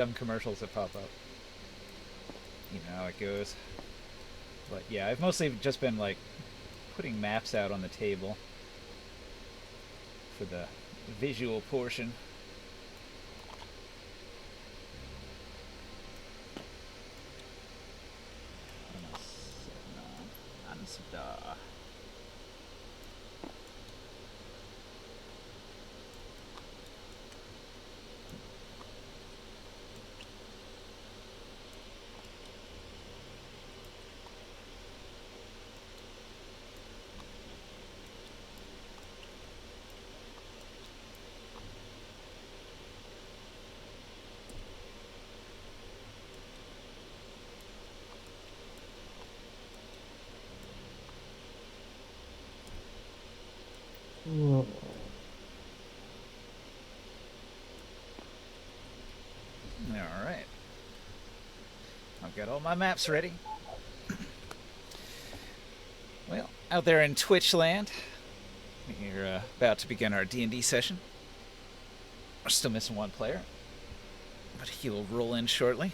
Some commercials that pop up. You know how it goes. But yeah, I've mostly just been like putting maps out on the table for the visual portion. Mm. Alright. I've got all my maps ready. Well, out there in Twitch land, we're about to begin our D&D session. We're still missing one player, but he'll roll in shortly.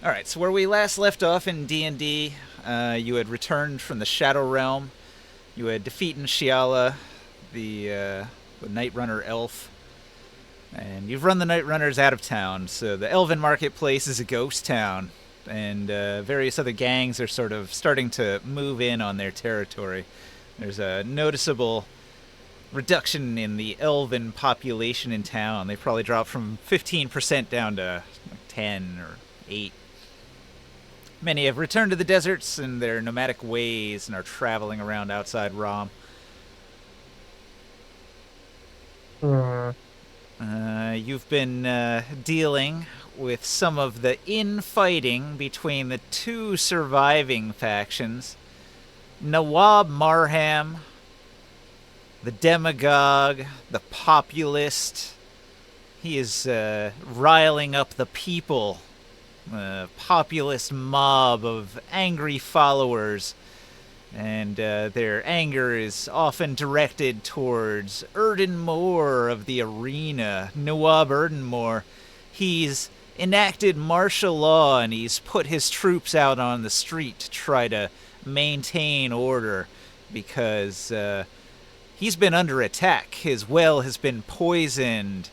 Alright, so where we last left off in D&D, you had returned from the Shadow Realm. You had defeated Shiala, the Night Runner elf, and you've run the Night Runners out of town. So the Elven Marketplace is a ghost town, and various other gangs are sort of starting to move in on their territory. There's a noticeable reduction in the Elven population in town. They probably dropped from 15% down to like 10 or 8. Many have returned to the deserts and their nomadic ways and are traveling around outside Rom. You've been dealing with some of the infighting between the two surviving factions. Nawab Marham, the demagogue, the populist. He is riling up the people. A populist mob of angry followers, and their anger is often directed towards Erden Moore of the arena. Nawab Erden Moore, he's enacted martial law and he's put his troops out on the street to try to maintain order because he's been under attack. His well has been poisoned.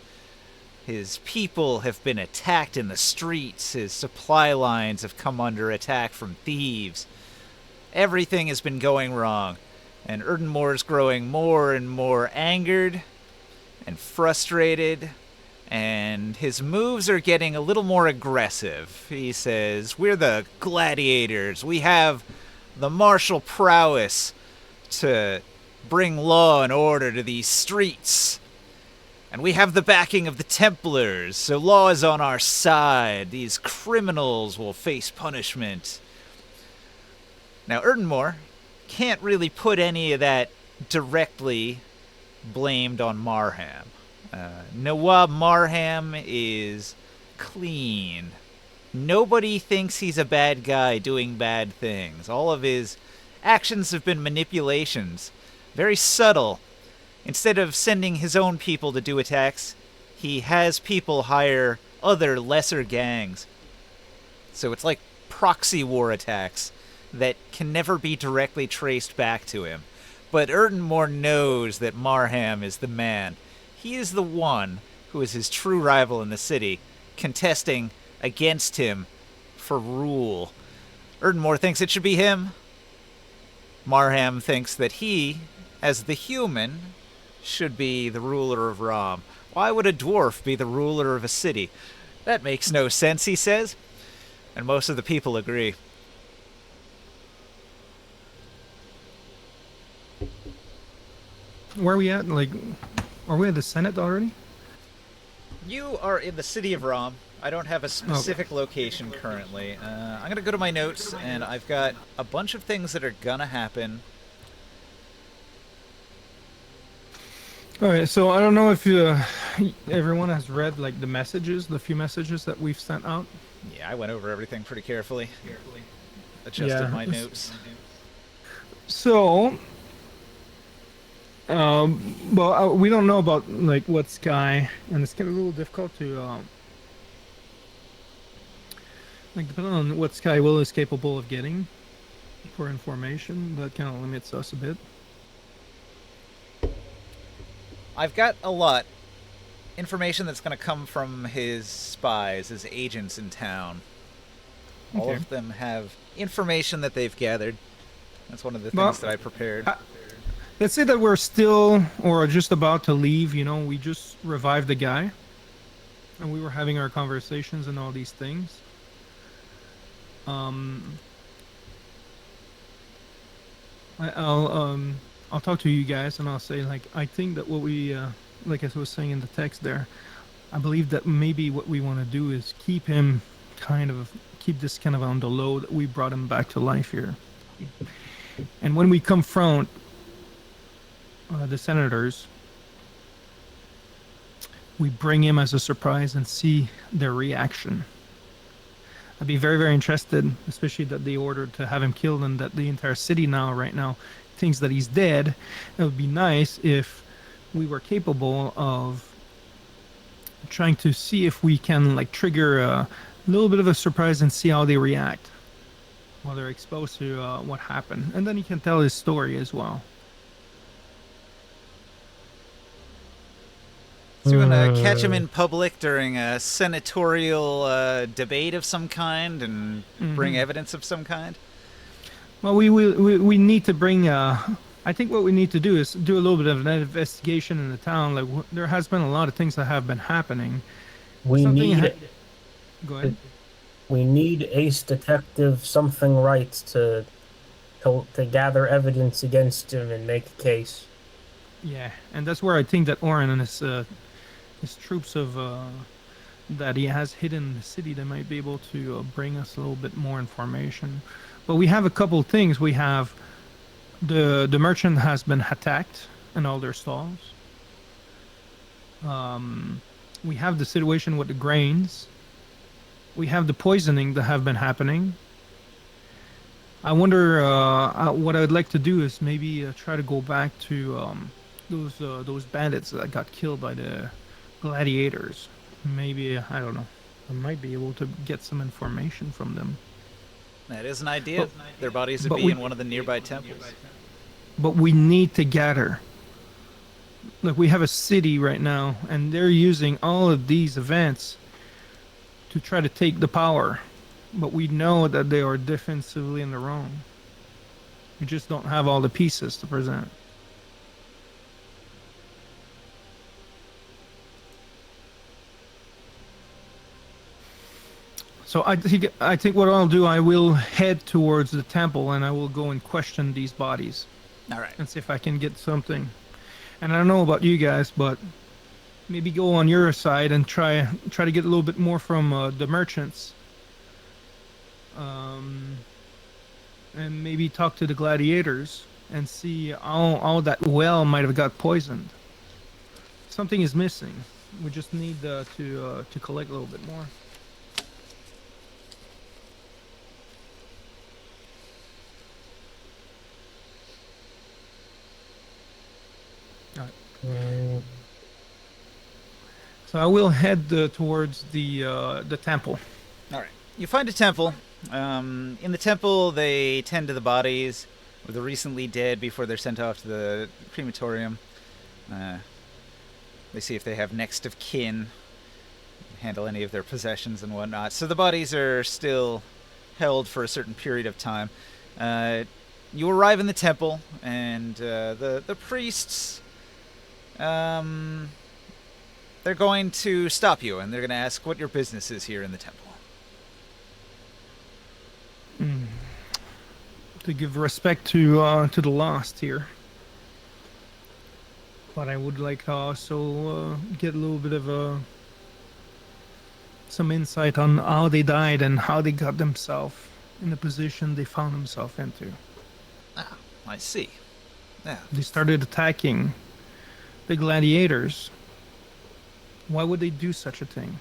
His people have been attacked in the streets. His supply lines have come under attack from thieves. Everything has been going wrong, and Erdenmore's growing more and more angered and frustrated, and his moves are getting a little more aggressive. He says, "We're the gladiators. We have the martial prowess to bring law and order to these streets. And we have the backing of the Templars, so law is on our side. These criminals will face punishment." Now, Erdenmore can't really put any of that directly blamed on Marham. Nawab Marham is clean. Nobody thinks he's a bad guy doing bad things. All of his actions have been manipulations, very subtle. Instead of sending his own people to do attacks, he has people hire other lesser gangs. So it's like proxy war attacks that can never be directly traced back to him. But Erdenmore knows that Marham is the man. He is the one who is his true rival in the city, contesting against him for rule. Erdenmore thinks it should be him. Marham thinks that he, as the human, should be the ruler of Rom. Why would a dwarf be the ruler of a city? That makes no sense, he says. And most of the people agree. Where are we at? Like, are we at the Senate already? You are in the city of Rom. I don't have a specific location currently. I'm going to go to my notes, and I've got a bunch of things that are going to happen. Alright, so I don't know if everyone has read like the messages, the few messages that we've sent out. Yeah, I went over everything pretty carefully. Adjusted my notes. So, Well, we don't know about like what Sky, and it's kind of a little difficult to like depending on what Sky Will is capable of getting for information. That kind of limits us a bit. I've got a lot information that's going to come from his spies, his agents in town. All Okay. of them have information that they've gathered. That's one of the Well, things that I prepared. uh, let's say that we're still or just about to leave. We just revived the guy, and we were having our conversations and all these things. Um, I'll talk to you guys, and I'll say like I think that what we like I was saying in the text there, I believe that maybe what we want to do is keep this kind of on the low that we brought him back to life here, and when we confront the senators, we bring him as a surprise and see their reaction. I'd be very, very interested, especially that they ordered to have him killed and that the entire city right now, thinks that he's dead. It would be nice if we were capable of trying to see if we can like trigger a little bit of a surprise and see how they react while they're exposed to what happened, and then he can tell his story as well. So you want to catch him in public during a senatorial debate of some kind and bring evidence of some kind? Well, we need to bring. I think what we need to do is do a little bit of an investigation in the town. Like there has been a lot of things that have been happening. We Something. need Go ahead. we need Ace Detective something right to gather evidence against him and make a case. Yeah, and that's where I think that Oren and his troops of that he has hidden in the city, they might be able to bring us a little bit more information. But we have a couple things. We have the merchant has been attacked in all their stalls. We have the situation with the grains. We have the poisoning that have been happening. I wonder what I'd like to do is maybe try to go back to those bandits that got killed by the gladiators. Maybe I don't know. I might be able to get some information from them. That is an idea. Their bodies would but be we- in one of the nearby temples. But we need to gather. Like we have a city right now, and they're using all of these events to try to take the power. But we know that they are defensively in the wrong. We just don't have all the pieces to present. So I think what I'll do, I will head towards the temple and I will go and question these bodies All right. and see if I can get something. And I don't know about you guys, but maybe go on your side and try to get a little bit more from the merchants. And maybe talk to the gladiators and see how that well might have got poisoned. Something is missing. We just need to collect a little bit more. So I will head towards the temple. All right. You find a temple. In the temple, they tend to the bodies of the recently dead before they're sent off to the crematorium. They see if they have next of kin, handle any of their possessions and whatnot. So the bodies are still held for a certain period of time. You arrive in the temple, and the priests, they're going to stop you, and they're going to ask what your business is here in the temple. To give respect to the lost here. But I would like to also get a little bit of some insight on how they died and how they got themselves in the position they found themselves into. Ah, I see. Yeah. They started attacking the gladiators. Why would they do such a thing?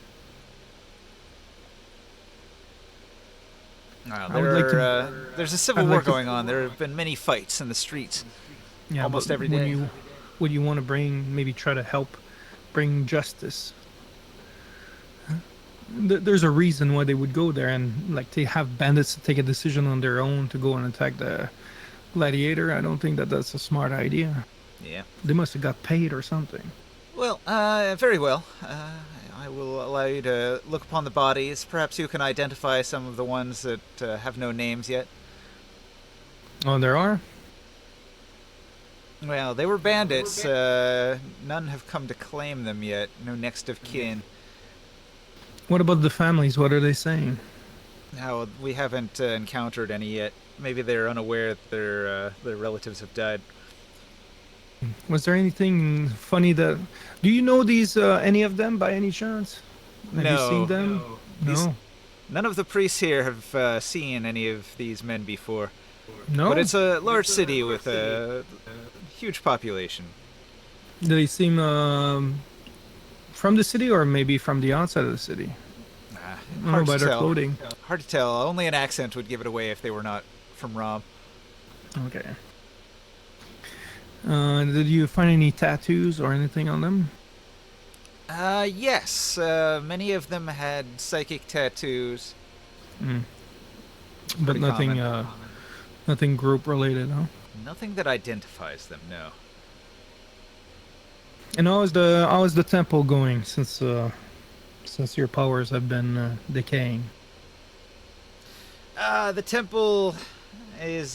I would like There's a civil I'd war like to- going on. There have been many fights in the streets. Yeah, Almost but every when day. would you want to bring? Maybe try to help bring justice. There's a reason why they would go there, and like they have bandits to take a decision on their own to go and attack the gladiator. I don't think that that's a smart idea. Yeah. They must have got paid or something. Well, very well. I will allow you to look upon the bodies. Perhaps you can identify some of the ones that have no names yet. Oh, there are. Well, they were bandits. None have come to claim them yet. No next of kin. What about the families? What are they saying? Now, we haven't encountered any yet. Maybe they're unaware that their relatives have died. Was there anything funny that? Do you know these? Any of them by any chance? Have you seen them? No. None of the priests here have seen any of these men before. No. But it's a large city with a huge population. Do they seem from the city or maybe from the outside of the city? Hard by to their tell. clothing. Hard to tell. Only an accent would give it away if they were not from Rom. Okay. Did you find any tattoos or anything on them? Yes. Many of them had psychic tattoos. But Pretty nothing, common. nothing group related, huh? Nothing that identifies them, no. And how is the temple going since your powers have been decaying? The temple is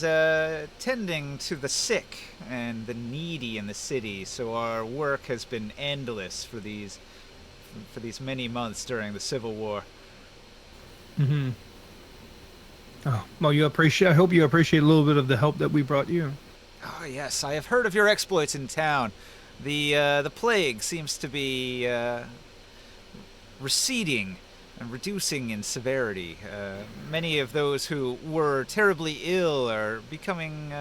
tending to the sick and the needy in the city, so our work has been endless for these many months during the Civil War. Mm-hmm. Oh, well, I hope you appreciate a little bit of the help that we brought you. Oh yes, I have heard of your exploits in town. The plague seems to be receding and reducing in severity. Many of those who were terribly ill are becoming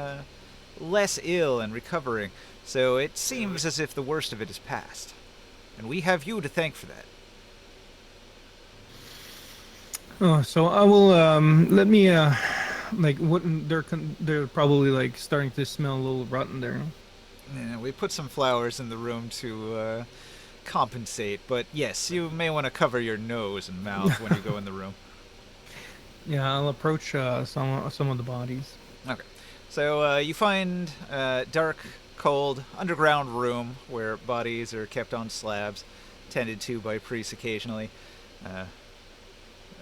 less ill and recovering, so it seems as if the worst of it is past. And we have you to thank for that. Oh, so I will let me like what they're probably like starting to smell a little rotten there. Yeah, we put some flowers in the room to compensate, but yes, you may want to cover your nose and mouth when you go in the room. Yeah, I'll approach some of the bodies. Okay, so you find a dark, cold, underground room where bodies are kept on slabs, tended to by priests occasionally.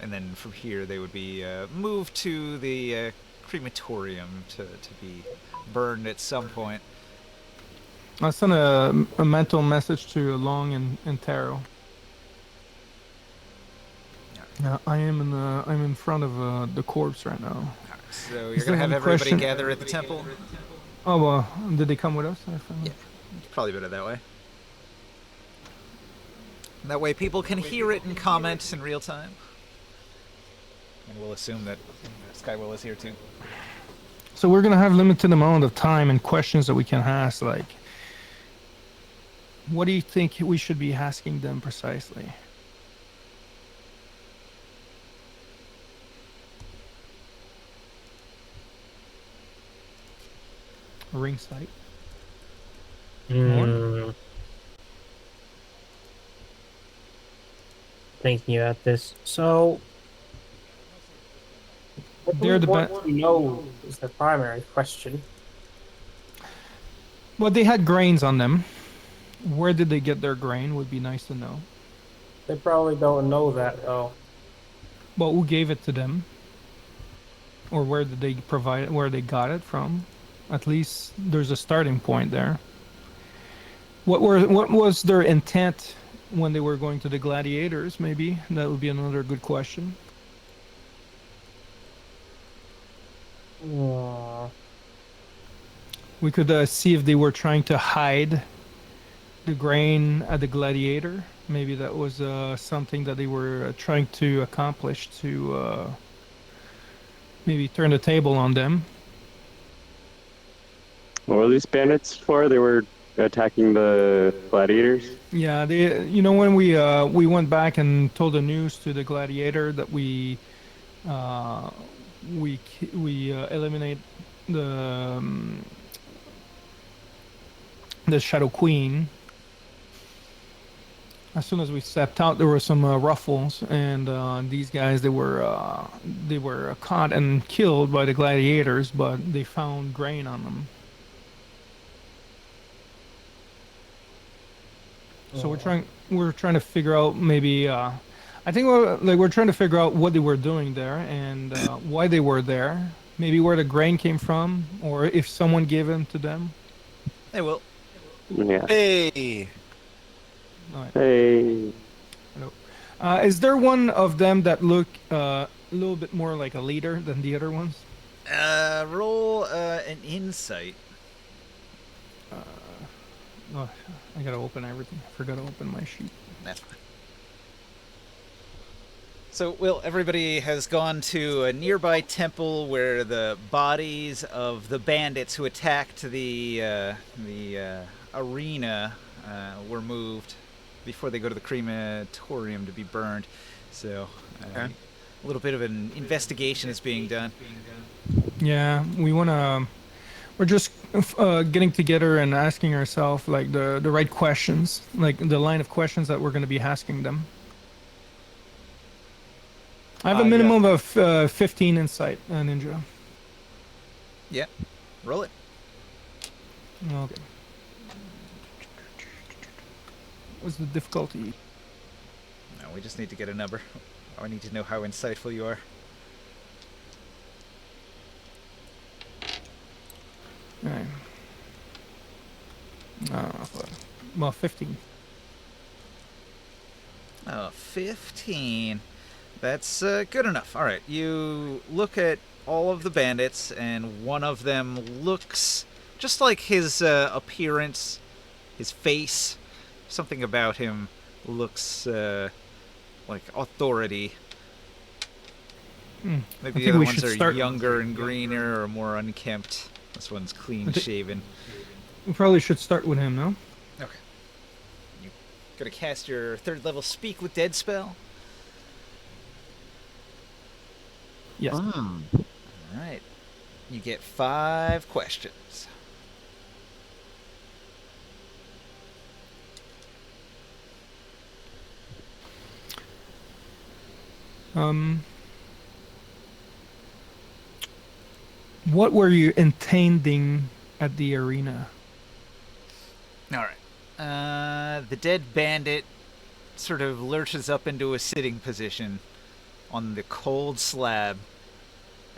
And then from here they would be moved to the crematorium to be burned at some point. I sent a mental message to Long and Taro. I'm in front of the corpse right now. So you're gonna have everybody gather at the temple? Oh well, did they come with us? Yeah, probably better that way. That way people can hear it and comment in real time. And we'll assume that Skywill is here too. So we're gonna have limited amount of time and questions that we can ask. Like, what do you think we should be asking them precisely? Ring sight. Thinking about this. So, what do we want to know is the primary question. Well, they had grains on them. Where did they get their grain would be nice to know. They probably don't know that, though. But who gave it to them? Or where did they provide it, where they got it from? At least there's a starting point there. What was their intent when they were going to the gladiators? Maybe that would be another good question. We could see if they were trying to hide the grain at the gladiator. Maybe that was something that they were trying to accomplish to maybe turn the table on them. What were these bandits for? They were attacking the gladiators? Yeah, they. You know, when we went back and told the news to the gladiator that we eliminate the the Shadow Queen. As soon as we stepped out, there were some ruffles, and these guys they were caught and killed by the gladiators, but they found grain on them. So we're trying to figure out maybe I think we're trying to figure out what they were doing there and why they were there. Maybe where the grain came from, or if someone gave them to them. Hey, Will. Yeah. Hey. All right. Hey. Hello. Is there one of them that look a little bit more like a leader than the other ones? Roll an insight. Oh, I gotta open everything. I forgot to open my sheet. That's fine. So, Will, everybody has gone to a nearby temple where the bodies of the bandits who attacked the arena were moved before they go to the crematorium to be burned. So, Okay. a little bit of an investigation is being done. Yeah, we're just getting together and asking ourselves like the right questions, like the line of questions that we're going to be asking them. I have a minimum of 15 insight, Ninja. Yeah, roll it. Okay. What's the difficulty? No, we just need to get a number. I need to know how insightful you are. Alright. Well, 15. 15. That's good enough. All right, you look at all of the bandits, and one of them looks just like his appearance, his face. Something about him looks like authority. Maybe the other ones are younger and greener or more unkempt. This one's clean shaven. We probably should start with him, no? Okay. You gonna cast your 3rd level Speak with Dead spell? Yes. All right. You get 5 questions. What were you intending at the arena? All right. The dead bandit sort of lurches up into a sitting position on the cold slab,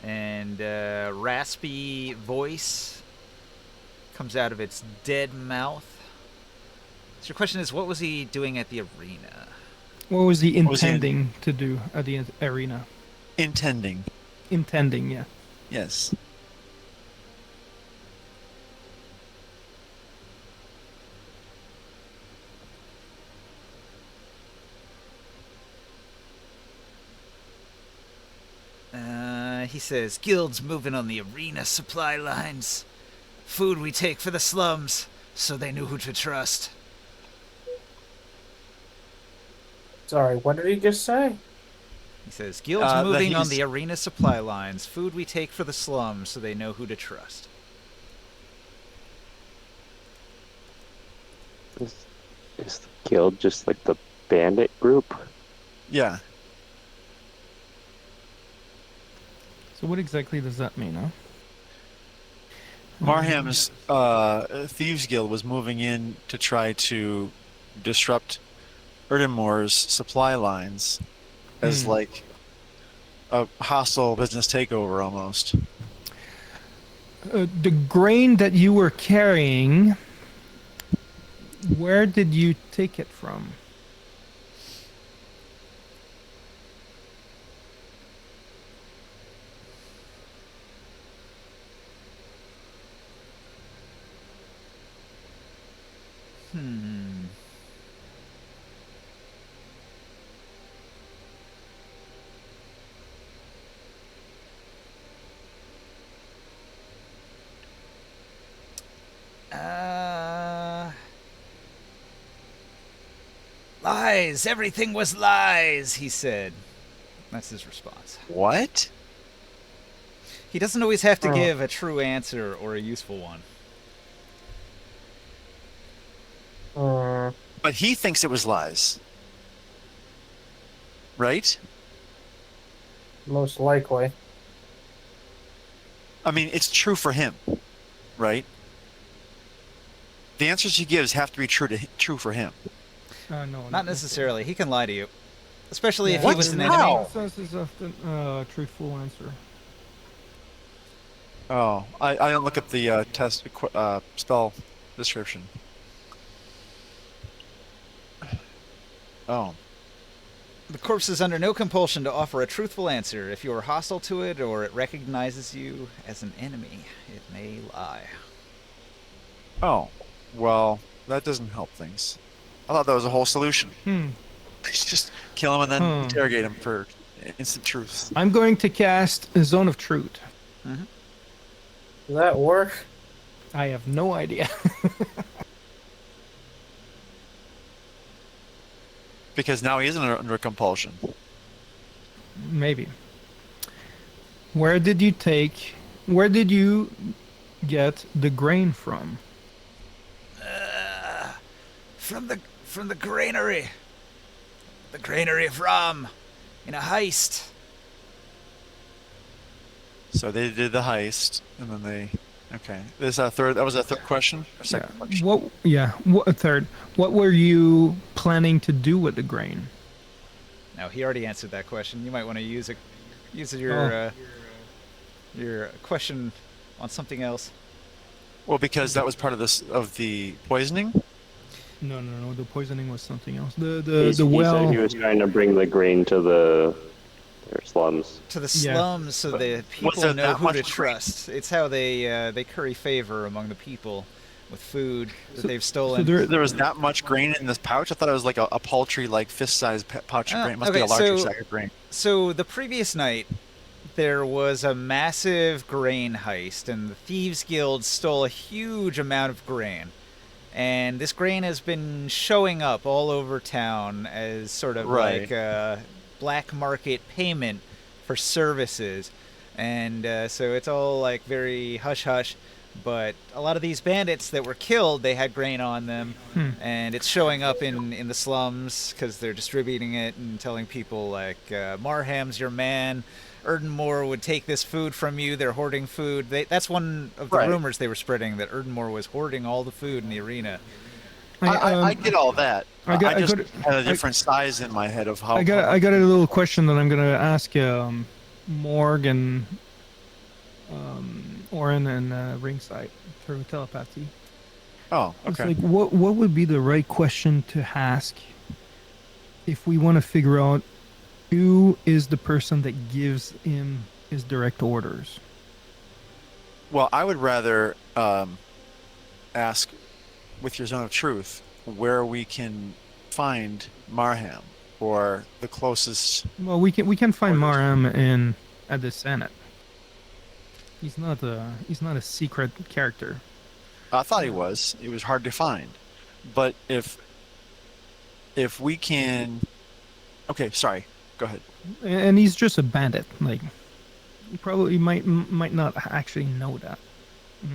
and a raspy voice comes out of its dead mouth. So your question is, what was he doing at the arena? What was he intending to do at the arena? Intending. Intending, yeah. Yes. He says, guilds moving on the arena supply lines. Food we take for the slums, so they knew who to trust. Sorry, what did he just say? He says, guilds moving on the arena supply lines. Food we take for the slums, so they know who to trust. Is the guild just like the bandit group? Yeah. So what exactly does that mean, huh? Marham's Thieves Guild was moving in to try to disrupt Erdenmore's supply lines as like a hostile business takeover almost. The grain that you were carrying, where did you take it from? Lies! Everything was lies, he said. That's his response. What? He doesn't always have to give a true answer or a useful one. But he thinks it was lies. Right? Most likely. I mean, it's true for him, right? The answers he gives have to be true for him. No, Not necessarily. He can lie to you, especially if he What? was an How? enemy. This is often truthful answer. Oh, I don't look at the spell description. Oh, The corpse is under no compulsion to offer a truthful answer. If you are hostile to it or it recognizes you as an enemy, it may lie. oh, well, that doesn't help things. I thought that was a whole solution. Hmm. Just kill him and then interrogate him for instant truth. I'm going to cast a Zone of Truth. Mm-hmm. Does that work? I have no idea. Because now he isn't under compulsion. Maybe. Where did you get the grain from? From the granary. The granary of Ram. In a heist. So they did the heist, and then they. Okay, that was a third question or second question. Third. What were you planning to do with the grain? Now, he already answered that question. You might want to use your question on something else. Well, because that was part of the poisoning. No. The poisoning was something else. The He said he was trying to bring the grain to their slums. To the Yeah. slums, so the people there know that who much to grain? trust. It's how they curry favor among the people with food that they've stolen. There was that much grain in this pouch. I thought it was like a paltry, like fist-sized pouch of grain. It must be a larger sack of grain. So the previous night, there was a massive grain heist, and the Thieves Guild stole a huge amount of grain. And this grain has been showing up all over town as sort of Right. like a black market payment for services. And so it's all like very hush-hush. But a lot of these bandits that were killed, they had grain on them. And it's showing up in the slums because they're distributing it and telling people like, Marham's your man. Erdenmore would take this food from you. They're hoarding food. That's one of the Right. rumors they were spreading, that Erdenmore was hoarding all the food in the arena. I get all that. I just got- had a different size in my head of how. I got a little question that I'm gonna ask Morg and Oren and Ringside through telepathy. Oh, It's okay. like what would be the right question to ask if we want to figure out who is the person that gives him his direct orders? Well, I would rather ask, with your zone of truth, where we can find Marham or the closest. Well, we can find Orders. Marham at the Senate. He's not a secret character. I thought he was. It was hard to find, but if we can. Okay, sorry. Go ahead. And he's just a bandit. Like, you probably might not actually know that.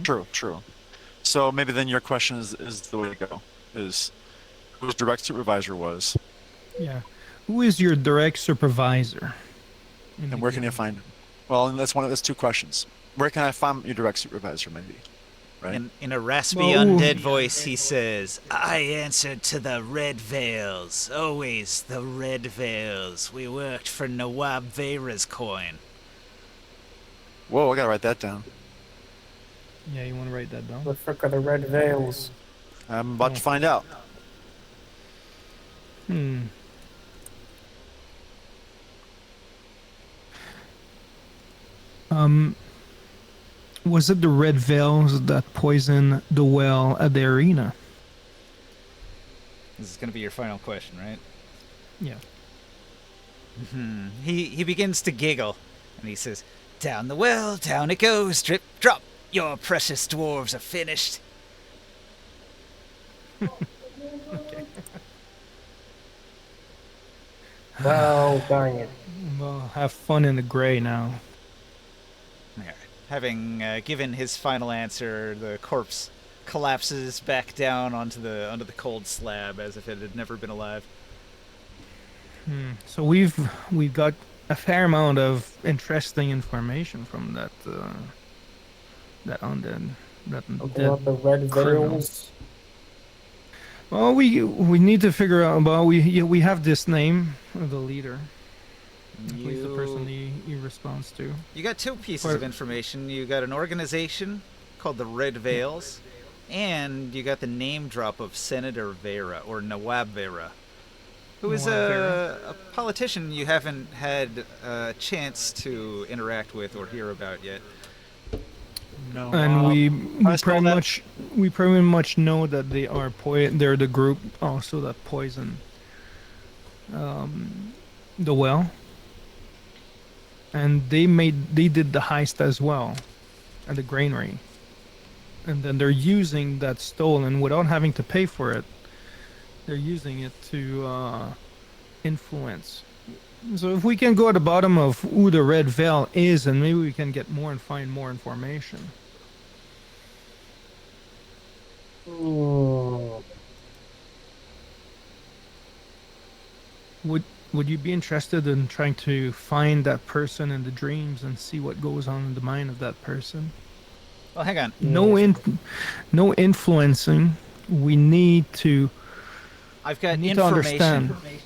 True. So maybe then your question is the way to go. Is who his direct supervisor was, Yeah. Who is your direct supervisor? and where can you find him? Well, and that's two questions. Where can I find your direct supervisor? Maybe, right? In a raspy, Whoa. undead voice, he says, I answered to the Red Veils. Always the Red Veils. We worked for Nawab Vera's coin. Whoa, I gotta write that down. Yeah, you want to write that down? The frick are the red veils? I'm about to find out. Was it the Red Veils that poisoned the well at the arena? This is going to be your final question, right? Yeah. He begins to giggle, and he says, Down the well, down it goes, drip, drop. Your precious dwarves are finished. Well, darn it. Well, have fun in the gray now. Having given his final answer, the corpse collapses back down onto the cold slab as if it had never been alive. So we've got a fair amount of interesting information from that undead, that Something about the red criminal. veils. Well, we need to figure out. Well, we have this name of the leader. Who's the person he responds to? You got two pieces of information. You got an organization called the Red Veils, and you got the name drop of Senator Vera, or Nawab Vera, who is a politician you haven't had a chance to interact with or hear about yet. No. And we I stole that. pretty much know that they are they're the group also that poisoned the well. And they did the heist as well at the granary. And then they're using that stolen without having to pay for it. They're using it to influence. So if we can go at the bottom of who the Red Veil is, and maybe we can get more and find more information. Would you be interested in trying to find that person in the dreams and see what goes on in the mind of that person? Well, hang on. No influencing. We need to. I've got We need to information. understand.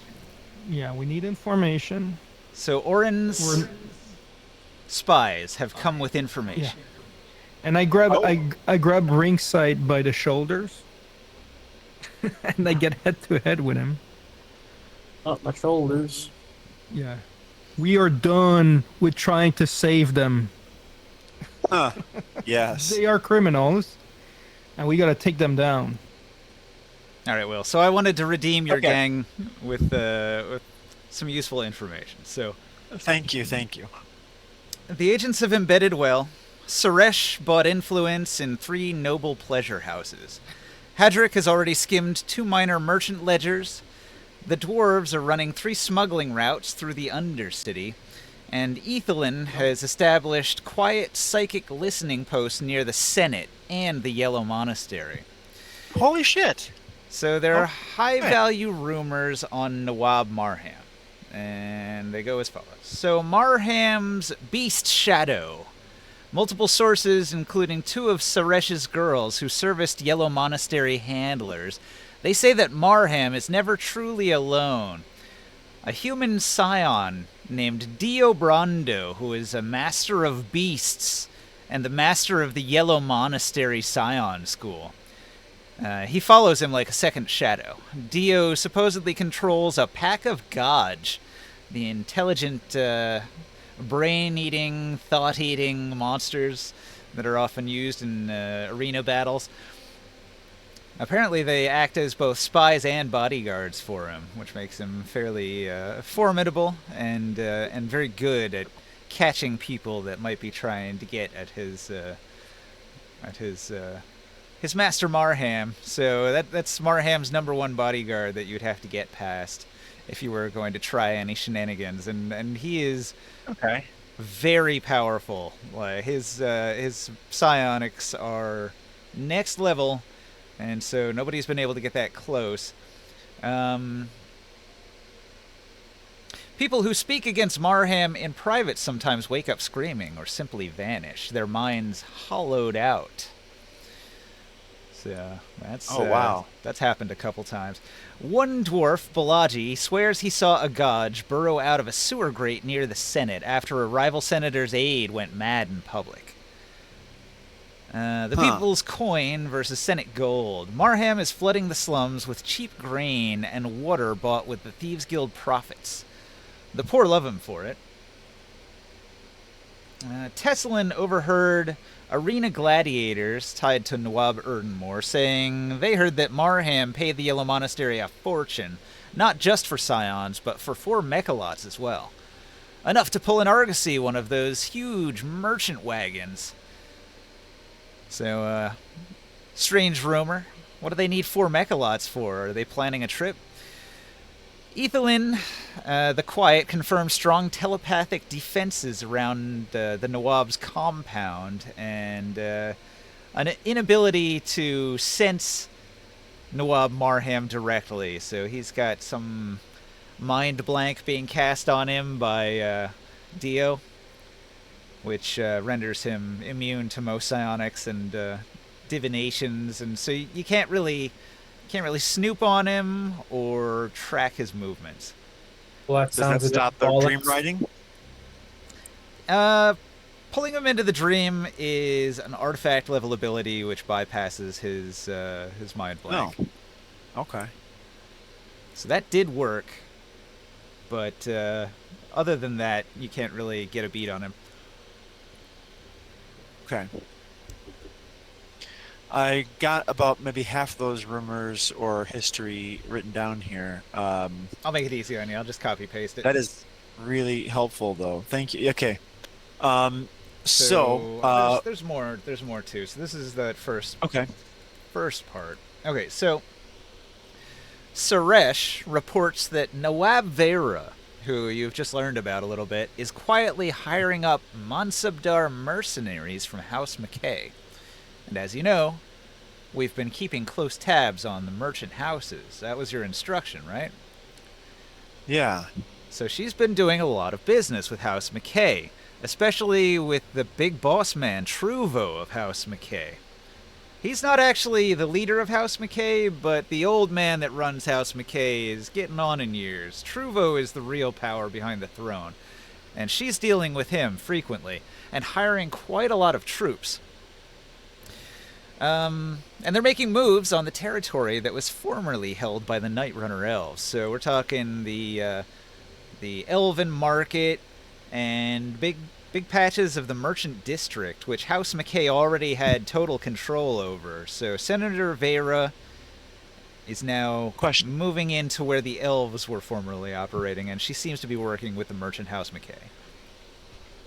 Yeah, we need information. So Orin's spies have come with information. Yeah. And I grab Ringside by the shoulders, and I get head to head with him. Not my shoulders. Yeah, we are done with trying to save them. Huh. Yes. They are criminals, and we got to take them down. All right, Will. So I wanted to redeem your Okay. gang with some useful information. So Thank you. the agents have embedded well. Suresh bought influence in 3 noble pleasure houses. Hadrick has already skimmed 2 minor merchant ledgers. The dwarves are running 3 smuggling routes through the Undercity. And Ethelyn has established quiet psychic listening posts near the Senate and the Yellow Monastery. Holy shit. So there are high-value rumors on Nawab Marham, and they go as follows. So Marham's beast shadow. Multiple sources, including 2 of Suresh's girls who serviced Yellow Monastery handlers, they say that Marham is never truly alone. A human scion named Dio Brando, who is a master of beasts and the master of the Yellow Monastery Scion School. He follows him like a second shadow. Dio supposedly controls a pack of Godj, the intelligent, brain-eating, thought-eating monsters that are often used in arena battles. Apparently they act as both spies and bodyguards for him, which makes him fairly formidable and very good at catching people that might be trying to get at his master Marham. So that's Marham's #1 bodyguard that you'd have to get past if you were going to try any shenanigans, and he is very powerful. Like his psionics are next level, and so nobody's been able to get that close. People who speak against Marham in private sometimes wake up screaming or simply vanish, their minds hollowed out. So that's wow. That's happened a couple times. One dwarf, Balaji, swears he saw a Godj burrow out of a sewer grate near the Senate after a rival senator's aide went mad in public. The People's Coin versus Senate Gold. Marham is flooding the slums with cheap grain and water bought with the Thieves Guild profits. The poor love him for it. Tessalin overheard arena gladiators tied to Nawab Erdenmore saying they heard that Marham paid the Yellow Monastery a fortune, not just for scions, but for 4 mechalots as well. Enough to pull an Argosy, one of those huge merchant wagons. So, strange rumor. What do they need 4 mechalots for? Are they planning a trip? Ethelyn, the Quiet, confirmed strong telepathic defenses around the Nawab's compound, and an inability to sense Nawab Marham directly. So he's got some mind blank being cast on him by Dio, which renders him immune to most psionics and divinations, and so you can't really snoop on him or track his movements. Well, that Does that sounds a bit stop the dream bollocks. writing? Pulling him into the dream is an artifact level ability which bypasses his mind blank. No. Okay. So that did work, but other than that, you can't really get a beat on him. Okay. I got about maybe half those rumors or history written down here. I'll make it easy on you. I'll just copy paste it. That is really helpful, though. Thank you. Okay. There's more. There's more too. So this is the first Okay. part. Okay, so Suresh reports that Nawab Vera, who you've just learned about a little bit, is quietly hiring up Mansabdar mercenaries from House McKay. And as you know, we've been keeping close tabs on the merchant houses. That was your instruction, right? Yeah. So she's been doing a lot of business with House McKay, especially with the big boss man, Truvo of House McKay. He's not actually the leader of House McKay, but the old man that runs House McKay is getting on in years. Truvo is the real power behind the throne, and she's dealing with him frequently and hiring quite a lot of troops. And they're making moves on the territory that was formerly held by the Night Runner elves. So we're talking the Elven Market and big patches of the Merchant District, which House McKay already had total control over. So Senator Vera is now moving into where the elves were formerly operating, and she seems to be working with the Merchant House McKay.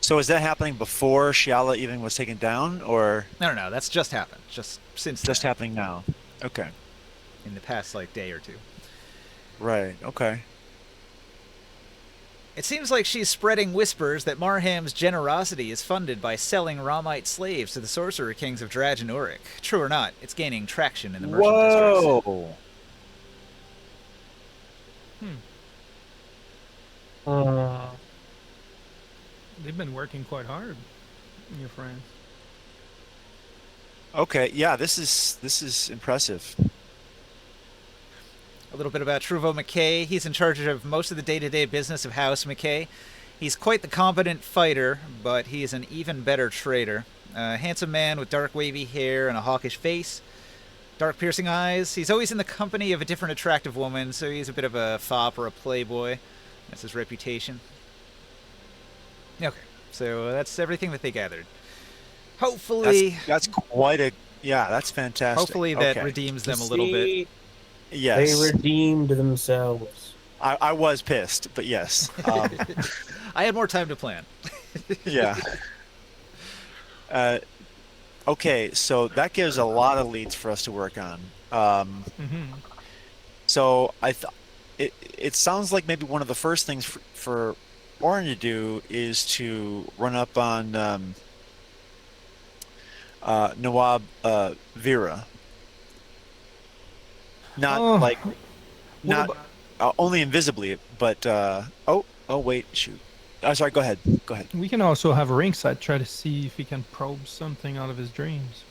So is that happening before Shiala even was taken down, or No, that's just happened. Just since just then, happening now? Okay. in the past day or two. Right. Okay. It seems like she's spreading whispers that Marham's generosity is funded by selling Ramite slaves to the sorcerer kings of Draj and Urik. True or not, it's gaining traction in the merchant districts. Whoa. They've been working quite hard, your friends. Okay. Yeah. This is impressive. A little bit about Truvo McKay. He's in charge of most of the day-to-day business of House McKay. He's quite the competent fighter, but he's an even better trader. A handsome man with dark wavy hair and a hawkish face. Dark piercing eyes. He's always in the company of a different attractive woman, so he's a bit of a fop or a playboy. That's his reputation. Okay, so that's everything that they gathered. Hopefully... That's quite a... Yeah, that's fantastic. Hopefully that redeems them a little bit. Yes. They redeemed themselves. I was pissed, but yes. I had more time to plan. Yeah. Okay, so that gives a lot of leads for us to work on. So it sounds like maybe one of the first things for Orin to do is to run up on Nawab Vera. Not only invisibly, but oh wait, shoot. Sorry, go ahead. We can also have a ringside try to see if he can probe something out of his dreams.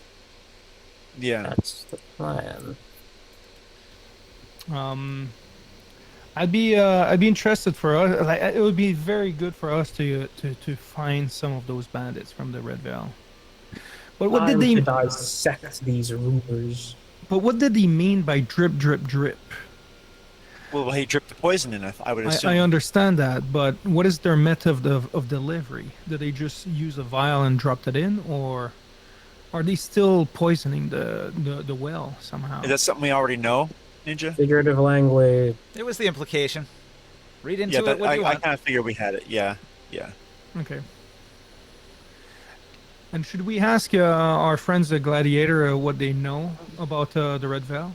Yeah. That's the plan. I'd be interested for us. Like, it would be very good for us to find some of those bandits from the Red Veil. But what did they dissect these rumors? But what did he mean by drip, drip, drip? Well, he dripped the poison in. I would assume. I understand that, but what is their method of delivery? Did they just use a vial and dropped it in, or are they still poisoning the well somehow? Is that something we already know, Ninja? Figurative language. It was the implication. Read into it what you I want. kind of figured we had it. Yeah. Okay. And should we ask our friends the Gladiator what they know about the Red Veil?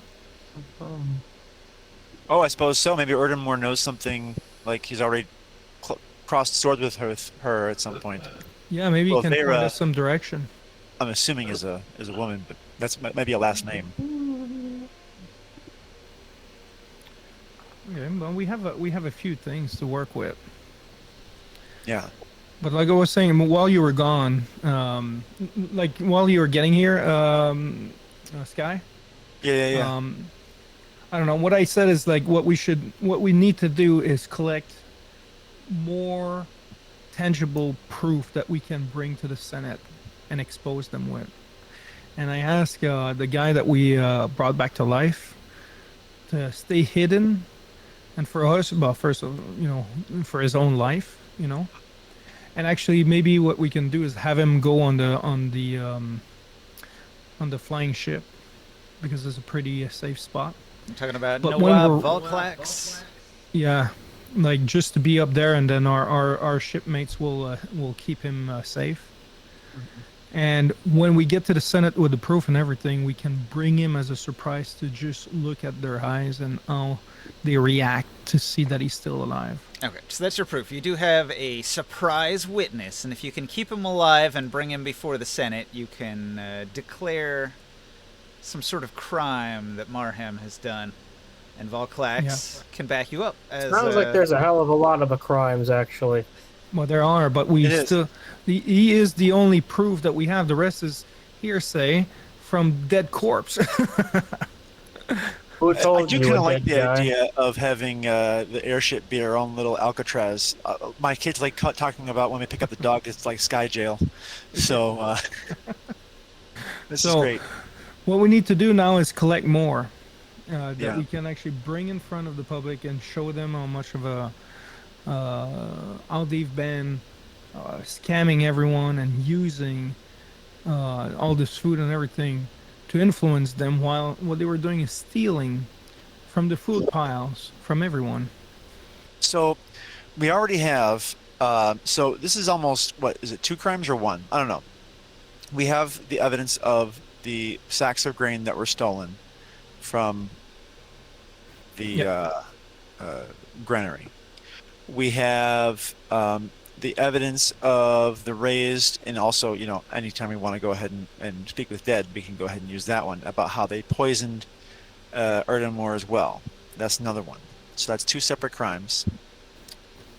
Oh, I suppose so. Maybe Erdemore knows something, like he's already crossed swords with her at some point. Yeah, maybe Well, he can Vera- point us some direction. I'm assuming is a woman, but That's maybe a last name. Okay, well, we have a few things to work with. Yeah. But like I was saying, while you were gone, like while you were getting here, Sky, Yeah. um, I don't know. What I said is like what we need to do is collect more tangible proof that we can bring to the Senate and expose them with. And I asked the guy that we brought back to life to stay hidden, and for us, well, first of for his own life, and actually maybe what we can do is have him go on the flying ship because it's a pretty safe spot. I'm talking about But when Nawab we're Volklax. yeah, like just to be up there, and then our shipmates will keep him safe. And when we get to the Senate with the proof and everything, we can bring him as a surprise to just look at their eyes and how they react to see that he's still alive. Okay, so that's your proof. You do have a surprise witness, and if you can keep him alive and bring him before the Senate, you can declare some sort of crime that Marham has done, and Volklax can back you up. Sounds like there's a hell of a lot of crimes, actually. Well, there are, but we still. He is the only proof that we have. The rest is hearsay from dead corpse. Who told I do you kind a of like dead the guy? idea of having the airship be our own little Alcatraz. My kids like talking about when we pick up the dog, it's like Sky Jail. So this is great. What we need to do now is collect more that Yeah. we can actually bring in front of the public and show them how much of a how they've been scamming everyone and using all this food and everything to influence them, while what they were doing is stealing from the food piles from everyone. So we already have. So this is almost, what is it? 2 crimes or 1? I don't know. We have the evidence of the sacks of grain that were stolen from the granary. We have the evidence of the raised, and also, anytime we want to go ahead and speak with dead, we can go ahead and use that one about how they poisoned Erdemore as well. That's another one. So that's 2 separate crimes.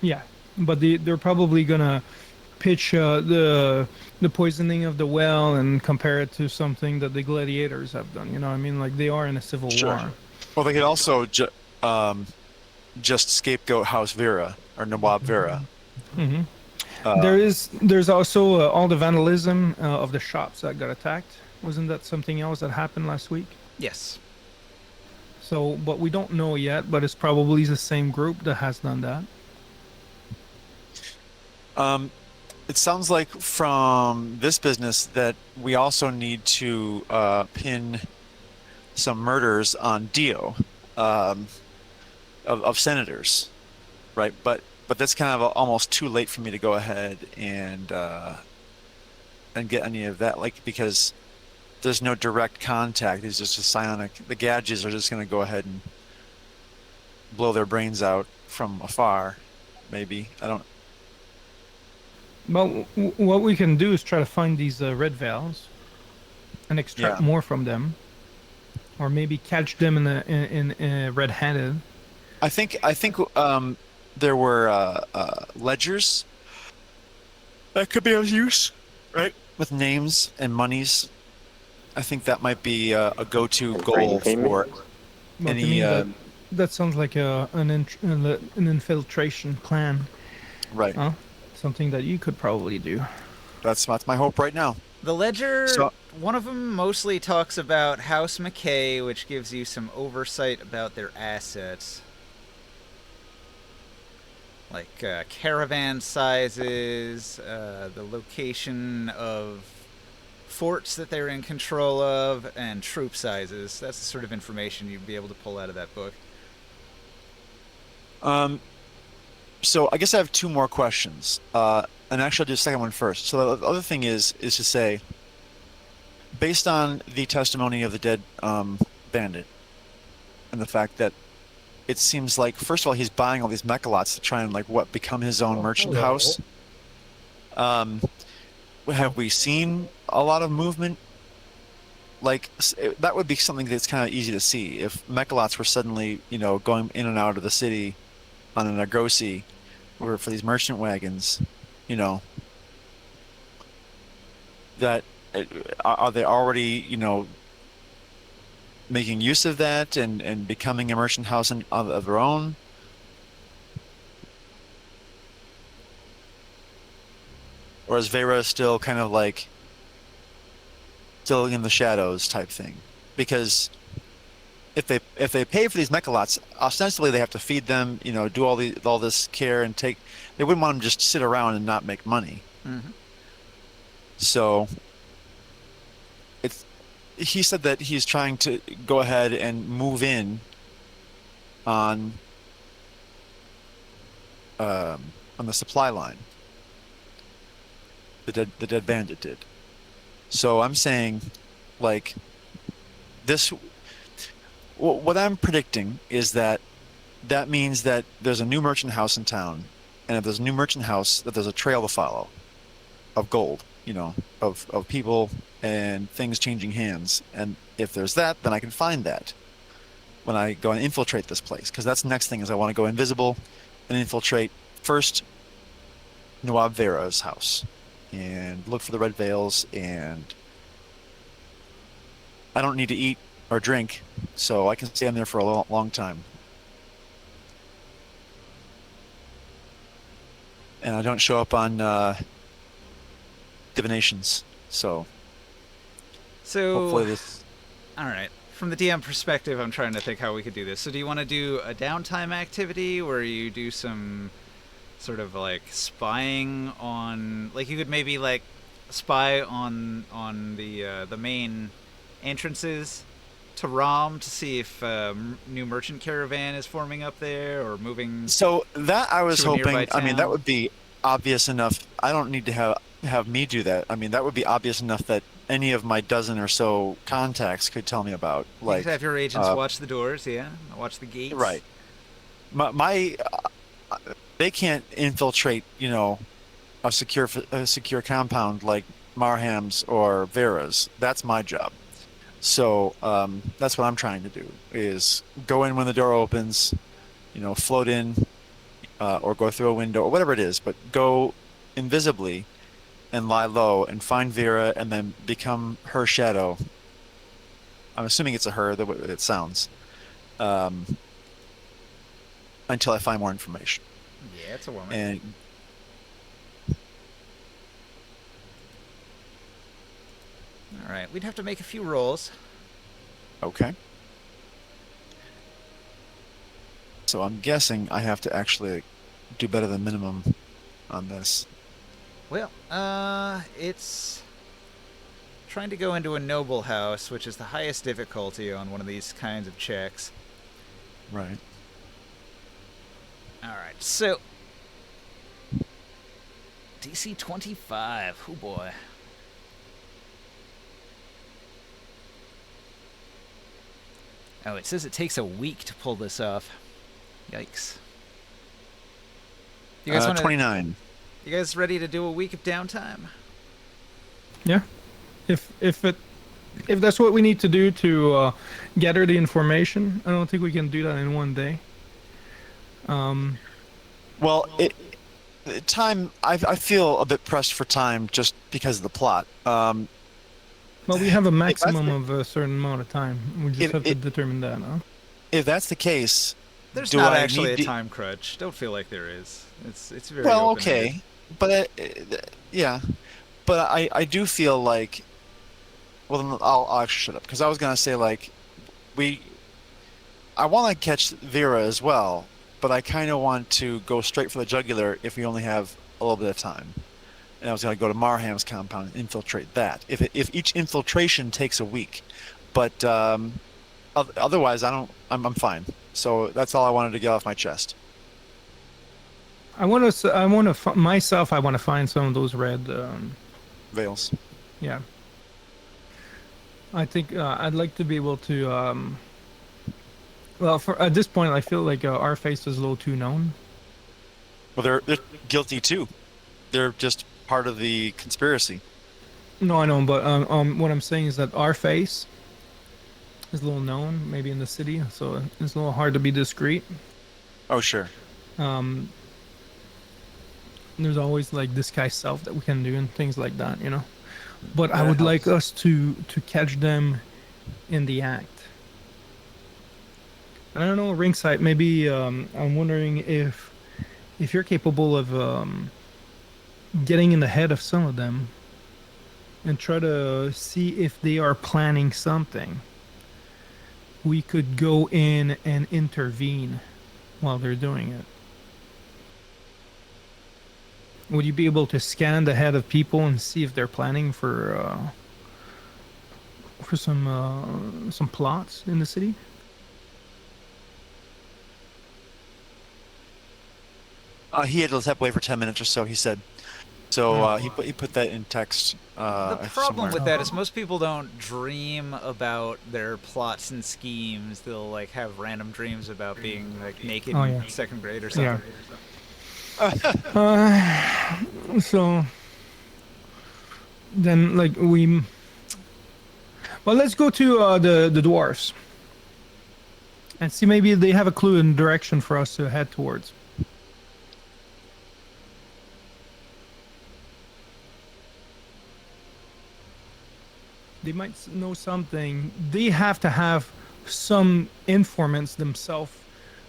Yeah, but they're probably gonna pitch the poisoning of the well and compare it to something that the gladiators have done. You know what I mean? Like they are in a civil war. Well, they could also just scapegoat House Vera or Nawab Vera. Mm-hmm. There's also all the vandalism of the shops that got attacked. Wasn't that something else that happened last week? Yes. So, but we don't know yet, but it's probably the same group that has done that. It sounds like from this business that we also need to pin some murders on Dio of senators, right? But that's kind of almost too late for me to go ahead and get any of that, like, because there's no direct contact. It's just a psionic. The gadgets are just going to go ahead and blow their brains out from afar. Maybe, I don't. Well, what we can do is try to find these red valves and extract more from them, or maybe catch them in red-handed. I think there were ledgers that could be of use, right? With names and monies. I think that might be a go-to goal for any. That sounds like an infiltration plan, right? Huh? Something that you could probably do. That's my hope right now. The ledger, one of them mostly talks about House McKay, which gives you some oversight about their assets. Like caravan sizes, the location of forts that they're in control of, and troop sizes. That's the sort of information you'd be able to pull out of that book. So I guess I have 2 more questions, and actually I'll do the second one first. So the other thing is to say, based on the testimony of the dead bandit, and the fact that it seems like, first of all, he's buying all these mechalots to try and become his own merchant house. Have we seen a lot of movement like that would be something that's kind of easy to see if mechalots were suddenly, going in and out of the city on an Argosy or for these merchant wagons, you know, that are they already, making use of that and becoming a merchant house of their own? Or is Vera still kind of like still in the shadows type thing? Because if they pay for these mechalots, ostensibly they have to feed them, do all this care and take. They wouldn't want them to just sit around and not make money. Mm-hmm. So he said that he's trying to go ahead and move in on on the supply line. The dead bandit did. So I'm saying, like, this. What I'm predicting is that means that there's a new merchant house in town, and if there's a new merchant house, that there's a trail to follow of gold, of people and things changing hands. And if there's that, then I can find that when I go and infiltrate this place. Because that's the next thing is I want to go invisible and infiltrate first Nawab Vera's house and look for the red veils. And I don't need to eat or drink, so I can stay in there for a long time. And I don't show up on divinations, so hopefully this. All right. From the DM perspective, I'm trying to think how we could do this. So do you want to do a downtime activity where you do some sort of like spying on, like you could maybe like spy on the main entrances to Rom to see if new merchant caravan is forming up there or moving. So that I was to a nearby hoping. I mean, that town? would be obvious enough. I don't need to have me do that. I mean, that would be obvious enough that any of my dozen or so contacts could tell me about. You Like, could have your agents watch the doors, yeah, watch the gates. right. My they can't infiltrate, a secure compound like Marham's or Vera's. That's my job. So that's what I'm trying to do: is go in when the door opens, float in, or go through a window or whatever it is, but go invisibly and lie low and find Vera and then become her shadow. I'm assuming it's a her, the way it sounds. Until I find more information. Yeah, it's a woman. And All right, we'd have to make a few rolls. okay. So I'm guessing I have to actually do better than minimum on this. Well, it's trying to go into a noble house, which is the highest difficulty on one of these kinds of checks. Right. All right, so DC 25. Oh boy. Oh, it says it takes a week to pull this off. Yikes. You guys want 29. You guys ready to do a week of downtime? Yeah, if that's what we need to do to gather the information, I don't think we can do that in one day. Well, time. I feel a bit pressed for time just because of the plot. Well, we have a maximum of a certain amount of time. We just have to determine that, huh? If that's the case, There's do not I actually a need to- time crunch. Don't feel like there is. It's very well, open-ended. okay, but yeah, but I do feel like. Well, then I'll actually shut up because I was gonna say like, I want to catch Vera as well, but I kind of want to go straight for the jugular if we only have a little bit of time. And I was going to go to Marham's compound and infiltrate that. If each infiltration takes a week, but otherwise I'm fine. So that's all I wanted to get off my chest. I want to find some of those red. Veils. Yeah. I think I'd like to be able to. Well, at this point, I feel like our face is a little too known. Well, they're guilty too. They're just part of the conspiracy. No, I know, but what I'm saying is that our face is a little known, maybe in the city, so it's a little hard to be discreet. Oh, sure. Um, there's always like disguise self that we can do and things like that, you know. But I That would like helps. us to catch them in the act. I don't know, ringside. Maybe I'm wondering if you're capable of getting in the head of some of them and try to see if they are planning something. We could go in and intervene while they're doing it. Would you be able to scan the head of people and see if they're planning for some plots in the city? He had to step away for 10 minutes or so. He said. So he put that in text. The problem Somewhere. with that is most people don't dream about their plots and schemes. They'll like have random dreams about being like naked Oh, in yeah. second grade or Yeah. something. So then, like well, let's go to the dwarfs and see maybe they have a clue and direction for us to head towards. They might know something. They have to have some informants themselves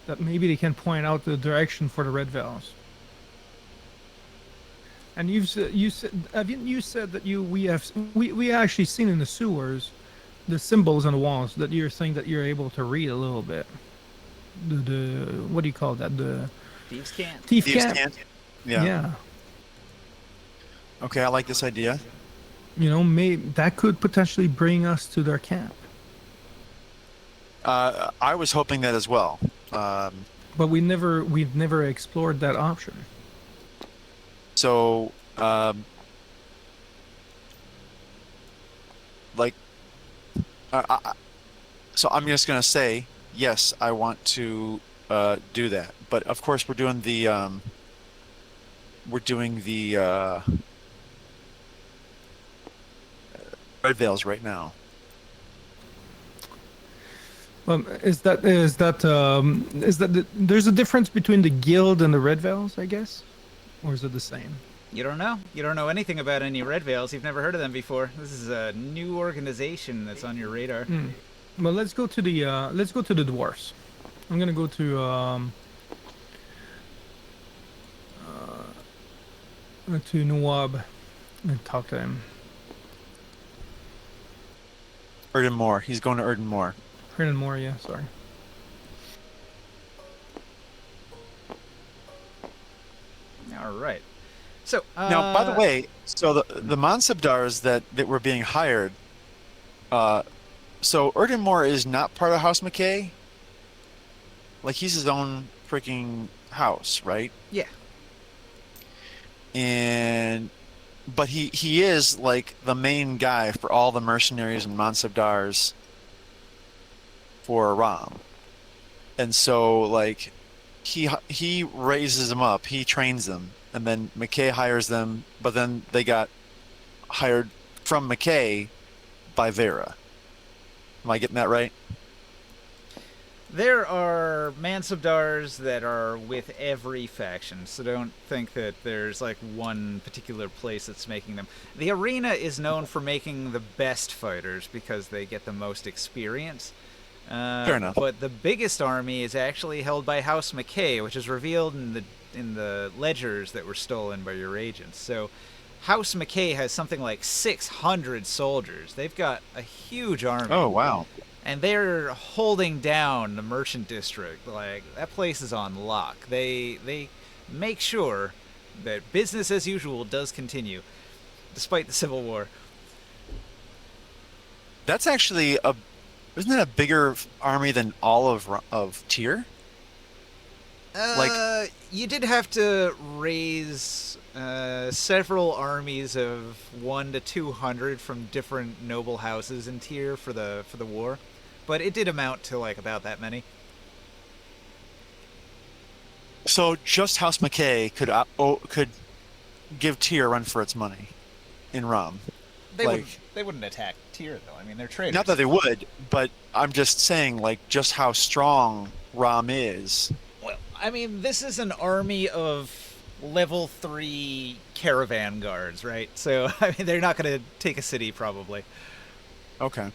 that maybe they can point out the direction for the red veils. And you said haven't you said that we actually seen in the sewers the symbols on the walls that you're saying that you're able to read a little bit. The what do you call that? The Thieves can't. thief Thieves camp. can't. Yeah. Yeah. Okay, I like this idea. You know, that could potentially bring us to their camp. I was hoping that as well. But we've never explored that option. So, like, so I'm just gonna say yes. I want to do that, but of course we're doing the red veils right now. Is that there's a difference between the guild and the red veils, I guess, or is it the same? You don't know. You don't know anything about any Red Veils. You've never heard of them before. This is a new organization that's on your radar. Well, let's go to the dwarfs. I'm gonna go to Nawab and talk to him. Erden Moor. He's going to Erden Moor. Hernan Moore, yeah, sorry. All right. So Now, by the way, so the Mansabdars that were being hired, so Erden Moor is not part of House McKay. Like he's his own freaking house, right? yeah, But he is like the main guy for all the mercenaries and Mansabdars for Ram. And so like he raises them up, he trains them, and then McKay hires them, but then they got hired from McKay by Vera. Am I getting that right? there are Mansabdars that are with every faction, so don't think that there's like one particular place that's making them. The arena is known for making the best fighters because they get the most experience. Fair enough. But the biggest army is actually held by House McKay, which is revealed in the ledgers that were stolen by your agents. So House McKay has something like 600 soldiers. They've got a huge army. Oh wow. And they're holding down the merchant district. Like that place is on lock. They make sure that business as usual does continue despite the Civil War. That's actually isn't that a bigger army than all of Tyr? You did have to raise several armies of 1 to 200 from different noble houses in Tyr for the war, but it did amount to like about that many. So just House McKay could give Tyr a run for its money in Rom. They wouldn't attack Tyr though. I mean, they're traitors. Not that they would, but I'm just saying, like, just how strong Rom is. Well, I mean, this is an army of level 3 caravan guards, right? So, I mean, they're not going to take a city, probably. Okay.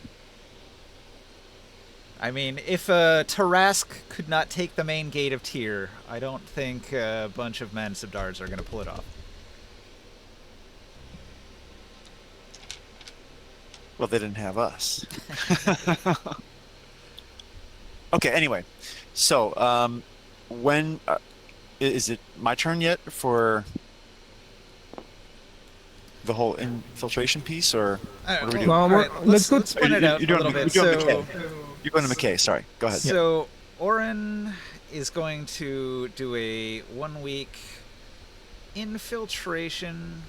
I mean, if Tarask could not take the main gate of Tyr, I don't think a bunch of Mansabdars are going to pull it off. Well, they didn't have us. Okay, anyway. So, when... is it my turn yet for the whole infiltration piece, or what are we doing? Well, let's go. Let's spin it out a little bit. You're going to McKay, sorry. Go ahead. So, Oren is going to do a 1-week infiltration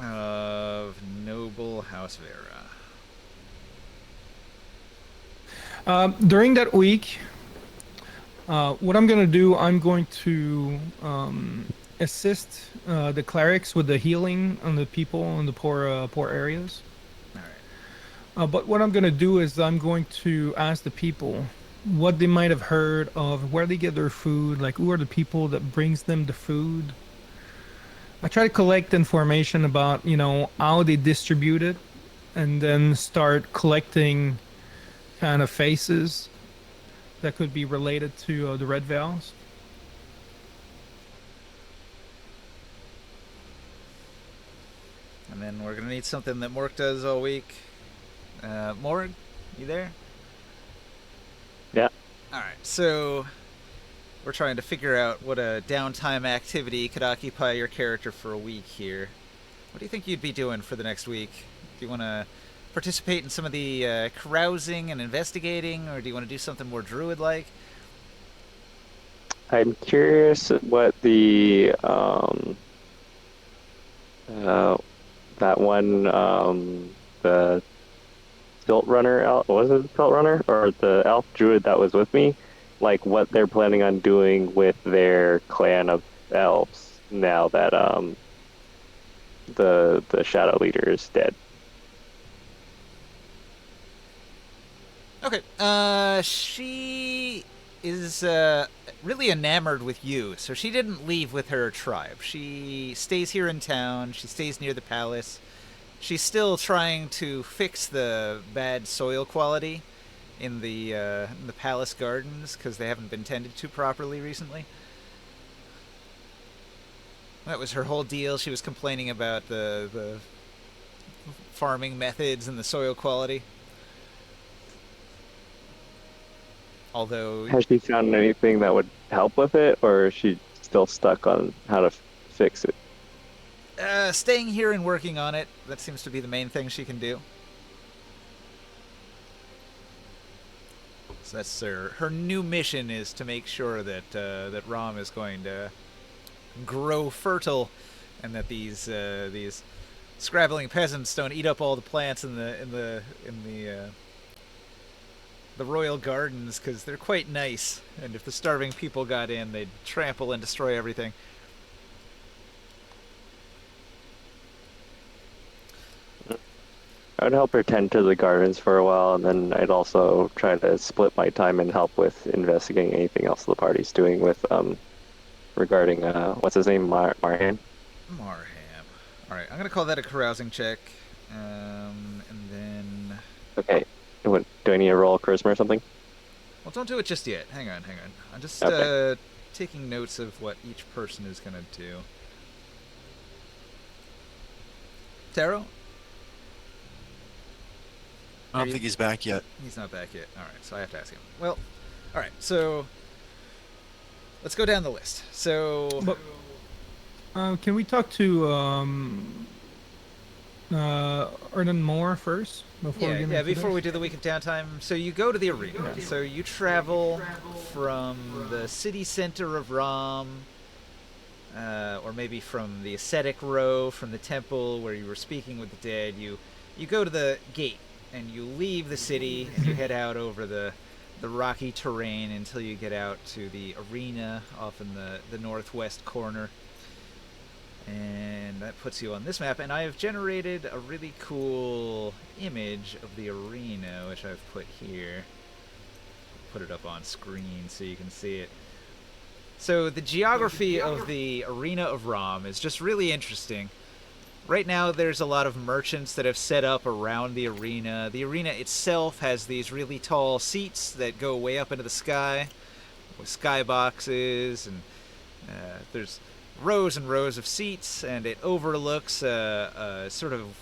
of Noble House Vera. During that week, what I'm going to do, I'm going to assist the clerics with the healing on the people in the poor areas. But what I'm going to do is I'm going to ask the people what they might have heard of, where they get their food, like who are the people that brings them the food. I try to collect information about, how they distribute it, and then start collecting kind of faces that could be related to the Red Veils. And then we're going to need something that Mork does all week. Morg, you there? Yeah. Alright, so we're trying to figure out what a downtime activity could occupy your character for a week here. What do you think you'd be doing for the next week? Do you want to participate in some of the carousing and investigating, or do you want to do something more druid-like? I'm curious what the that one the Silt Runner was it the Silt Runner or the elf druid that was with me, like what they're planning on doing with their clan of elves now that the shadow leader is dead. Okay. She is really enamored with you, so she didn't leave with her tribe. She stays here in town. She stays near the palace. She's still trying to fix the bad soil quality in the palace gardens because they haven't been tended to properly recently. That was her whole deal. She was complaining about the farming methods and the soil quality. Although, Has she found anything that would help with it, or is she still stuck on how to fix it? staying here and working on it, that seems to be the main thing she can do. So that's her new mission, is to make sure that that Rom is going to grow fertile, and that these scrabbling peasants don't eat up all the plants in the royal gardens, because they're quite nice, and if the starving people got in, they'd trample and destroy everything. I would help her tend to the gardens for a while, and then I'd also try to split my time and help with investigating anything else the party's doing with regarding what's his name, Marham. Marham. All right, I'm gonna call that a carousing check, and then. Okay. Do I need to roll charisma or something? Well, don't do it just yet. Hang on. I'm just Okay. taking notes of what each person is gonna do. Taro? I don't think he's back yet. He's not back yet. All right, so I have to ask him. Well, all right, so let's go down the list. So, But, can we talk to Erden Moore first before we get into before this? we do the week of downtime. So you go to the arena. So you travel from the city center of Rom, or maybe from the ascetic row, from the temple where you were speaking with the dead. You go to the gate, and you leave the city, and you head out over the rocky terrain until you get out to the arena off in the northwest corner. And that puts you on this map. And I have generated a really cool image of the arena, which I've put here. Put it up on screen so you can see it. So the geography of the Arena of Rom is just really interesting. Right now there's a lot of merchants that have set up around the arena. The arena itself has these really tall seats that go way up into the sky with skyboxes, and there's rows and rows of seats, and it overlooks a sort of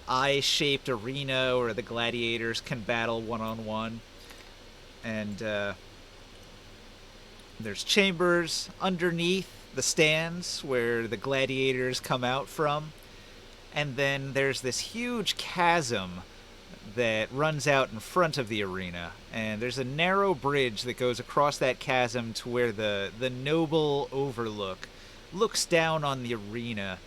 eye-shaped arena where the gladiators can battle one-on-one. And there's chambers underneath the stands where the gladiators come out from. And then there's this huge chasm that runs out in front of the arena. And there's a narrow bridge that goes across that chasm to where the noble overlook looks down on the arena.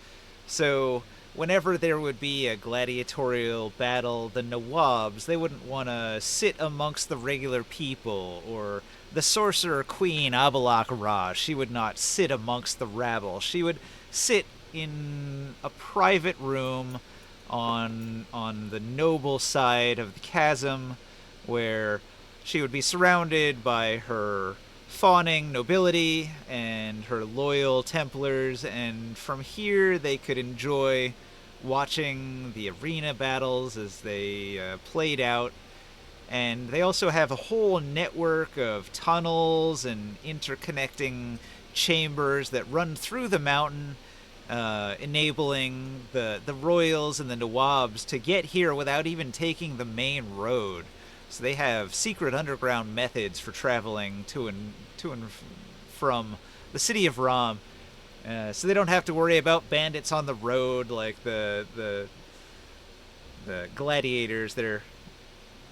So whenever there would be a gladiatorial battle, the Nawabs, they wouldn't want to sit amongst the regular people, or the sorcerer queen Abalak Ra, she would not sit amongst the rabble. She would sit in a private room on the noble side of the chasm, where she would be surrounded by her fawning nobility and her loyal Templars, and from here they could enjoy watching the arena battles as they played out. And they also have a whole network of tunnels and interconnecting chambers that run through the mountain, enabling the royals and the Nawabs to get here without even taking the main road. So they have secret underground methods for traveling to and from the city of Rom. So they don't have to worry about bandits on the road like the gladiators. Their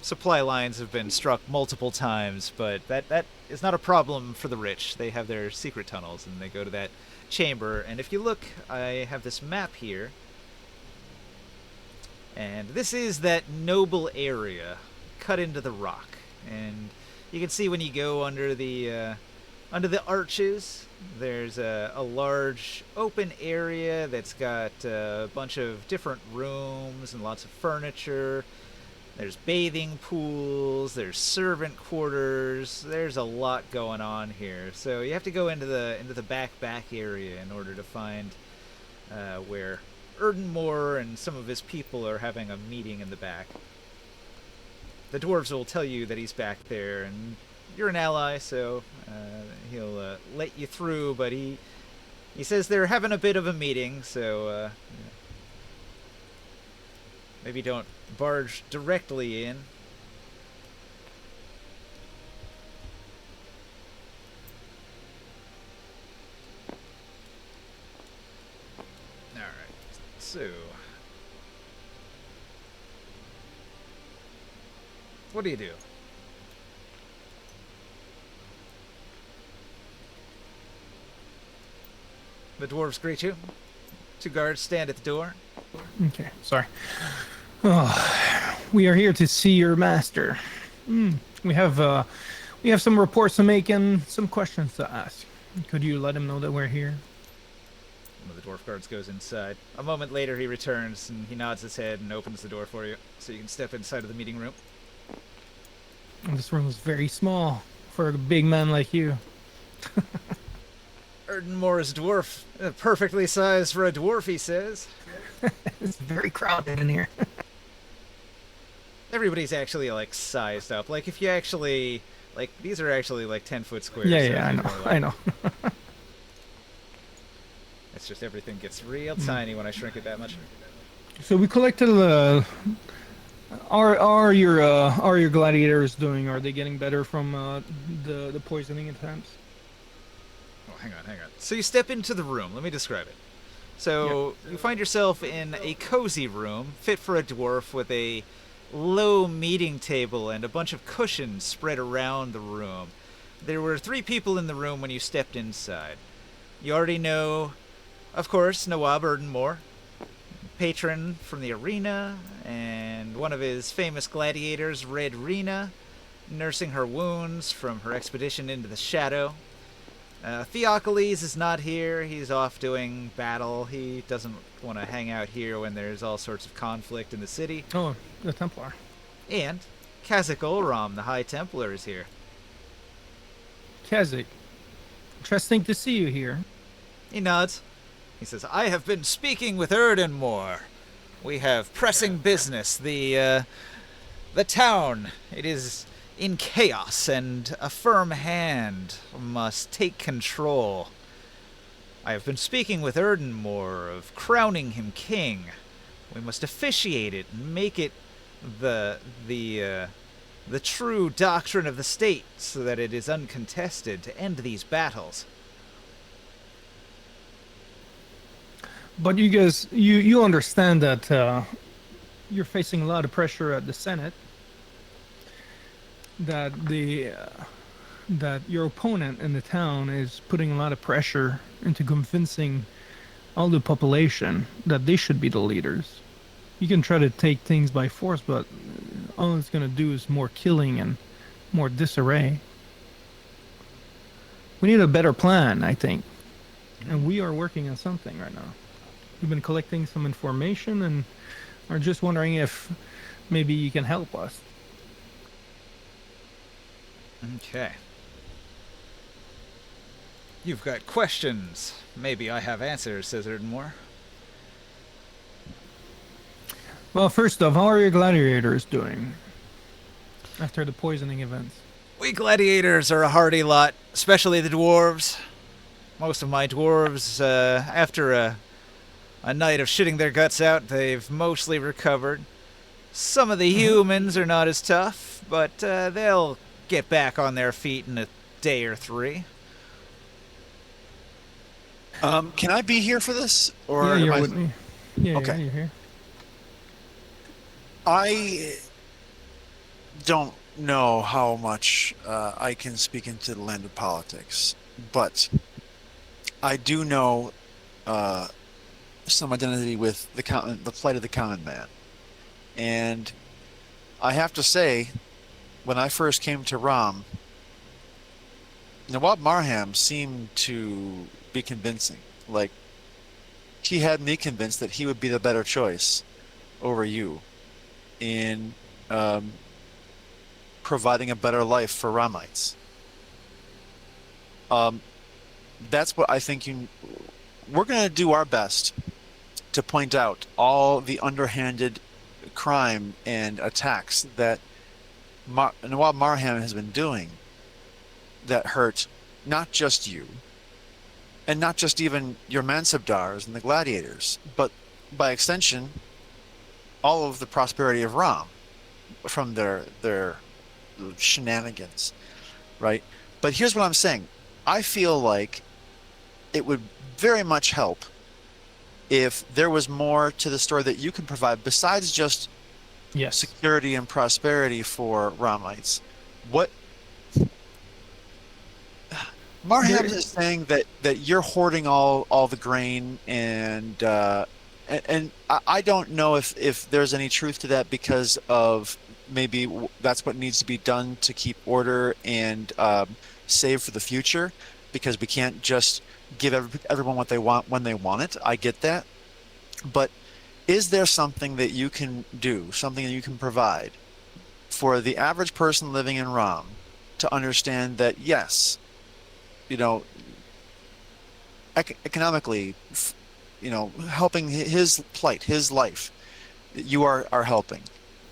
supply lines have been struck multiple times, but that is not a problem for the rich. They have their secret tunnels, and they go to that chamber. And if you look, I have this map here, and this is that noble area cut into the rock. And you can see when you go under the arches, there's a large open area that's got a bunch of different rooms and lots of furniture. There's bathing pools, there's servant quarters, there's a lot going on here. So you have to go into the back area in order to find where Erdenmore and some of his people are having a meeting in the back. The dwarves will tell you that he's back there, and you're an ally, so he'll let you through, but he says they're having a bit of a meeting, so maybe don't barge directly in. Alright, so what do you do? The dwarves greet you. 2 guards stand at the door. Okay, sorry. Oh, we are here to see your master. We have some reports to make and some questions to ask. Could you let him know that we're here? One of the dwarf guards goes inside. A moment later, he returns, and he nods his head and opens the door for you, so you can step inside of the meeting room. This room is very small for a big man like you. Erdenmore's dwarf, perfectly sized for a dwarf, he says. It's very crowded in here. Everybody's actually, like, sized up. Like, if you actually... Like, these are actually, like, 10-foot squares. Yeah, I know. It's just everything gets real tiny when I shrink it that much. So we collected are your gladiators doing? Are they getting better from the poisoning attempts? Oh, hang on. So you step into the room. Let me describe it. So you find yourself in a cozy room, fit for a dwarf, with a low meeting table and a bunch of cushions spread around the room. There were 3 people in the room when you stepped inside. You already know, of course, Nawab Erdenmore, patron from the arena, and one of his famous gladiators, Red Rena, nursing her wounds from her expedition into the shadow. Theocles is not here. He's off doing battle. He doesn't want to hang out here when there's all sorts of conflict in the city. Oh, the Templar. And Kazakh Olram, the High Templar, is here. Kazakh. Interesting to see you here. He nods. He says, I have been speaking with Erdenmore. We have pressing business. The town, it is in chaos, and a firm hand must take control. I have been speaking with Erdenmore of crowning him king. We must officiate it and make it the true doctrine of the state so that it is uncontested to end these battles. But you guys, you understand that you're facing a lot of pressure at the Senate. That that your opponent in the town is putting a lot of pressure into convincing all the population that they should be the leaders. You can try to take things by force, but all it's going to do is more killing and more disarray. We need a better plan, I think. And we are working on something right now. We've been collecting some information and are just wondering if maybe you can help us. Okay. You've got questions. Maybe I have answers, says Erdenmore. Well, first off, how are your gladiators doing after the poisoning events? We gladiators are a hardy lot, especially the dwarves. Most of my dwarves, after a night of shitting their guts out, they've mostly recovered. Some of the humans are not as tough, but they'll get back on their feet in a day or three. Can I be here for this? Or Yeah, am you're I... with me. Yeah, Okay. yeah, you're here. I don't know how much I can speak into the land of politics, but I do know some identity with the plight of the common man. And I have to say, when I first came to Ram, Nawab Marham seemed to be convincing. Like, he had me convinced that he would be the better choice over you in providing a better life for Ramites. That's what I think we're going to do our best to point out all the underhanded crime and attacks that Nawab Marham has been doing that hurt not just you, and not just even your Mansabdars and the gladiators, but by extension, all of the prosperity of Ram from their shenanigans, right? But here's what I'm saying. I feel like it would very much help if there was more to the story that you can provide besides just Yes. security and prosperity for Ramites. What Marham is saying that you're hoarding all the grain and I don't know if there's any truth to that because of maybe that's what needs to be done to keep order and save for the future, because we can't just give everyone what they want when they want it. I get that. But is there something that you can do, something that you can provide for the average person living in Ram to understand that, yes, economically, helping his plight, his life, you are helping?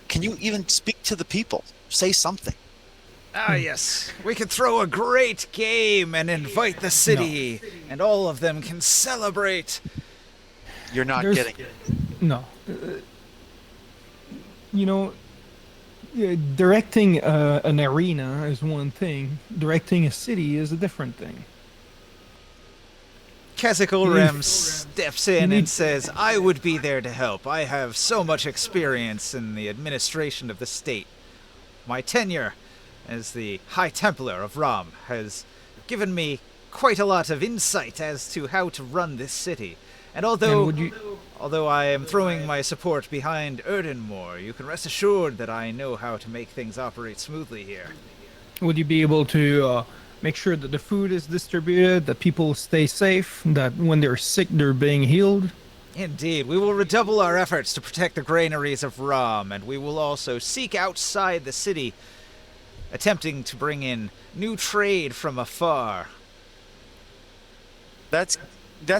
Can you even speak to the people? Say something. Ah, yes. We could throw a great game and invite the city, and all of them can celebrate. You're not There's- getting it. No. Directing an arena is one thing. Directing a city is a different thing. Kazakh Olram steps in and says, I would be there to help. I have so much experience in the administration of the state. My tenure as the High Templar of Ram has given me quite a lot of insight as to how to run this city. And although I am throwing my support behind Erdenmore, you can rest assured that I know how to make things operate smoothly here. Would you be able to make sure that the food is distributed, that people stay safe, that when they're sick, they're being healed. Indeed, we will redouble our efforts to protect the granaries of Ram, and we will also seek outside the city, attempting to bring in new trade from afar. That's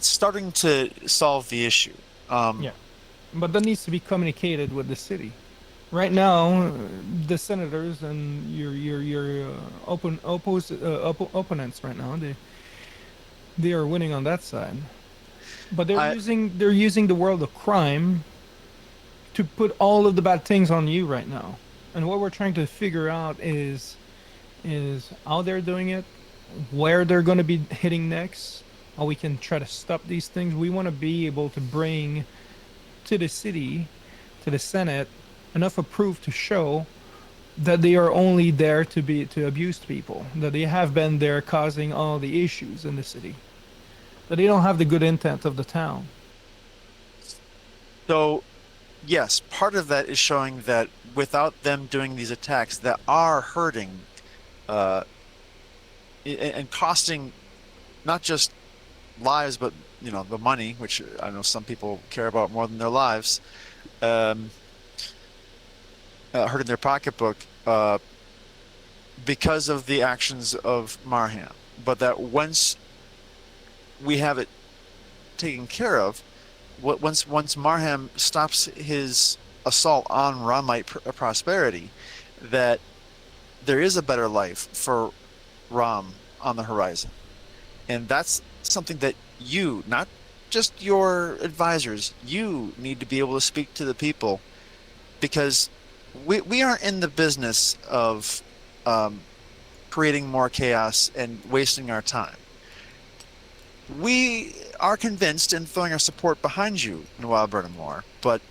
starting to solve the issue. Yeah. But that needs to be communicated with the city. Right now, the senators and your opponents right now, they are winning on that side. But they're using the world of crime to put all of the bad things on you right now. And what we're trying to figure out is how they're doing it, where they're going to be hitting next, how we can try to stop these things. We want to be able to bring to the city, to the Senate, enough of proof to show that they are only there to abuse people, that they have been there causing all the issues in the city, that they don't have the good intent of the town. So, yes, part of that is showing that without them doing these attacks that are hurting and costing not just lives, but the money, which I know some people care about more than their lives, hurting their pocketbook because of the actions of Marham. But that once we have it taken care of, once Marham stops his assault on Ramite prosperity, that there is a better life for Ram on the horizon. And that's something that you, not just your advisors, you need to be able to speak to the people, because we aren't in the business of creating more chaos and wasting our time. We are convinced and throwing our support behind you, Noel Burnhamore, but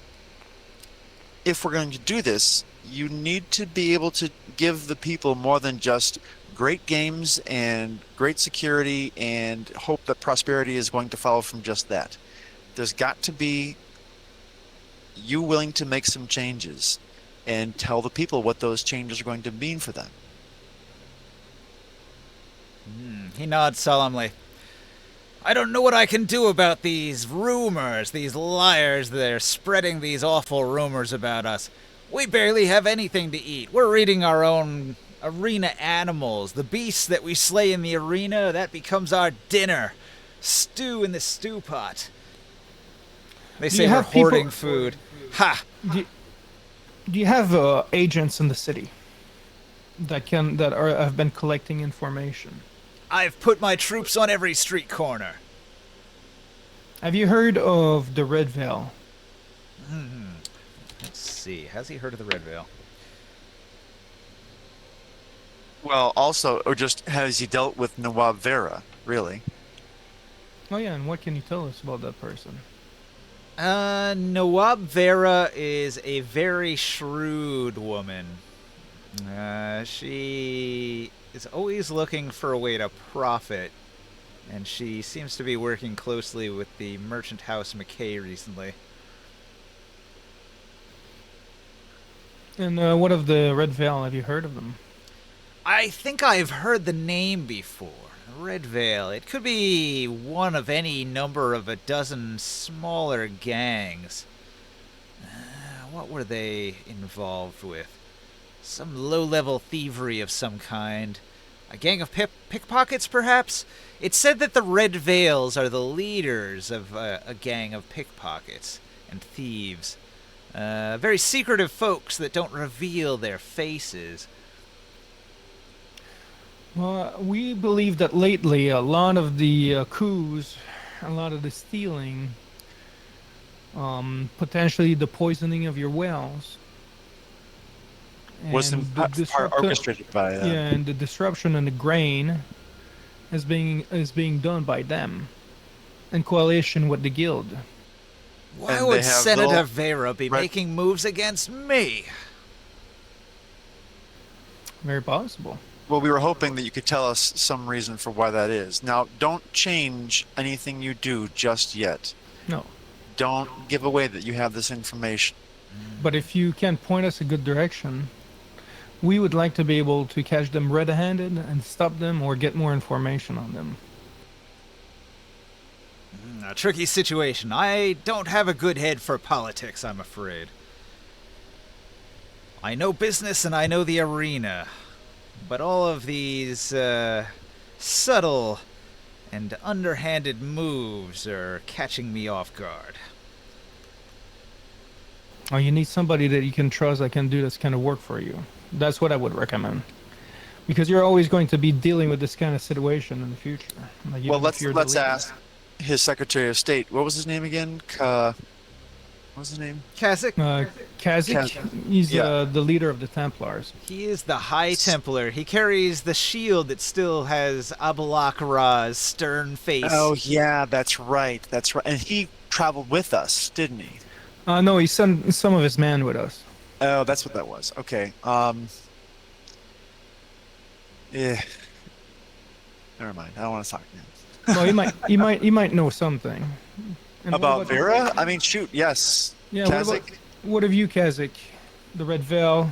if we're going to do this, you need to be able to give the people more than just great games and great security and hope that prosperity is going to follow from just that. There's got to be you willing to make some changes and tell the people what those changes are going to mean for them. He nods solemnly. I don't know what I can do about these rumors, these liars that are spreading these awful rumors about us. We barely have anything to eat. We're eating our own arena animals. The beasts that we slay in the arena, that becomes our dinner. Stew in the stew pot. They say we're hoarding food. Ha! Do you have agents in the city that have been collecting information? I've put my troops on every street corner. Have you heard of the Red Veil? Let's see. Has he heard of the Red Veil? Well, also, or just has he dealt with Nawab Vera, really? Oh yeah, and what can you tell us about that person? Nawab Vera is a very shrewd woman. She is always looking for a way to profit, and she seems to be working closely with the merchant house McKay recently. And what of the Red Veil? Have you heard of them? I think I've heard the name before. Red Veil. It could be one of any number of a dozen smaller gangs. What were they involved with? Some low-level thievery of some kind. A gang of pickpockets, perhaps? It's said that the Red Veils are the leaders of a gang of pickpockets and thieves. Very secretive folks that don't reveal their faces. Well, we believe that lately a lot of the coups, a lot of the stealing, potentially the poisoning of your wells, Was orchestrated by them. Yeah, and the disruption in the grain is being done by them in coalition with the guild. Why would Senator Vera be making moves against me? Very possible. Well, we were hoping that you could tell us some reason for why that is. Now, don't change anything you do just yet. No. Don't give away that you have this information. But if you can point us a good direction, We would like to be able to catch them red-handed and stop them or get more information on them. A tricky situation. I don't have a good head for politics, I'm afraid. I know business and I know the arena, but all of these subtle and underhanded moves are catching me off guard. Oh, you need somebody that you can trust that can do this kind of work for you. That's what I would recommend. Because you're always going to be dealing with this kind of situation in the future. Like, Well, even if you're the let's leader. ask his Secretary of State. What was his name again? What was his name? Kasich? Kazik, Kazik. he's Yeah. the leader of the Templars. He is the High Templar. He carries the shield that still has Abalakara's stern face. Oh yeah, that's right. That's right. And he traveled with us, didn't he? No, he sent some of his men with us. Oh, that's what that was. Okay. Yeah. Never mind. I don't want to talk now. Well, he might know something. And what About Vera? I mean, shoot. Yes. Yeah. Kazik? What of you, Kazik? The Red Veil.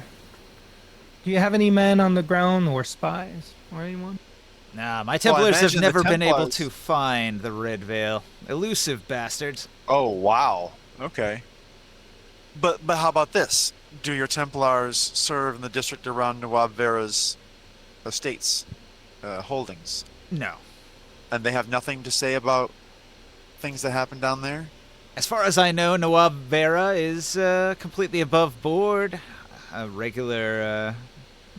Do you have any men on the ground or spies or anyone? Nah, my Templars have imagine the never been able Templars- to find the Red Veil. Elusive bastards. Oh wow. Okay. But how about this? Do your Templars serve in the district around Nawab Vera's estates, holdings, No. and they have nothing to say about things that happen down there? As far as I know, Nawab Vera is completely above board. A regular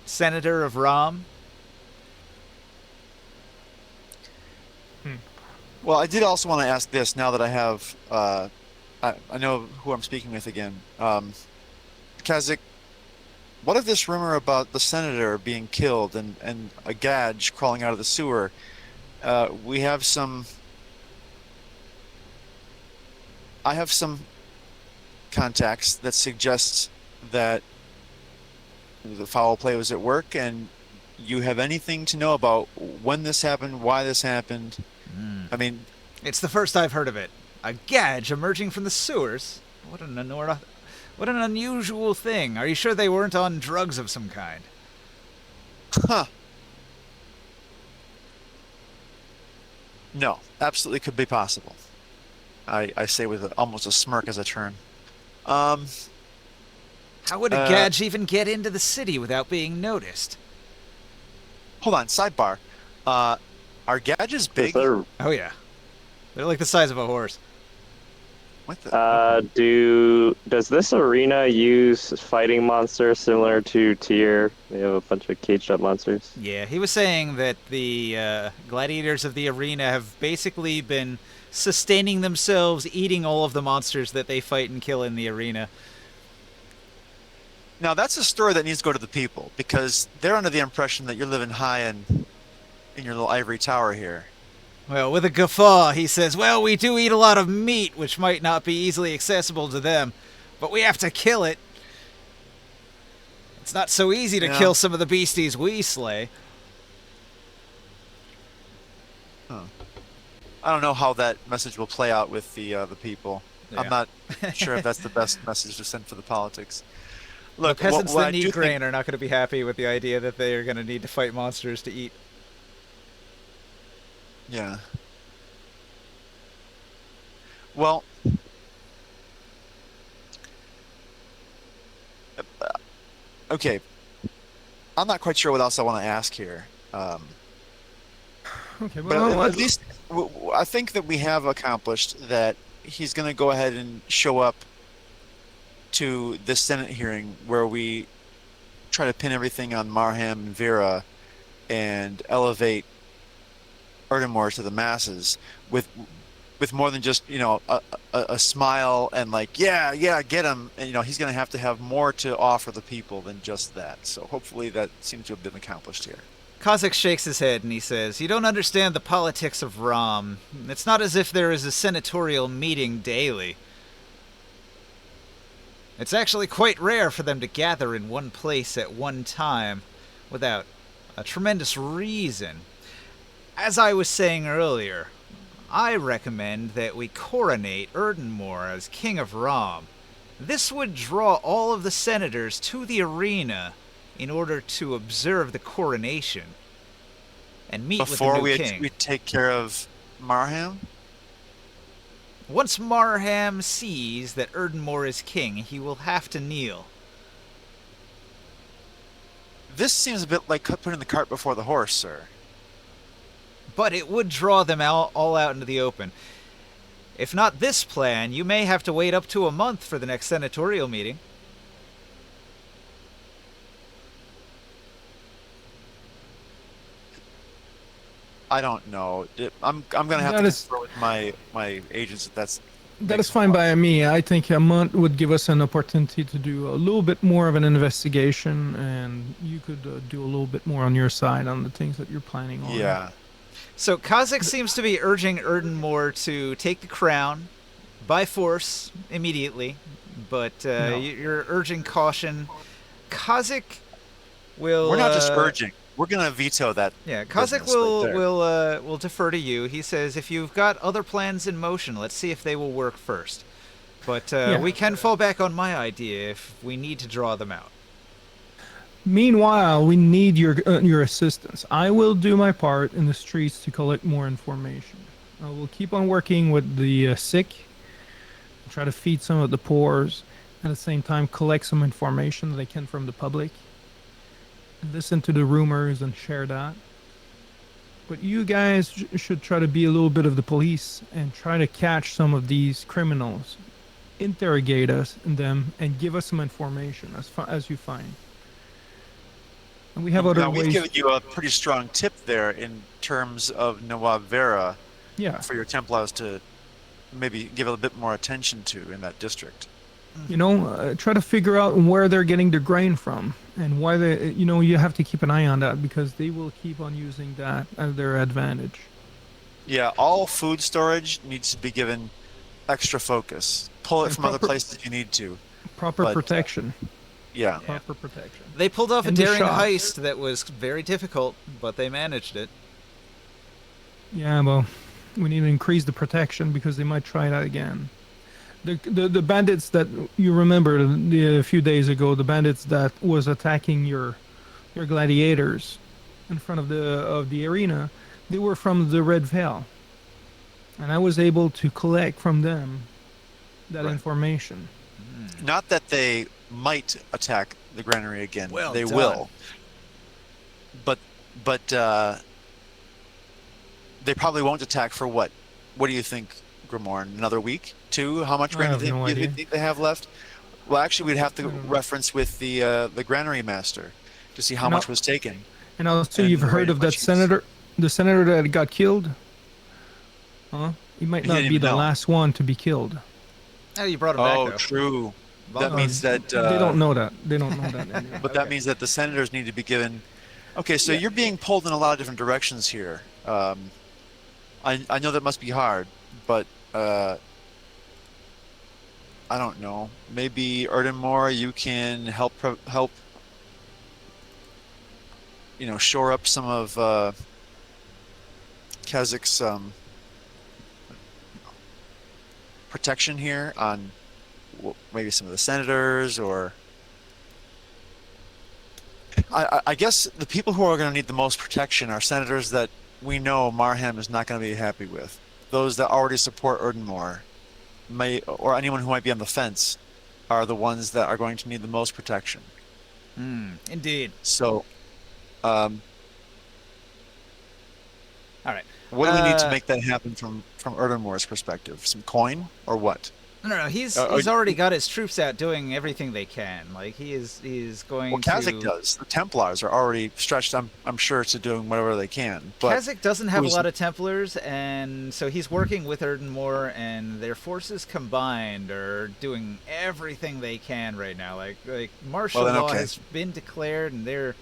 senator of Ram. Well, I did also want to ask this now that I have, I know who I'm speaking with again. Kazik, what if this rumor about the senator being killed and a Gadge crawling out of the sewer? We have some. I have some contacts that suggests that the foul play was at work, and you have anything to know about when this happened, why this happened? I mean, It's the first I've heard of it. A Gadge emerging from the sewers? What an unusual thing. Are you sure they weren't on drugs of some kind? huh. No, absolutely could be possible. I say with almost a smirk as I turn. How would a Uh, Gadge even get into the city without being noticed? Hold on, sidebar. Are gadgets big? Is there, Oh yeah. They're like the size of a horse. What the? does this arena use fighting monsters similar to Tier? They have a bunch of caged up monsters. Yeah, he was saying that the gladiators of the arena have basically been sustaining themselves eating all of the monsters that they fight and kill in the arena. Now that's a story that needs to go to the people because they're under the impression that you're living high in your little ivory tower here. Well, with a guffaw, he says, well, we do eat a lot of meat, which might not be easily accessible to them, but we have to kill it. It's not so easy to Yeah. kill some of the beasties we slay. I don't know how that message will play out with the people. Yeah. I'm not sure if that's the best message to send for the politics. The Look, peasants what that I do need think- grain are not going to be happy with the idea that they are going to need to fight monsters to eat. Yeah. Well, okay. I'm not quite sure what else I want to ask here. Okay, But well, at least I think that we have accomplished that he's going to go ahead and show up to this Senate hearing where we try to pin everything on Marham and Vera and elevate Erdemore to the masses with more than just a smile and like yeah get him, and he's going to have more to offer the people than just that. So hopefully that seems to have been accomplished here. Kozak shakes his head and he says, you don't understand the politics of Ram. It's not as if there is a senatorial meeting daily. It's actually quite rare for them to gather in one place at one time without a tremendous reason. As I was saying earlier, I recommend that we coronate Erdemore as King of Ram. This would draw all of the senators to the arena in order to observe the coronation and meet Before with the new king. we take care of Marham? Once Marham sees that Erdenmore is king, he will have to kneel. This seems a bit like putting the cart before the horse, sir. But it would draw them all out into the open. If not this plan, you may have to wait up to a month for the next senatorial meeting. I don't know. I'm gonna have That to is- confer with my agents if that's. That makes is fine sense. by me. I think a month would give us an opportunity to do a little bit more of an investigation, and you could do a little bit more on your side on the things that you're planning on. Yeah. So Kazakh seems to be urging Erdenmore to take the crown by force immediately, but No. you're urging caution. Kazakh will. We're not just urging. We're gonna veto that. Yeah, Kazakh business right there. will defer to you. He says if you've got other plans in motion, let's see if they will work first. But Yeah. we can fall back on my idea if we need to draw them out. Meanwhile, we need your assistance. I will do my part in the streets to collect more information. I will keep on working with the sick, try to feed some of the poor, at the same time collect some information that I can from the public. Listen to the rumors and share that. But you guys should try to be a little bit of the police and try to catch some of these criminals, interrogate us and them, and give us some information as you find. And we have other Now, we've ways. given you a pretty strong tip there in terms of Nawab Vera Yeah, for your Templars to maybe give a bit more attention to in that district. you know, try to figure out where they're getting their grain from and why they, you know, you have to keep an eye on that because they will keep on using that as their advantage. Yeah, all food storage needs to be given extra focus. Pull it And from other proper- places if you need to. Proper But- protection. Yeah. Proper protection. They pulled off a And the daring shops. heist that was very difficult, but they managed it. Yeah, well, we need to increase the protection because they might try that again. The bandits that you remember a few days ago, the bandits that was attacking your gladiators in front of the arena, they were from the Red Veil, and I was able to collect from them that Right. information. Not that they might attack the granary again. Well they done. will. But they probably won't attack for what? What do you think, Grimorn? Another week? 2? How much I grain do have no you idea. think they have left? Well, actually, we'd have to I don't know. reference with the granary master to see how No. much was taken. And also, And you've the heard rate of at that which he's- senator, the senator that got killed? Huh? He might He not didn't be even the know. last one to be killed. Oh, you brought him Oh, back, though. true. That Well, means that. They don't know that. They don't know that. anymore. But that Okay. means that the senators need to be given. Okay, so Yeah. you're being pulled in a lot of different directions here. I know that must be hard, but I don't know. Maybe Erdenmore, you can help. You know, shore up some of Kazakh's protection here on maybe some of the senators or. I guess the people who are going to need the most protection are senators that we know Marham is not going to be happy with. Those that already support Erdenmore, or anyone who might be on the fence, are the ones that are going to need the most protection. Indeed. So, All right. what do we need to Uh, make that happen from Erdenmore's perspective? Some coin or what? No. He's are you- already got his troops out doing everything they can. Like he is going Well, to. Kazakh does. The Templars are already stretched. I'm sure to doing whatever they can. But Kazakh doesn't have a who's- lot of Templars, and so he's working with Erdenmore, and their forces combined are doing everything they can right now. Like martial Well, then, law okay. has been declared, and they're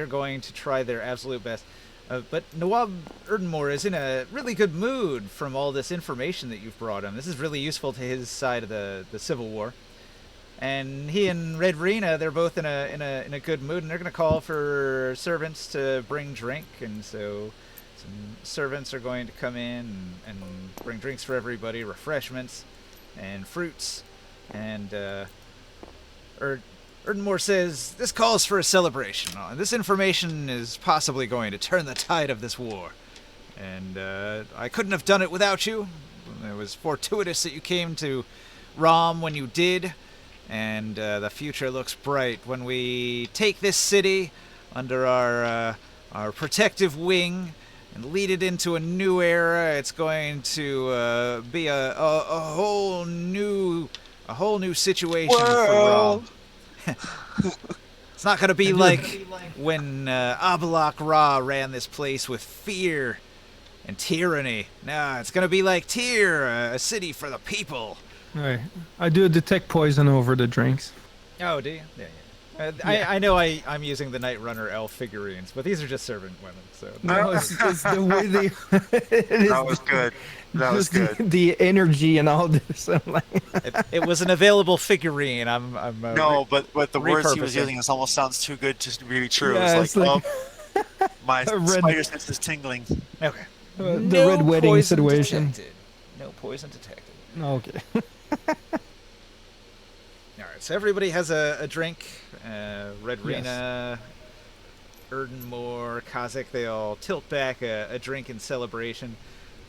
going to try their absolute best. But Nawab Erdenmore is in a really good mood from all this information that you've brought him. This is really useful to his side of the Civil War. And he and Red Rena, they're both in a good mood, and they're going to call for servants to bring drink, and so some servants are going to come in and bring drinks for everybody, refreshments, and fruits, and Erdenmore says this calls for a celebration. This information is possibly going to turn the tide of this war. And I couldn't have done it without you. It was fortuitous that you came to Rom when you did. And the future looks bright when we take this city under our protective wing and lead it into a new era. It's going to be a whole new situation for Rom. It's not going to be like when Abalak Ra ran this place with fear and tyranny. Nah, it's going to be like Tyr, a city for the people. All right. I do detect poison over the drinks. Oh, do you? Yeah. I know I'm using the Night Runner elf figurines, but these are just servant women, so... No, it's the way they... That was good. That was good. The energy and all this. I'm like... it was an available figurine. No, but the words he was using, this almost sounds too good to be true. Yeah, it's like, oh, my spider sense is tingling. Okay. The red wedding situation. Detected. No poison detected. Okay. Alright, so everybody has a drink. Red Rena, Erdenmore, Kazakh, they all tilt back a drink in celebration.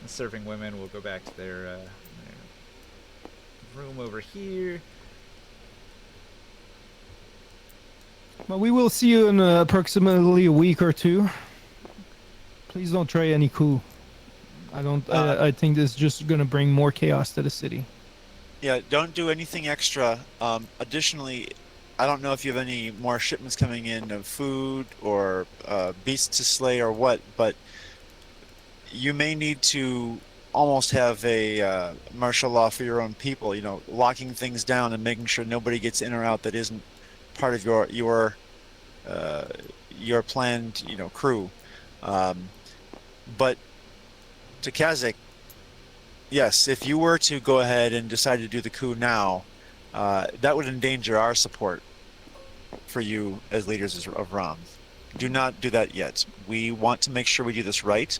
The serving women will go back to their room over here. Well, we will see you in approximately a week or two. Please don't try any coup. I think this is just going to bring more chaos to the city. Yeah, don't do anything extra. Additionally, I don't know if you have any more shipments coming in of food or beasts to slay or what, but you may need to almost have a martial law for your own people, you know, locking things down and making sure nobody gets in or out that isn't part of your planned, you know, crew. But to Kazakh, yes, if you were to go ahead and decide to do the coup now, that would endanger our support for you as leaders of Rom. Do not do that yet. We want to make sure we do this right,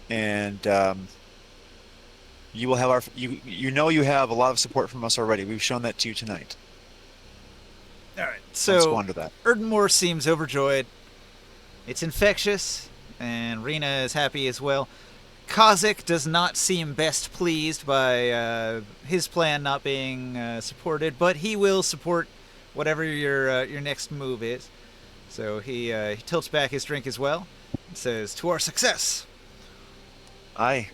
and you will have our. You know you have a lot of support from us already. We've shown that to you tonight. All right, Don't so squander that. Erdenmore seems overjoyed. It's infectious, and Rena is happy as well. Kazakh does not seem best pleased by his plan not being supported, but he will support whatever your next move is. So he tilts back his drink as well and says, "To our success." Aye.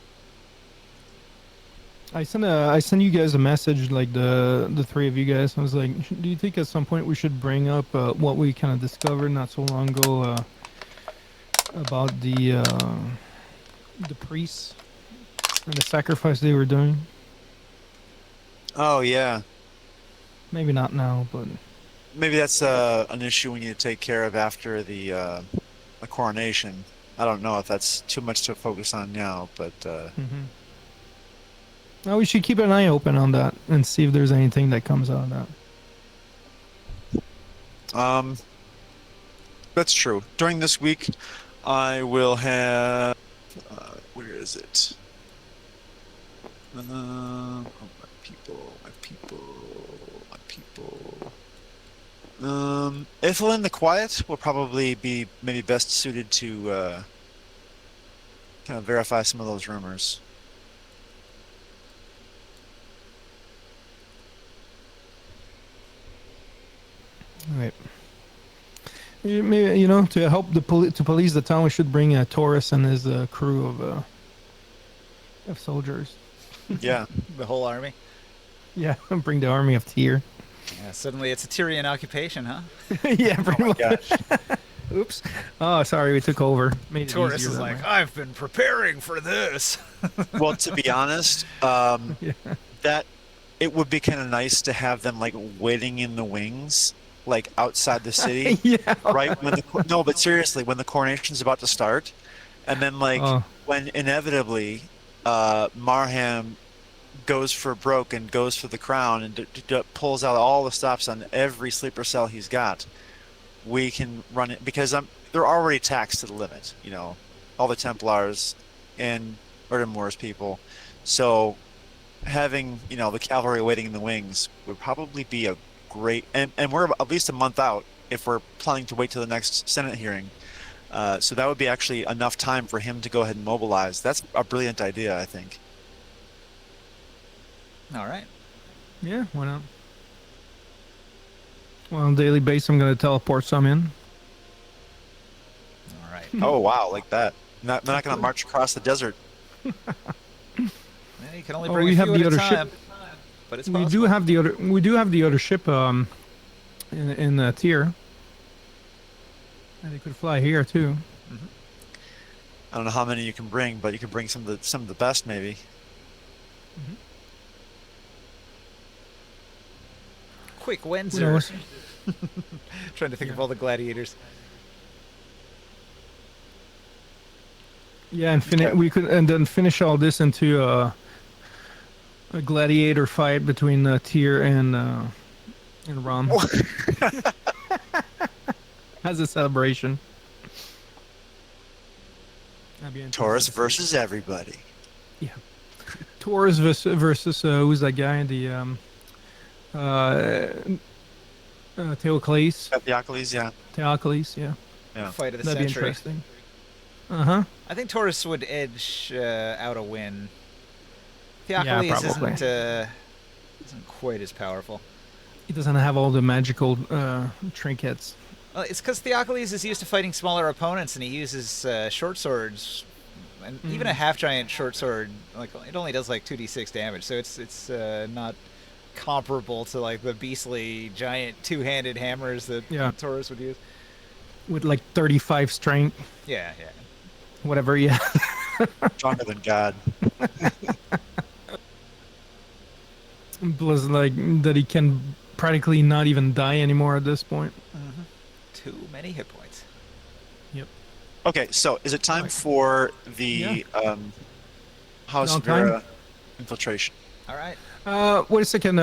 I sent you guys a message, like the three of you guys. I was like, do you think at some point we should bring up what we kind of discovered not so long ago about the priests and the sacrifice they were doing? Oh yeah. Maybe not now, but Maybe that's an issue we need to take care of after the coronation. I don't know if that's too much to focus on now, but Well, we should keep an eye open on that and see if there's anything that comes out of that. That's true. During this week, I will have. Where is it? My people. Ithelin the Quiet will probably be maybe best suited to kind of verify some of those rumors. All right. Maybe, you know, to help to police the town, we should bring Taurus and his crew of soldiers. Yeah. The whole army. Yeah, bring the army of Tyr. Yeah, suddenly it's a Tyrian occupation, huh? Yeah, pretty much. Gosh. Oops. Oh, sorry, we took over. Made it Taurus easier is that like, way. I've been preparing for this. Well, to be honest, that it would be kind of nice to have them like waiting in the wings, like outside the city, Yeah. right? No, but seriously, when the coronation's about to start, and then like when inevitably Marham goes for broke and goes for the crown and pulls out all the stops on every sleeper cell he's got, we can run it because they're already taxed to the limit, you know, all the Templars and Erdemore's people. So having, you know, the cavalry waiting in the wings would probably be a great, and we're at least a month out if we're planning to wait till the next Senate hearing. So that would be actually enough time for him to go ahead and mobilize. That's a brilliant idea, I think. All right. Yeah, why not? Well, on a daily basis, I'm going to teleport some in. All right. Oh wow, like that. Not going to march across the desert. Well, you can only Oh, bring we a have few the at a other time, ship. but it's We possible. do have the other. We do have the other ship. In the tier. And they could fly here too. I don't know how many you can bring, but you can bring some of the best maybe. Quick, Who Windsor. knows? Trying to think of all the gladiators. Yeah, and Okay. we could and then finish all this into a gladiator fight between Tyr and Rom as a celebration. That'd be interesting. Taurus versus everybody. Taurus versus who's that guy? The Theocles. Theocles, yeah. Theocles, yeah. Yeah. Fight of the That'd be century. interesting. Uh-huh. I think Taurus would edge out a win. Yeah, Theocles probably. isn't quite as powerful. He doesn't have all the magical trinkets. Well, it's because Theocles is used to fighting smaller opponents, and he uses short swords, and even a half giant short sword. Like it only does like 2d6 damage, so it's not comparable to like the beastly giant two-handed hammers that Yeah. Taurus would use. With like 35 strength, Yeah. whatever, yeah. Stronger than God. Plus, like, that he can practically not even die anymore at this point. Too many hit points. Okay, so is it time for the House Now time? Vera infiltration? All right. Wait a second,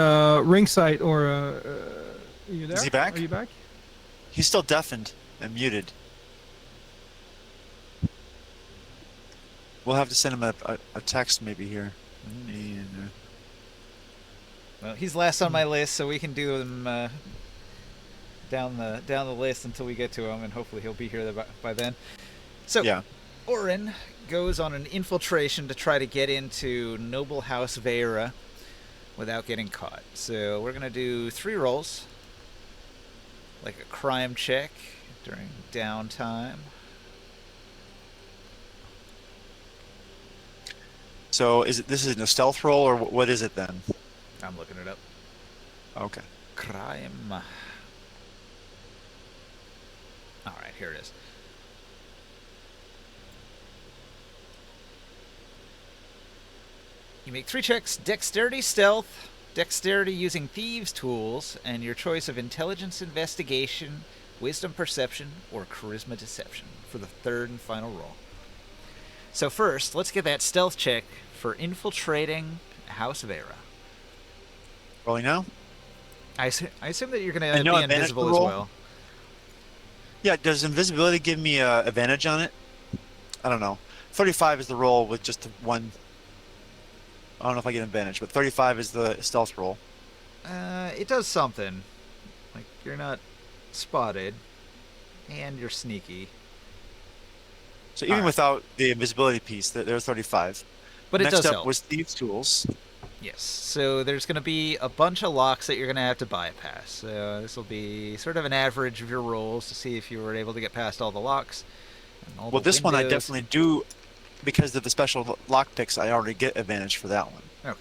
ringside, or, are you there? Is he back? Are you back? He's still deafened and muted. We'll have to send him a text maybe here. And, Well, he's last on my list, so we can do him down the list until we get to him, and hopefully he'll be here by then. So, yeah. Orin goes on an infiltration to try to get into Noble House Vera without getting caught. So we're going to do 3 rolls, like a crime check during downtime. So this is a stealth roll, or what is it then? I'm looking it up. Okay. Crime. All right, here it is. You make 3 checks: dexterity, stealth, dexterity using thieves' tools, and your choice of intelligence investigation, wisdom perception, or charisma deception for the 3rd and final roll. So first, let's get that stealth check for infiltrating House Vera. Rolling now? I assume that you're going And to no be advantage invisible per as roll? well. Yeah, does invisibility give me a advantage on it? I don't know. 35 is the roll with just one. I don't know if I get advantage, but 35 is the stealth roll. It does something. Like, you're not spotted, and you're sneaky. So even Alright. without the invisibility piece, there's 35. But it Next does up help. was thieves' tools. Yes. So there's going to be a bunch of locks that you're going to have to bypass. So this will be sort of an average of your rolls to see if you were able to get past all the locks. And all Well, the this one I windows. definitely do, because of the special lock picks. I already get advantage for that one. Okay.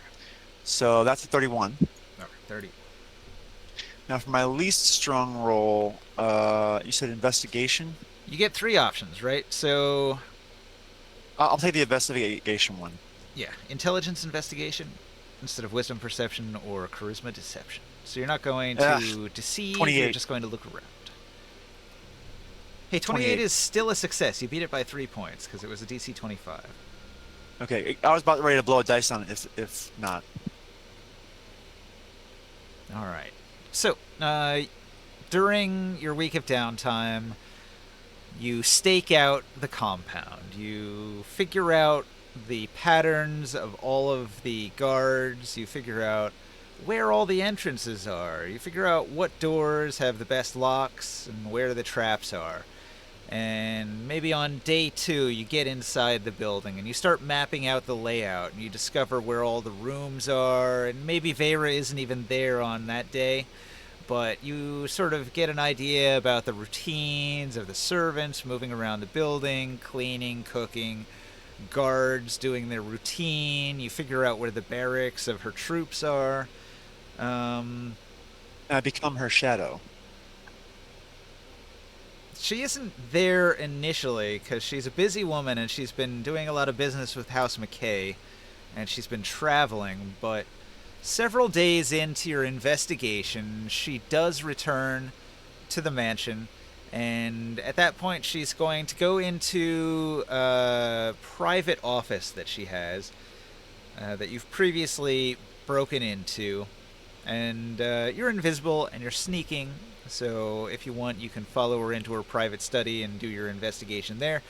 So that's a 31. Okay, 30. Now for my least strong roll, you said investigation. You get 3 options, right? So, I'll take the investigation one. yeah, intelligence investigation instead of wisdom perception or charisma deception. So you're not going to deceive, you're 28. just going to look around. Hey, 28 28. is still a success. You beat it by 3 points because it was a DC 25. Okay, I was about ready to blow a dice on it if not. All right. So, during your week of downtime, you stake out the compound. You figure out the patterns of all of the guards. You figure out where all the entrances are. You figure out what doors have the best locks and where the traps are. And maybe on day 2, you get inside the building and you start mapping out the layout and you discover where all the rooms are. And maybe Vera isn't even there on that day, but you sort of get an idea about the routines of the servants moving around the building, cleaning, cooking, guards doing their routine. You figure out where the barracks of her troops are. I become her shadow. She isn't there initially because she's a busy woman and she's been doing a lot of business with House McKay and she's been traveling, but several days into your investigation, she does return to the mansion, and at that point she's going to go into a private office that she has that you've previously broken into, and you're invisible and you're sneaking, so if you want you can follow her into her private study and do your investigation there.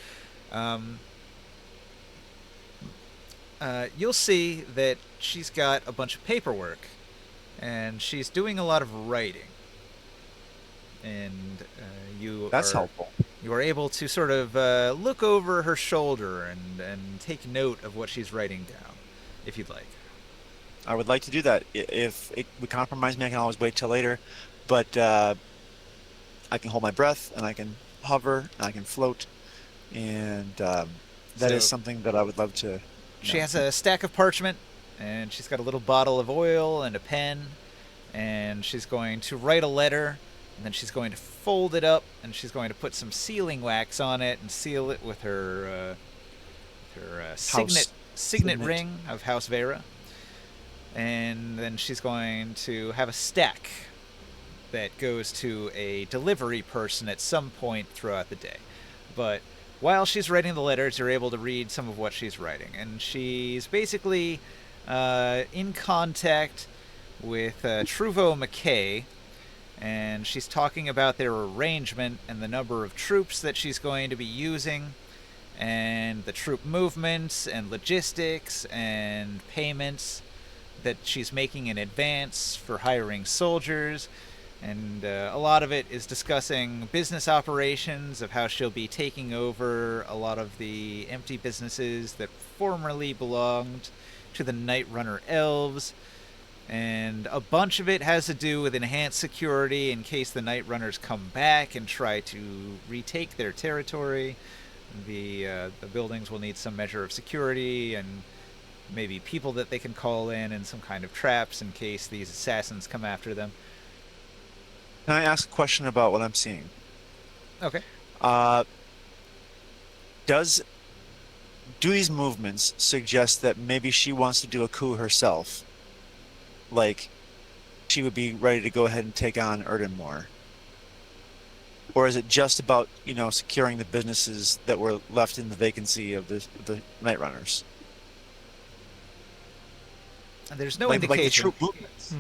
You'll see that she's got a bunch of paperwork and she's doing a lot of writing, and That's helpful. you are able to sort of look over her shoulder and take note of what she's writing down if you'd like. I would like to do that. If it would compromise me, I can always wait till later. But I can hold my breath, and I can hover, and I can float, and that is something that I would love to. She has a stack of parchment, and she's got a little bottle of oil and a pen, and she's going to write a letter, and then she's going to fold it up, and she's going to put some sealing wax on it and seal it with her signet ring of House Vera. And then she's going to have a stack that goes to a delivery person at some point throughout the day. But while she's writing the letters, you're able to read some of what she's writing. And she's basically in contact with Truvo McKay, and she's talking about their arrangement and the number of troops that she's going to be using, and the troop movements and logistics and payments that she's making in advance for hiring soldiers, and a lot of it is discussing business operations, of how she'll be taking over a lot of the empty businesses that formerly belonged to the Night Runner elves, and a bunch of it has to do with enhanced security in case the Night Runners come back and try to retake their territory. The buildings will need some measure of security, and maybe people that they can call in, and some kind of traps in case these assassins come after them. Can I ask a question about what I'm seeing? Okay. Do these movements suggest that maybe she wants to do a coup herself? Like, she would be ready to go ahead and take on Erdenmore? Or is it just about, securing the businesses that were left in the vacancy of the Night Runners? There's no like the indication. troop movements.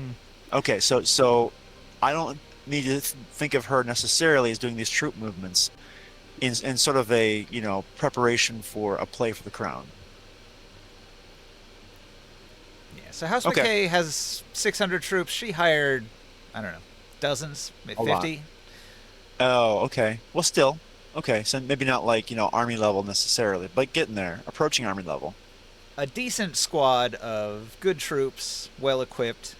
Okay, so I don't need to think of her necessarily as doing these troop movements in sort of a preparation for a play for the crown. Yeah. So House McKay has 600 troops. She hired, I don't know, dozens, maybe 50. Oh, okay. Well, still, okay. So maybe not like army level necessarily, but getting there, approaching army level. A decent squad of good troops, well equipped,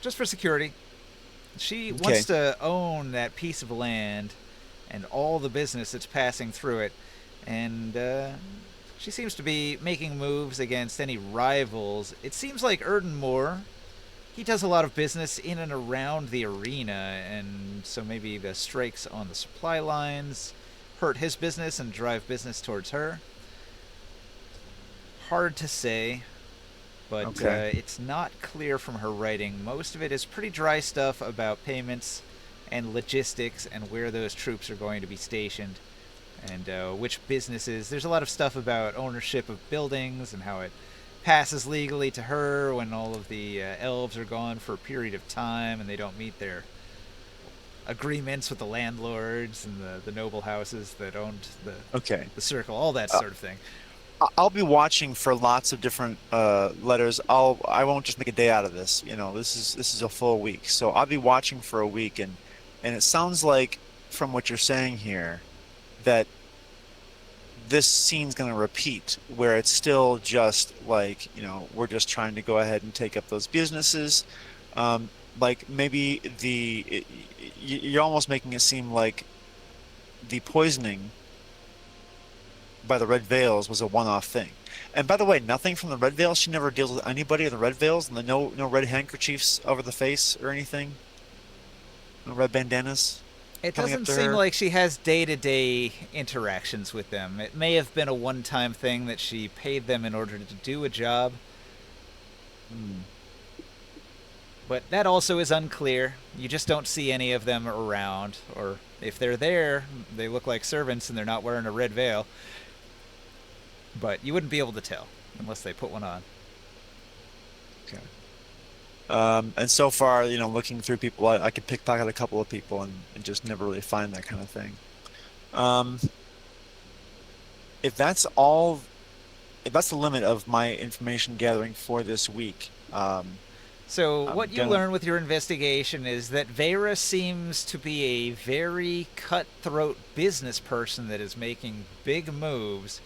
just for security. She wants to own that piece of land and all the business that's passing through it, and she seems to be making moves against any rivals. It seems like Erdenmore, he does a lot of business in and around the arena, and so maybe the strikes on the supply lines hurt his business and drive business towards her. Hard to say, but it's not clear from her writing. Most of it is pretty dry stuff about payments and logistics and where those troops are going to be stationed, and which businesses. There's a lot of stuff about ownership of buildings and how it passes legally to her when all of the elves are gone for a period of time and they don't meet their agreements with the landlords and the noble houses that owned the circle, all that sort of thing. I'll be watching for lots of different letters. I won't just make a day out of this. This is a full week, so I'll be watching for a week, and it sounds like from what you're saying here that this scene's going to repeat, where it's still just like, we're just trying to go ahead and take up those businesses. Like maybe you're almost making it seem like the poisoning by the Red Veils was a one-off thing. And by the way, nothing from the Red Veils. She never deals with anybody of the Red Veils, and no red handkerchiefs over the face or anything. No red bandanas. It coming up doesn't to seem her. like she has day-to-day interactions with them. It may have been a one-time thing that she paid them in order to do a job. But that also is unclear. You just don't see any of them around. Or if they're there, they look like servants and they're not wearing a red veil. But you wouldn't be able to tell unless they put one on. Okay. And so far, looking through people, I could pickpocket a couple of people and just never really find that kind of thing. If that's the limit of my information gathering for this week, So I'm what you gonna- learn with your investigation is that Vera seems to be a very cutthroat business person that is making big moves,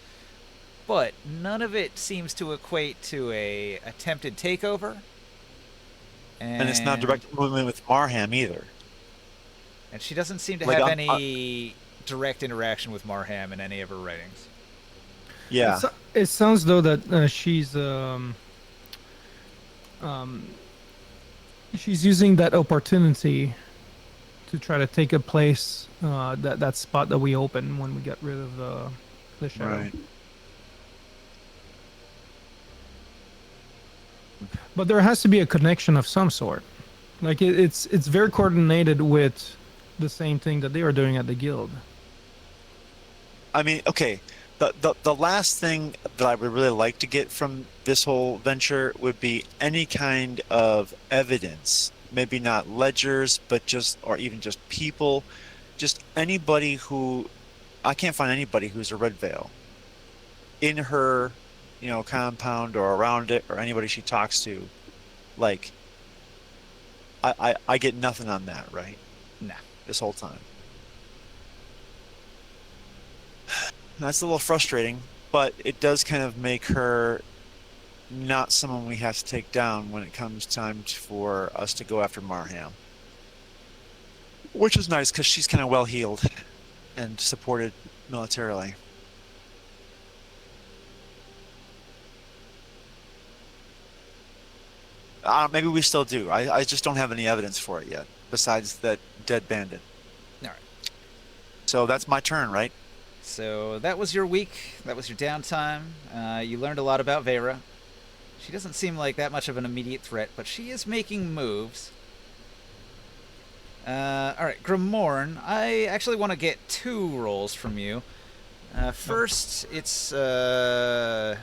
but none of it seems to equate to a attempted takeover. and it's not direct movement with Marham either. And she doesn't seem to Like, have any direct interaction with Marham in any of her writings. Yeah. It sounds though that she's using that opportunity to try to take a place, that spot that we opened when we got rid of the shadow. Right. But there has to be a connection of some sort. Like it's very coordinated with the same thing that they were doing at the guild. I mean, okay. The last thing that I would really like to get from this whole venture would be any kind of evidence. Maybe not ledgers, but or even just people. Just anybody who, I can't find anybody who's a Red Veil in her, compound or around it, or anybody she talks to. Like, I get nothing on that, right? Nah. This whole time. That's a little frustrating, but it does kind of make her not someone we have to take down when it comes time for us to go after Marham. Which is nice, because she's kind of well healed and supported militarily. Maybe we still do. I just don't have any evidence for it yet, besides that dead bandit. All right. So that's my turn, right? So that was your week. That was your downtime. You learned a lot about Vera. She doesn't seem like that much of an immediate threat, but she is making moves. All right, Grimorn, I actually want to get 2 rolls from you. First, it's we'll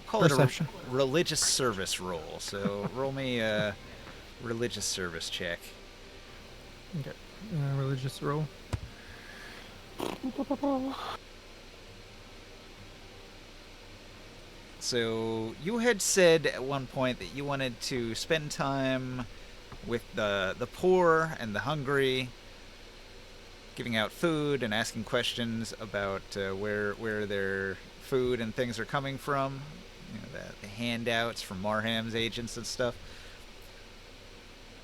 call Perception. it a religious service roll. So roll me a religious service check. Okay. Religious roll. So you had said at one point that you wanted to spend time with the poor and the hungry, giving out food and asking questions about where their food and things are coming from, the handouts from Marham's agents and stuff.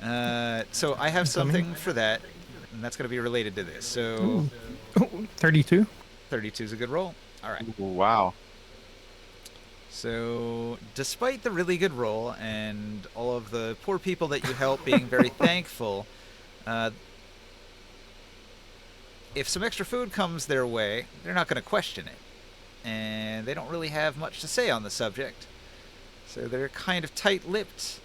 So I have something for that, and that's going to be related to this. So 32. 32 is a good roll. All right. Wow. So, despite the really good roll and all of the poor people that you help being very thankful, if some extra food comes their way, they're not going to question it. And they don't really have much to say on the subject. So they're kind of tight-lipped.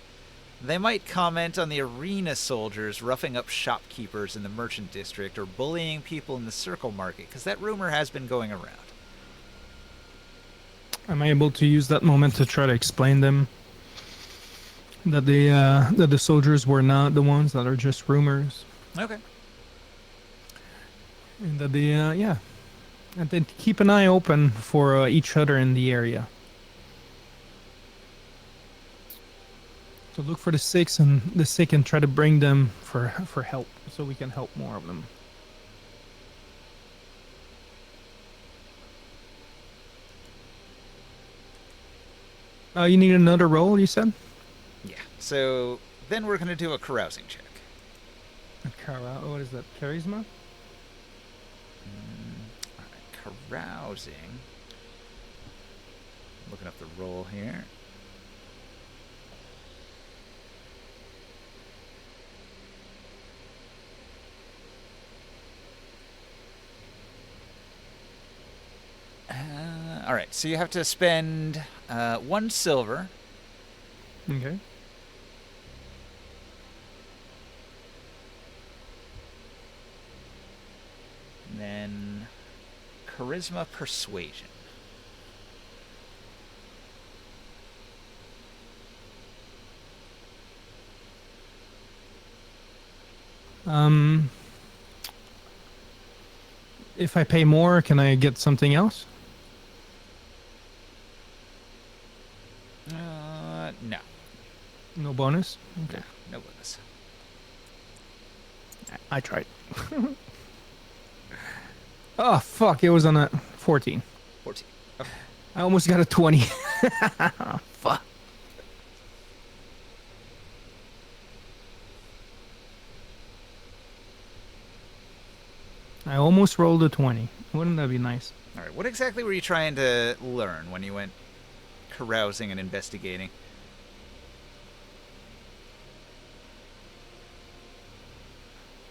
They might comment on the arena soldiers roughing up shopkeepers in the merchant district or bullying people in the circle market, because that rumor has been going around. Am I able to use that moment to try to explain them that the soldiers were not the ones, that are just rumors, Okay. and that they And then keep an eye open for each other in the area. So look for the sick and try to bring them for help, so we can help more of them. You need another roll, you said? Yeah. So then we're gonna do a carousing check. What is that? Charisma? All right, carousing. Looking up the roll here. All right, so you have to spend 1 silver. Okay. And then charisma persuasion. If I pay more, can I get something else? No. No bonus? Okay. No bonus. I tried. Oh, fuck. It was on a 14. 14. Okay. I almost got a 20. Fuck. I almost rolled a 20. Wouldn't that be nice? All right, what exactly were you trying to learn when you went carousing and investigating?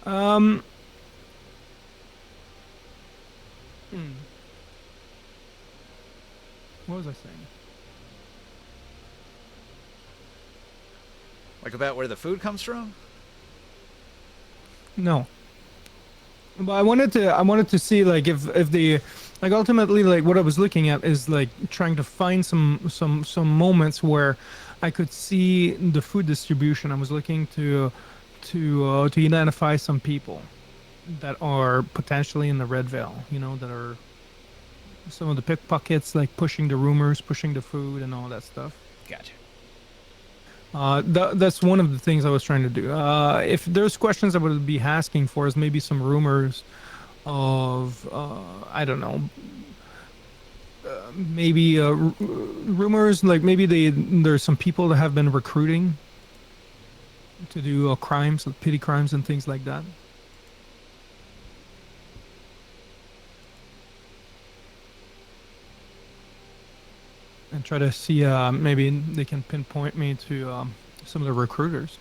Hmm. What was I saying? Like about where the food comes from? No. But I wanted to see like if the like ultimately like what I was looking at is like trying to find some moments where I could see the food distribution. I was looking to identify some people that are potentially in the Red Veil, you know, that are some of the pickpockets, like pushing the rumors, pushing the food, and all that stuff. Gotcha. That's one of the things I was trying to do. If there's questions I would be asking for, is maybe some rumors of I don't know, maybe rumors like maybe there's some people that have been recruiting to do crimes, like petty crimes and things like that. And try to see maybe they can pinpoint me to some of the recruiters.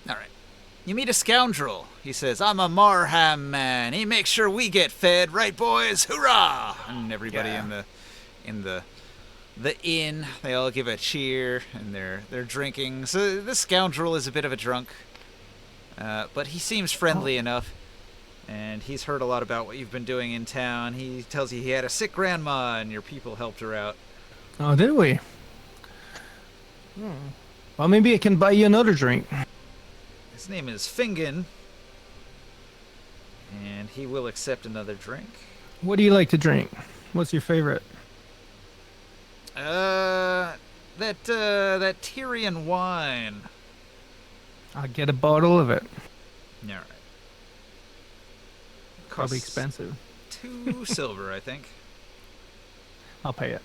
All right. You meet a scoundrel. He says, "I'm a Marham man. He makes sure we get fed, right, boys? Hurrah!" And everybody in the inn, they all give a cheer, and they're drinking. So this scoundrel is a bit of a drunk, but he seems friendly enough. And he's heard a lot about what you've been doing in town. He tells you he had a sick grandma, and your people helped her out. Oh, did we? Well, maybe I can buy you another drink. His name is Fingon, and he will accept another drink. What do you like to drink? What's your favorite? That Tyrian wine. I'll get a bottle of it. All right. Probably Costs expensive. 2 silver, I think. I'll pay it.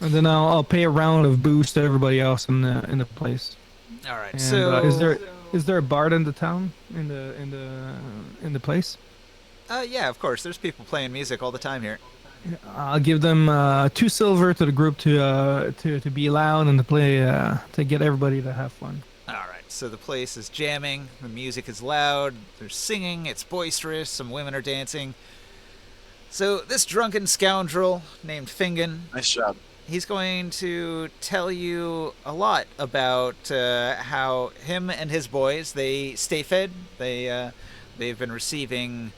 And then I'll pay a round of booze to everybody else in the place. All right. And, So is there a bard in the town in the place? Yeah, of course. There's people playing music all the time here. I'll give them 2 silver to the group to be loud and to play to get everybody to have fun. All right. So the place is jamming. The music is loud. There's singing. It's boisterous. Some women are dancing. So this drunken scoundrel named Fingon, Nice job. he's going to tell you a lot about how him and his boys, they stay fed. They've been receiving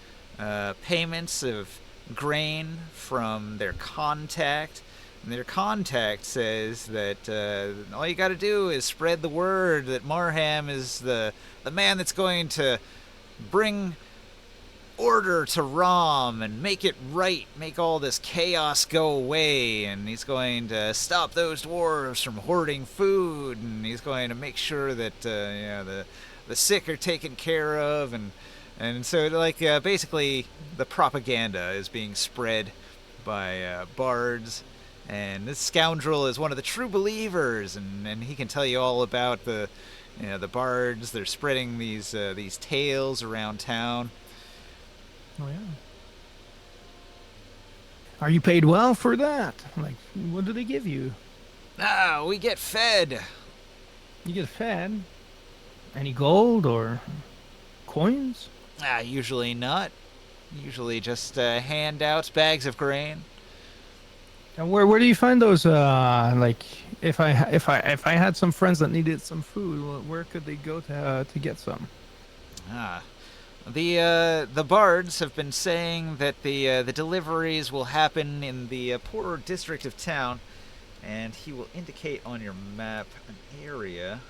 payments of grain from their contact. And their contact says that all you got to do is spread the word that Marham is the man that's going to bring order to Rom and make it right, make all this chaos go away, and he's going to stop those dwarves from hoarding food, and he's going to make sure that the sick are taken care of, and so like basically the propaganda is being spread by bards. And this scoundrel is one of the true believers, and he can tell you all about the bards. They're spreading these tales around town. Oh yeah. Are you paid well for that? Like, what do they give you? We get fed. You get fed. Any gold or coins? Usually not. Usually just handouts, bags of grain. And where do you find those? Like, if I had some friends that needed some food, where could they go to get some? The bards have been saying that the deliveries will happen in the poorer district of town, and he will indicate on your map an area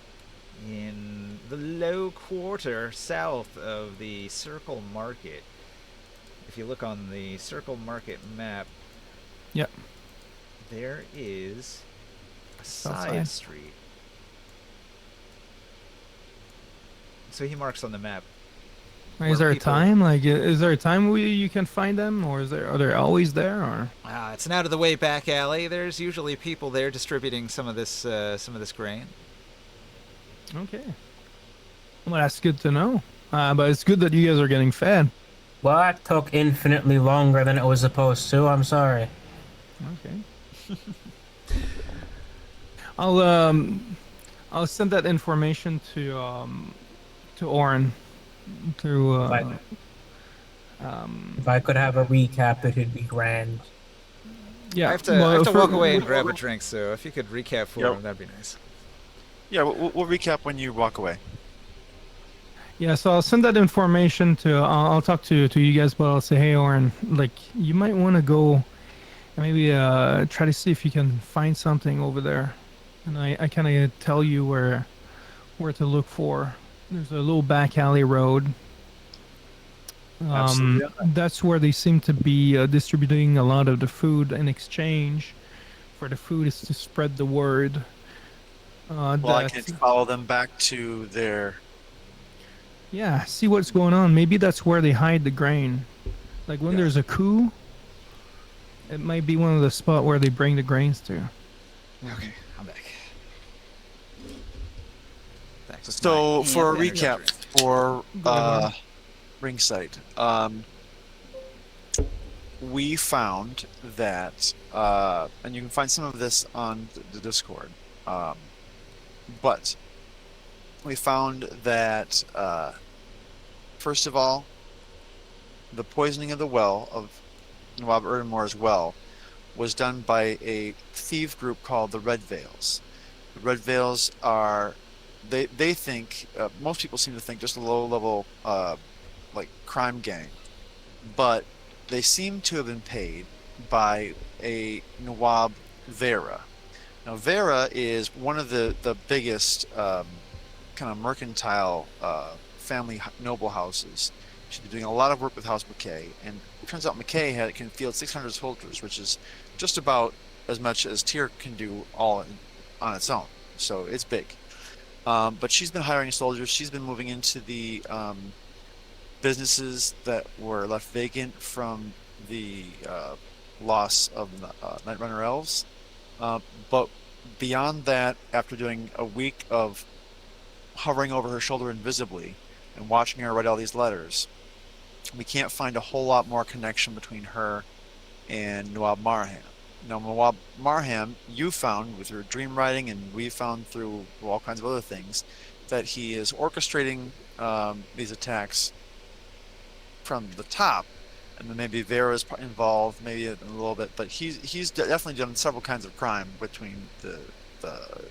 in the low quarter south of the Circle Market. If you look on the Circle Market map, Yep. there is a South side side. street. So he marks on the map. Is there a people- time? Like, is there a time you can find them, or are they always there? Or It's an out of the way back alley. There's usually people there distributing some of this grain. okay. Well, that's good to know. But it's good that you guys are getting fed. Well, that took infinitely longer than it was supposed to. I'm sorry. Okay. I'll send that information to Oren through Like- If I could have a recap, it'd be grand. yeah. I have to walk away and grab a drink, so if you could recap for him, that'd be nice. Yeah, we'll recap when you walk away. Yeah, so I'll send that information to. I'll talk to you guys, but I'll say, hey, Oren, like you might want to go, and maybe try to see if you can find something over there, and I kind of tell you where to look for. There's a little back alley road. Absolutely. That's where they seem to be distributing a lot of the food in exchange for the food is to spread the word. Well, I that- can follow them back to their. Yeah, see what's going on. Maybe that's where they hide the grain. Like when Yeah. there's a coup, it might be one of the spot where they bring the grains to. Okay, I'm back. Back with So my for a energy recap drink. for Go ahead. Ringside, we found that, and you can find some of this on the Discord, but we found that first of all, the poisoning of the well of Nawab Erdmore's well was done by a thief group called the Red Veils. The Red Veils are they think most people seem to think just a low level like crime gang, but they seem to have been paid by a Nawab Vera. Now Vera is one of the biggest kind of mercantile family noble houses. She's been doing a lot of work with House McKay, and it turns out McKay can field 600 soldiers, which is just about as much as Tyr can do on its own. So it's big. But she's been hiring soldiers. She's been moving into the businesses that were left vacant from the loss of Night Runner elves. But beyond that, after doing a week of hovering over her shoulder invisibly and watching her write all these letters, we can't find a whole lot more connection between her and Nawab Marham. Now, Nawab Marham, you found with your dream writing, and we found through all kinds of other things, that he is orchestrating these attacks from the top, and then maybe Vera's involved, maybe a little bit, but he's definitely done several kinds of crime between the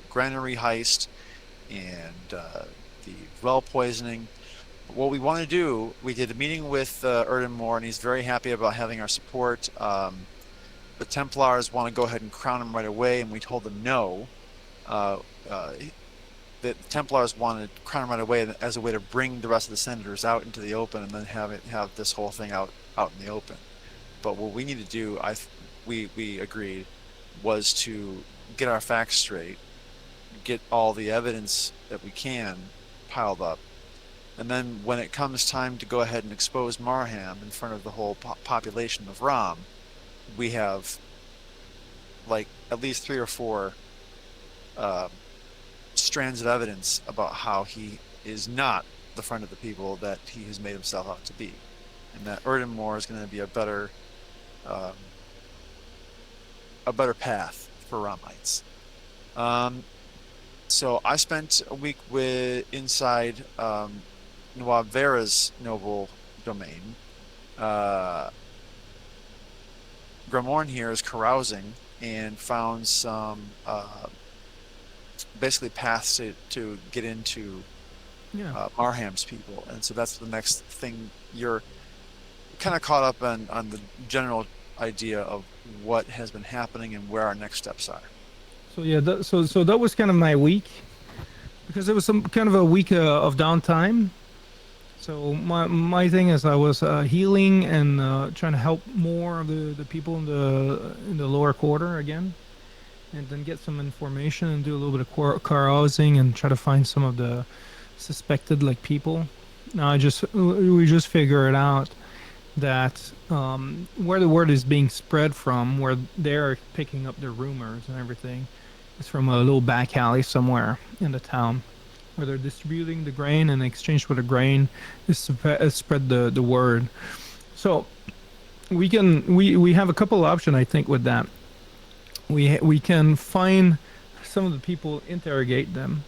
granary heist and the well poisoning. What we want to do, we did a meeting with Erden Moore, and he's very happy about having our support. The Templars want to go ahead and crown him right away, and we told them no. the Templars wanted to crown him right away as a way to bring the rest of the senators out into the open and then have this whole thing out in the open. But what we need to do, we agreed, was to get our facts straight, get all the evidence that we can piled up, and then when it comes time to go ahead and expose Marham in front of the whole population of Rom, we have like at least 3 or 4 strands of evidence about how he is not the friend of the people that he has made himself out to be, and that Erdemore is going to be a better path for Romites. So I spent a week inside Nawab Vera's noble domain. Gramorn here is carousing and found some basically paths to get into Marham's people, and so that's the next thing. You're kind of caught up on the general idea of what has been happening and where our next steps are. So yeah, so that was kind of my week, because it was some kind of a week of downtime. So my thing is I was healing and trying to help more of the people in the lower quarter again, and then get some information and do a little bit of carousing and try to find some of the suspected like people. Now we just figured out that where the word is being spread from, where they're picking up the rumors and everything, is from a little back alley somewhere in the town, where they're distributing the grain, and in exchange for the grain is spread the word. So we have a couple options, I think, with that. We can find some of the people, interrogate them,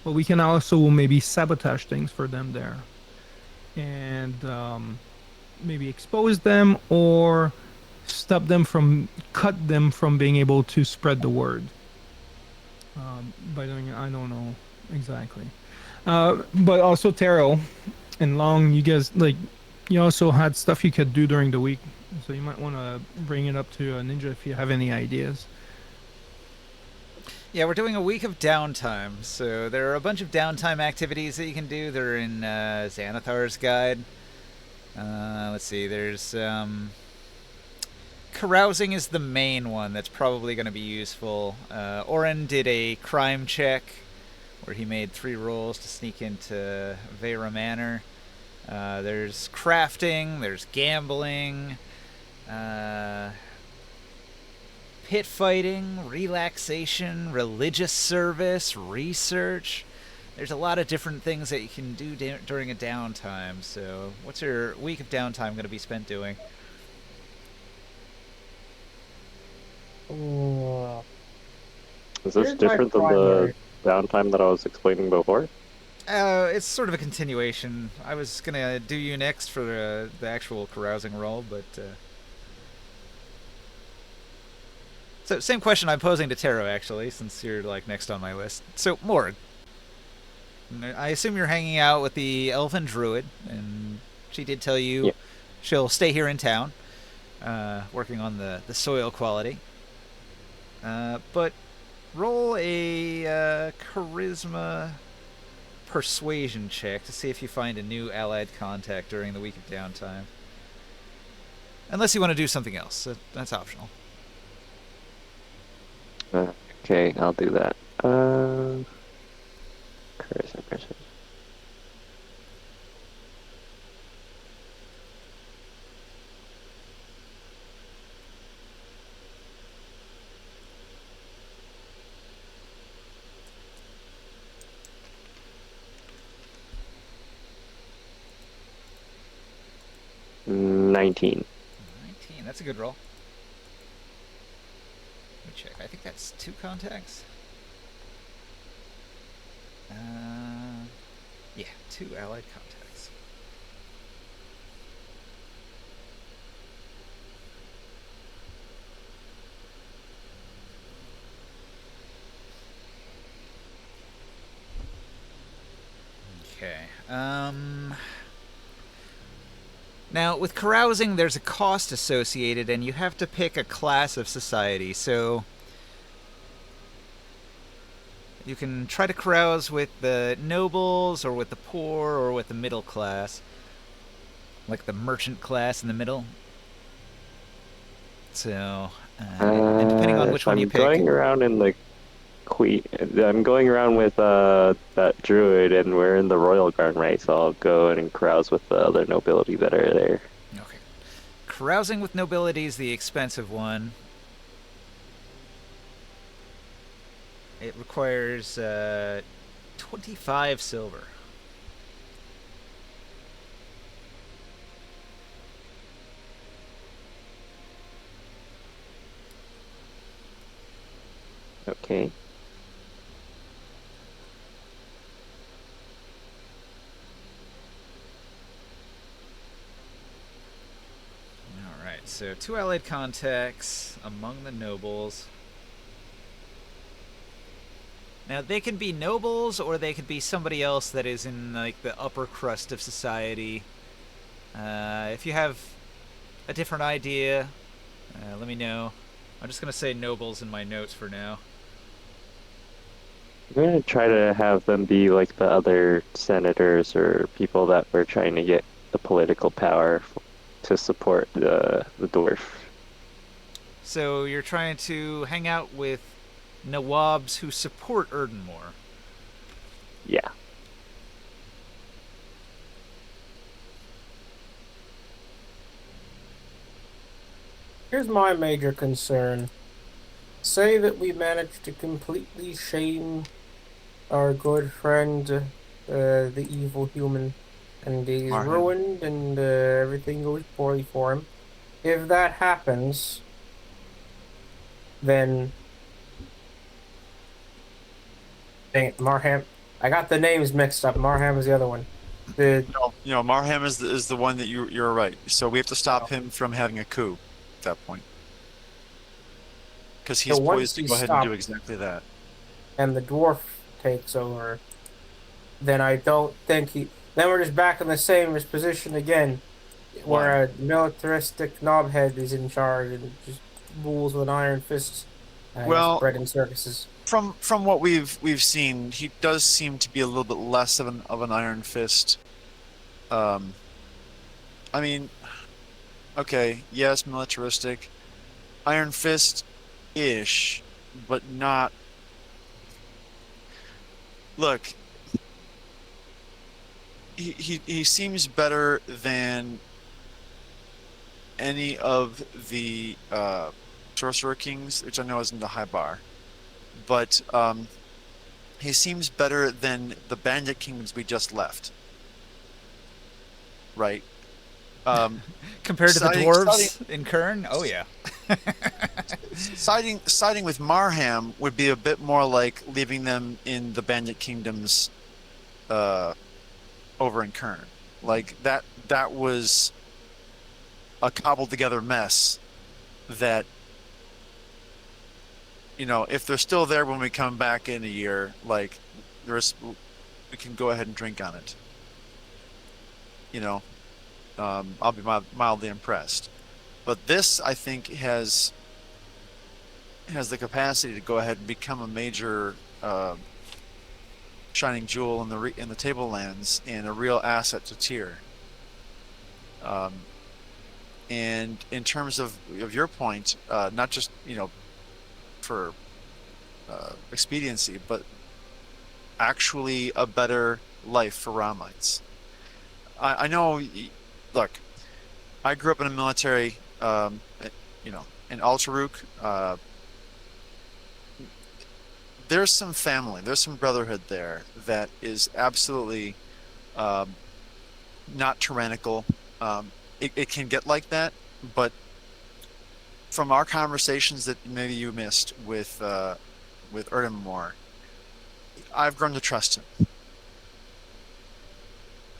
but we can also maybe sabotage things for them there, and maybe expose them or cut them from being able to spread the word by doing it. I don't know exactly, but also Taro and Long, you guys, like, you also had stuff you could do during the week, so you might want to bring it up to Ninja if you have any ideas. Yeah, we're doing a week of downtime, so there are a bunch of downtime activities that you can do. They're in Xanathar's guide. Let's see, there's carousing is the main one that's probably going to be useful. Oren did a crime check where he made 3 rolls to sneak into Vera Manor. There's crafting, there's gambling, pit fighting, relaxation, religious service, research. There's a lot of different things that you can do during a downtime. So what's your week of downtime going to be spent doing? Is this different than the downtime that I was explaining before? It's sort of a continuation. I was going to do you next for the actual carousing roll, but... So, same question I'm posing to Taro, actually, since you're, like, next on my list. So, Morg, I assume you're hanging out with the elven druid, and she did tell you she'll stay here in town, working on the soil quality. But roll a charisma persuasion check to see if you find a new allied contact during the week of downtime. Unless you want to do something else. That's optional. Okay, I'll do that. Charisma. $19. That's a good roll. Let me check. I think that's 2 contacts. Yeah, 2 allied contacts. Okay. Now, with carousing, there's a cost associated, and you have to pick a class of society. So, You can try to carouse with the nobles, or with the poor, or with the middle class. Like the merchant class in the middle. So, and depending on which If one you I'm pick. going around in the I'm going around with that druid, and we're in the royal guard, right? So I'll go and carouse with the other nobility that are there. Okay. Carousing with nobility is the expensive one. It requires 25 silver. Okay. Alright, so 2 allied contacts among the nobles. Now, they can be nobles, or they could be somebody else that is in, like, the upper crust of society. If you have a different idea, let me know. I'm just going to say nobles in my notes for now. I'm gonna try to have them be like the other senators or people that were trying to get the political power to support the dwarf. So you're trying to hang out with Nawabs who support Erdenmore. Yeah. Here's my major concern. Say that we manage to completely shame our good friend, the evil human, and he's Marham. ruined, and everything goes poorly for him. If that happens, then dang it, Marham. I got the names mixed up. Marham is the other one. The No, Marham is the one that you're right. So we have to stop him from having a coup at that point. Because he's So once poised to he's go ahead and do stopped- exactly that. and the dwarf takes over, then I don't think he. Then we're just back in the same position again, where a militaristic knobhead is in charge and just rules with an iron fist. Well, bread and circuses. From what we've seen, he does seem to be a little bit less of an iron fist. I mean, okay, yes, militaristic, iron fist ish, but not. Look, he seems better than any of the sorcerer kings, which I know isn't a high bar, but he seems better than the bandit kingdoms we just left. Right. Compared to the dwarves in Kern? Oh, yeah. siding with Marham would be a bit more like leaving them in the bandit kingdoms over in Kern. Like that was a cobbled together mess that, you know, if they're still there when we come back in a year, like we can go ahead and drink on it. You know, I'll be mildly impressed. But this, I think, has the capacity to go ahead and become a major shining jewel in the tablelands and a real asset to Tyr. And in terms of your point, not just, you know, for expediency, but actually a better life for Ramites. I know. Look, I grew up in a military, you know, in Altaruk. There's some family, there's some brotherhood there that is absolutely not tyrannical. It can get like that, but from our conversations that maybe you missed with Erdenmore, I've grown to trust him.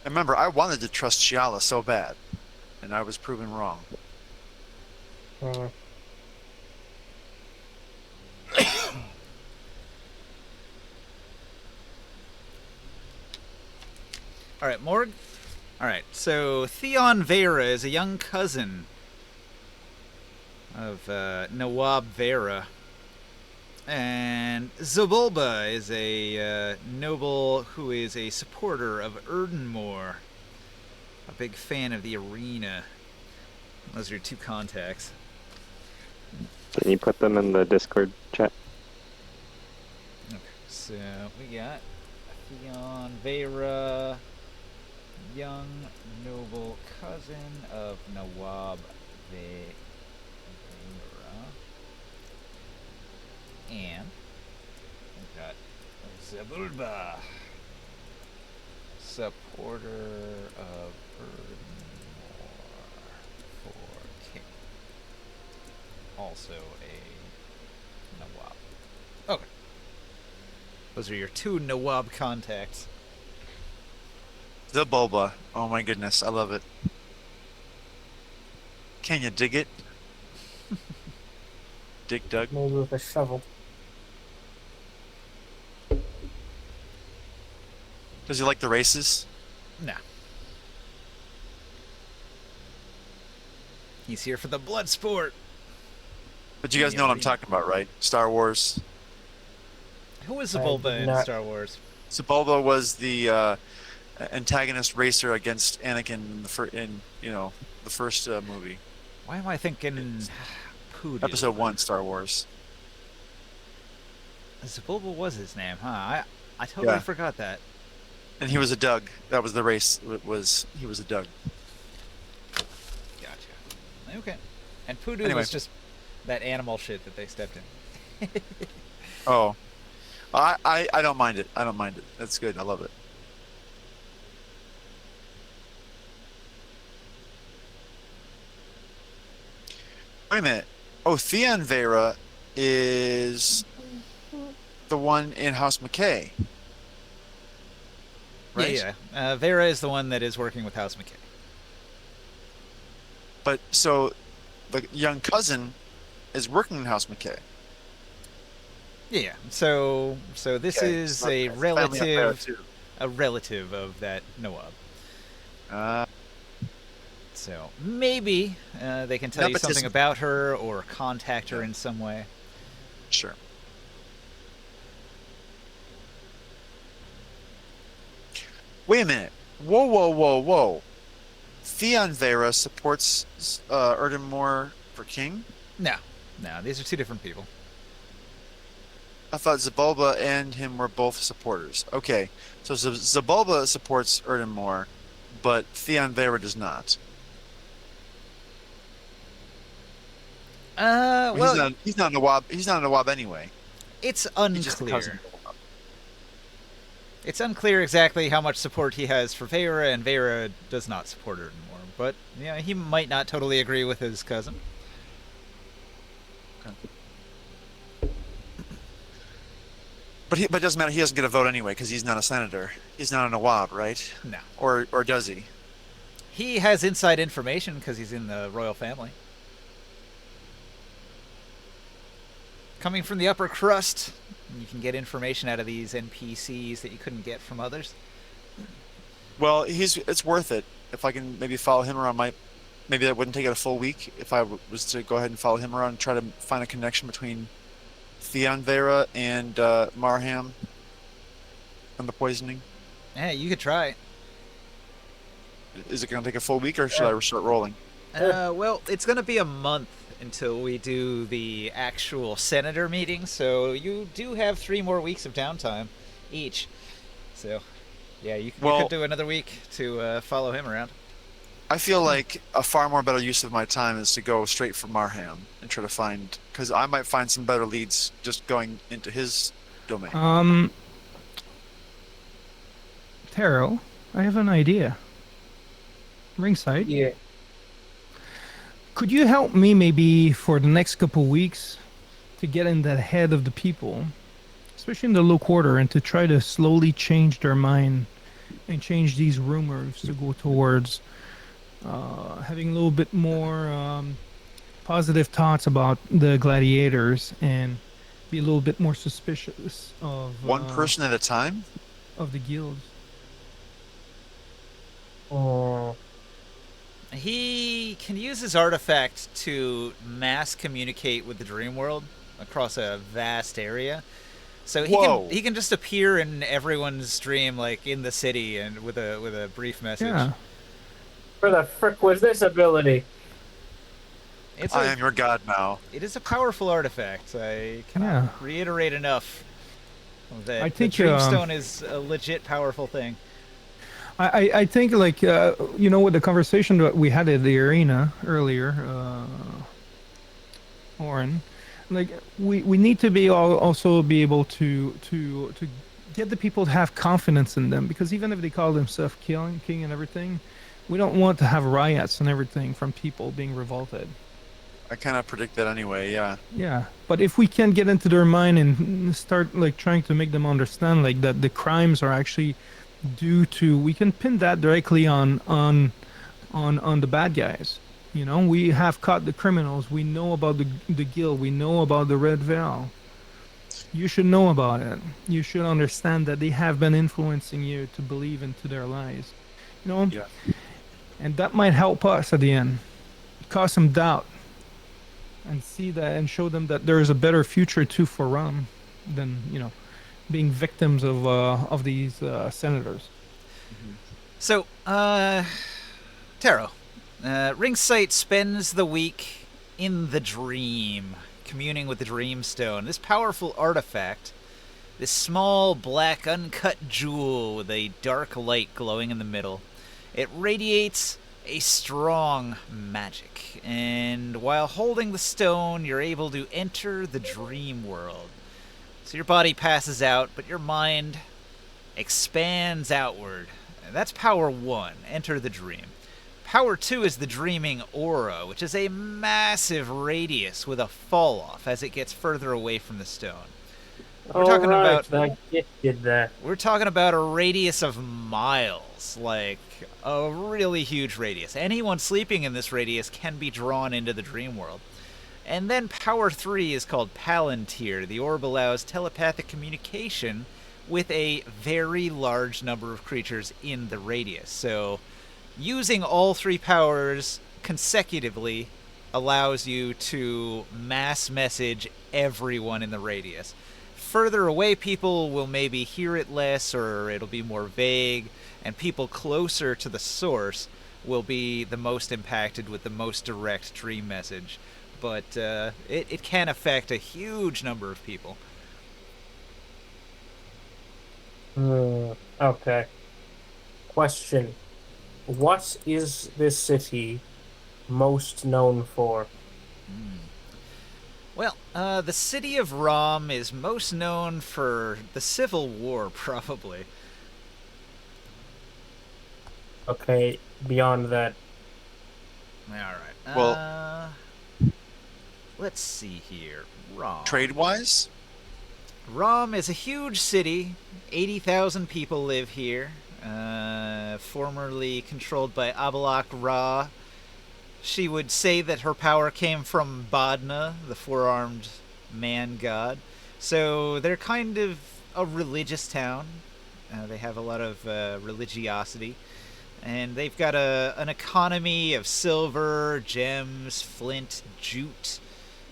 And remember, I wanted to trust Shiala so bad, and I was proven wrong. All right, Morg. All right, so Theon Vera is a young cousin of Nawab Vera. And Zabulba is a noble who is a supporter of Erdenmore. A big fan of the arena. Those are your two contacts. Can you put them in the Discord chat? Okay, so we got Theon Vera, young noble cousin of Nawab Vera. And we got Zabulba, supporter of Erdmore for King. Also a Nawab. Okay. Those are your two Nawab contacts. The Bulba. Oh my goodness, I love it. Can you dig it? Dig Dug. Maybe with a shovel. Does he like the races? No. He's here for the blood sport. But you guys know what I'm talking about, right? Star Wars. Who was I Zabulba did in not- Star Wars? Sebulba was the antagonist racer against Anakin in the first movie, Why am I thinking Poodoo? Episode 1, Star Wars. Zabulba was his name, huh? I totally Yeah. forgot that. And he was a Doug. That was the race. He was a Doug. Gotcha. Okay. And Poodoo Anyway. was just that animal shit that they stepped in. Oh, I don't mind it. I don't mind it. That's good. I love it. Wait a minute. Oh, Theon Vera is the one in House McKay. Right? Yeah. Vera is the one that is working with House McKay. But so the young cousin is working in House McKay. Yeah. So this Okay, is so a it's family affair, relative, too. a relative of that Nawab. Uh, So maybe they can tell you Nepotism. something about her or contact her in some way. Sure. Wait a minute. Whoa, whoa, whoa, whoa. Theon Vera supports Erdenmore for king? No, these are two different people. I thought Zabulba and him were both supporters. Okay, so Zabulba supports Erdenmore, but Theon Vera does not. Well, He's not a Nawab. He's not a Nawab anyway. it's He's just a cousin. unclear. It's unclear exactly how much support he has for Vera, and Vera does not support her anymore. But yeah, he might not totally agree with his cousin. But it doesn't matter. He doesn't get a vote anyway because he's not a senator. He's not a Nawab, right? No, Or does he? he has inside information because he's in the royal family. Coming from the upper crust, you can get information out of these NPCs that you couldn't get from others. Well, it's worth it if I can maybe follow him around. Maybe that wouldn't take it a full week if I was to go ahead and follow him around and try to find a connection between Theon Vera and Marham and the poisoning. Yeah, you could try. Is it going to take a full week or should I start rolling? Well, it's going to be a month until we do the actual senator meeting, so you do have 3 more weeks of downtime each. So, yeah, you could do another week to follow him around. I feel like a far more better use of my time is to go straight for Marham and try to find, because I might find some better leads just going into his domain. Taro, I have an idea. Ringside. Yeah. Could you help me maybe for the next couple weeks to get in the head of the people, especially in the low quarter, and to try to slowly change their mind and change these rumors to go towards having a little bit more positive thoughts about the gladiators and be a little bit more suspicious of One person at a time? of the guilds. Oh. He can use his artifact to mass communicate with the dream world, across a vast area. So Whoa. he can just appear in everyone's stream, like in the city, and with a brief message. Yeah. Where the frick was this ability? It's I am your god now. It is a powerful artifact. I cannot reiterate enough that I think the Dreamstone is a legit powerful thing. I think like with the conversation that we had at the arena earlier, Oren, like we need to be also be able to get the people to have confidence in them, because even if they call themselves king and everything, we don't want to have riots and everything from people being revolted. I kind of predict that anyway, yeah. Yeah, but if we can get into their mind and start like trying to make them understand like that the crimes are actually due to, we can pin that directly on the bad guys. You know, we have caught the criminals. We know about the guild. We know about the Red Veil. You should know about it. You should understand that they have been influencing you to believe into their lies. You know, Yeah. and that might help us at the end, cause some doubt, and see that and show them that there is a better future too for Ram than being victims of these senators. So, Taro, Ringsight spends the week in the dream, communing with the Dreamstone. This powerful artifact, this small black uncut jewel with a dark light glowing in the middle, it radiates a strong magic, and while holding the stone, you're able to enter the dream world. So your body passes out, but your mind expands outward. And that's power 1, enter the dream. Power 2 is the dreaming aura, which is a massive radius with a fall off as it gets further away from the stone. We're talking about that did that. We're talking about a radius of miles, like a really huge radius. Anyone sleeping in this radius can be drawn into the dream world. And then power 3 is called Palantir. The orb allows telepathic communication with a very large number of creatures in the radius. So using all 3 powers consecutively allows you to mass message everyone in the radius. Further away people will maybe hear it less, or it'll be more vague, and people closer to the source will be the most impacted with the most direct dream message. But it can affect a huge number of people. Okay. Question. What is this city most known for? Well, the city of Rom is most known for the Civil War, probably. Okay, beyond that. Alright. Well, let's see here. Rom. trade-wise? Rom is a huge city. 80,000 people live here. Formerly controlled by Abalak Ra. She would say that her power came from Badna, the four-armed man god. So they're kind of a religious town. They have a lot of religiosity. And they've got an economy of silver, gems, flint, jute,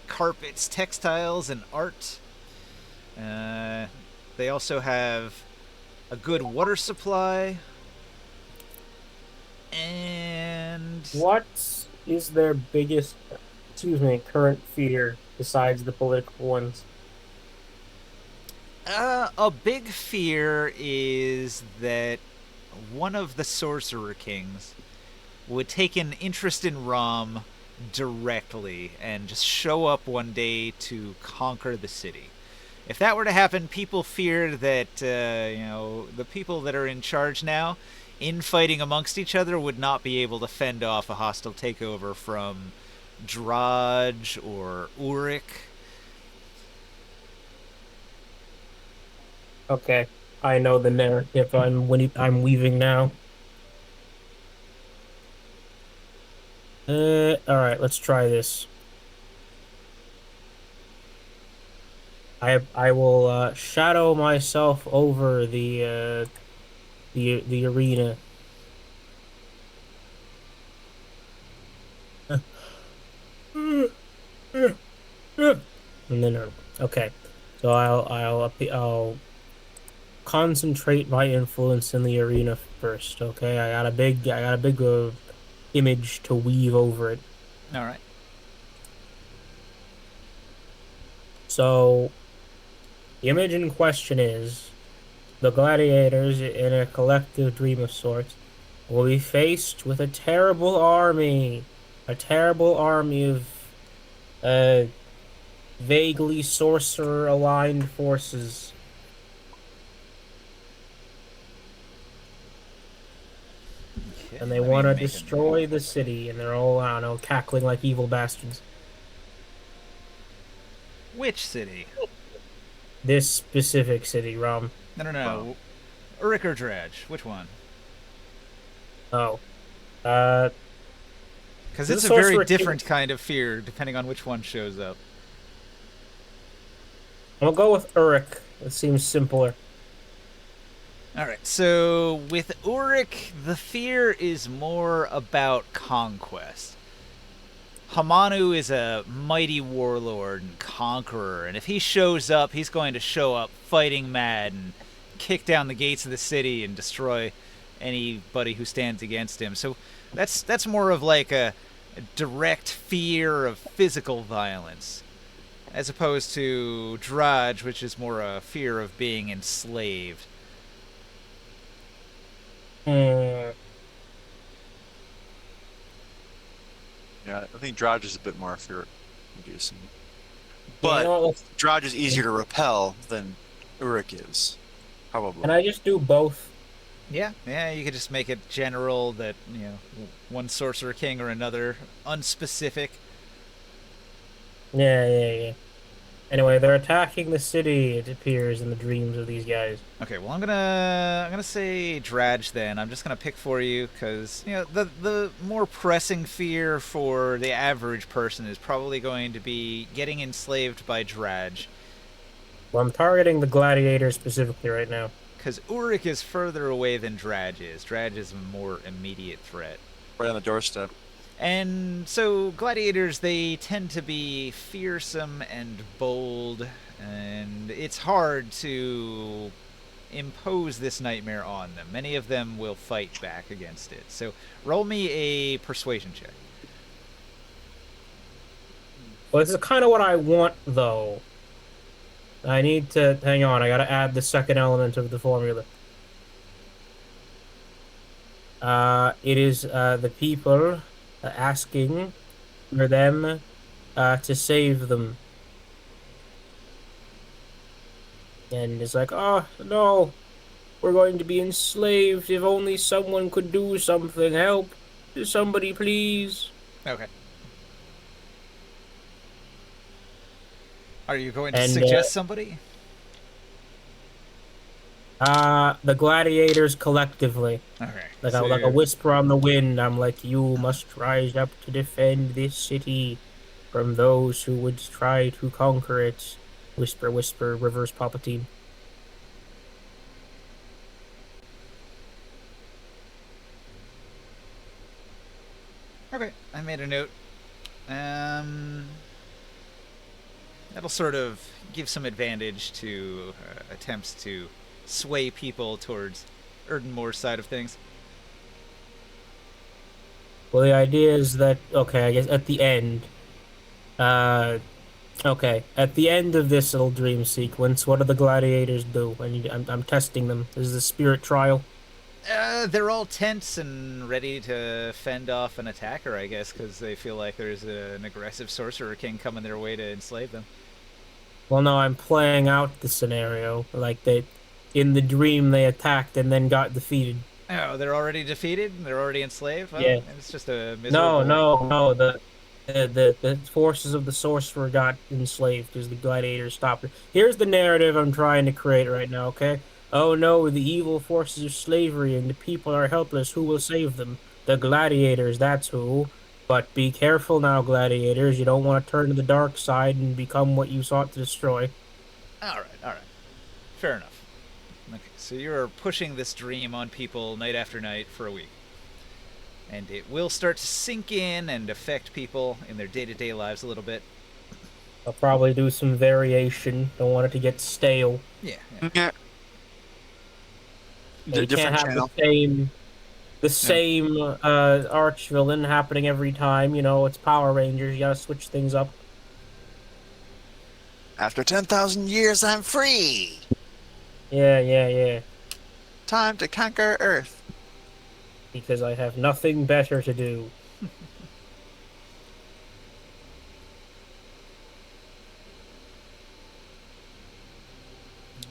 carpets, textiles, and art. They also have a good water supply. And What is their biggest, current fear besides the political ones? A big fear is that one of the Sorcerer Kings would take an interest in Rom directly and just show up one day to conquer the city. If that were to happen, people fear that, the people that are in charge now, infighting amongst each other, would not be able to fend off a hostile takeover from Draj or Uric. Okay, I know the narrative I'm weaving now. All right, let's try this. I will shadow myself over the arena. And then okay, so I'll concentrate my influence in the arena first. Okay, I got a big image to weave over it. All right. So the image in question is the gladiators in a collective dream of sorts will be faced with a terrible army of uh vaguely sorcerer aligned forces. Okay, And they let me want to make a note. destroy the city, and they're all, I don't know, cackling like evil bastards. Which city? This specific city, Rom. No, no, no. Uric or Dredge? Which one? Oh. Uh, Because this it's is a very Sorcerer King. different kind of fear depending on which one shows up. I'm gonna go with Uric. It seems simpler. Alright, so with Uric, the fear is more about conquest. Hamanu is a mighty warlord and conqueror, and if he shows up, he's going to show up fighting mad and kick down the gates of the city and destroy anybody who stands against him. So that's more of like a direct fear of physical violence, as opposed to Drudge, which is more a fear of being enslaved. Hmm. Yeah, I think Drudge is a bit more fear-inducing. Yeah, you But know what, Drudge is easier to repel than Uric is, probably. can I just do both? Yeah, you could just make it general that, one sorcerer king or another, unspecific. Yeah. Anyway, they're attacking the city, it appears, in the dreams of these guys. Okay, well I'm gonna say Dradge then. I'm just gonna pick for you because the more pressing fear for the average person is probably going to be getting enslaved by Dradge, Well, I'm targeting the gladiators specifically right now. because Uric is further away than Dradge is. Dradge is a more immediate threat. Right on the doorstep. And so gladiators, they tend to be fearsome and bold, and it's hard to impose this nightmare on them. Many of them will fight back against it. So roll me a persuasion check. Well, this is kind of what I want, though. I need to, hang on, I gotta add the second element of the formula. It is, the people asking for them, to save them. And it's like, oh, no, we're going to be enslaved. If only someone could do something. Help. Somebody, please. Okay. Are you going to And, suggest somebody? the gladiators collectively. Okay. Like so a whisper on the wind, I'm like, you must rise up to defend this city from those who would try to conquer it. Whisper, whisper, reverse Palpatine. Okay, I made a note. That'll sort of give some advantage to attempts to sway people towards Erdenmore's side of things. Well, the idea is that, okay, I guess at the end, okay, at the end of this little dream sequence, what do the gladiators do? I'm testing them. This is a spirit trial. They're all tense and ready to fend off an attacker, I guess, because they feel like there's an aggressive sorcerer king coming their way to enslave them. Well, no, I'm playing out the scenario. Like, in the dream, they attacked and then got defeated. Oh, they're already defeated? They're already enslaved? Well, Yeah. it's just a miserable... No. The forces of the sorcerer got enslaved because the gladiators stopped it. Here's the narrative I'm trying to create right now, okay? Oh no, the evil forces of slavery and the people are helpless. Who will save them? The gladiators, that's who. But be careful now, gladiators. You don't want to turn to the dark side and become what you sought to destroy. Alright. Fair enough. Okay, so you're pushing this dream on people night after night for a week. And it will start to sink in and affect people in their day-to-day lives a little bit. I'll probably do some variation. Don't want it to get stale. Yeah. Yeah. And you can't Different have channel. the Yeah. same arch villain happening every time. You know, it's Power Rangers. You gotta switch things up. After 10,000 years, I'm free. Yeah, yeah, yeah. Time to conquer Earth. Because I have nothing better to do.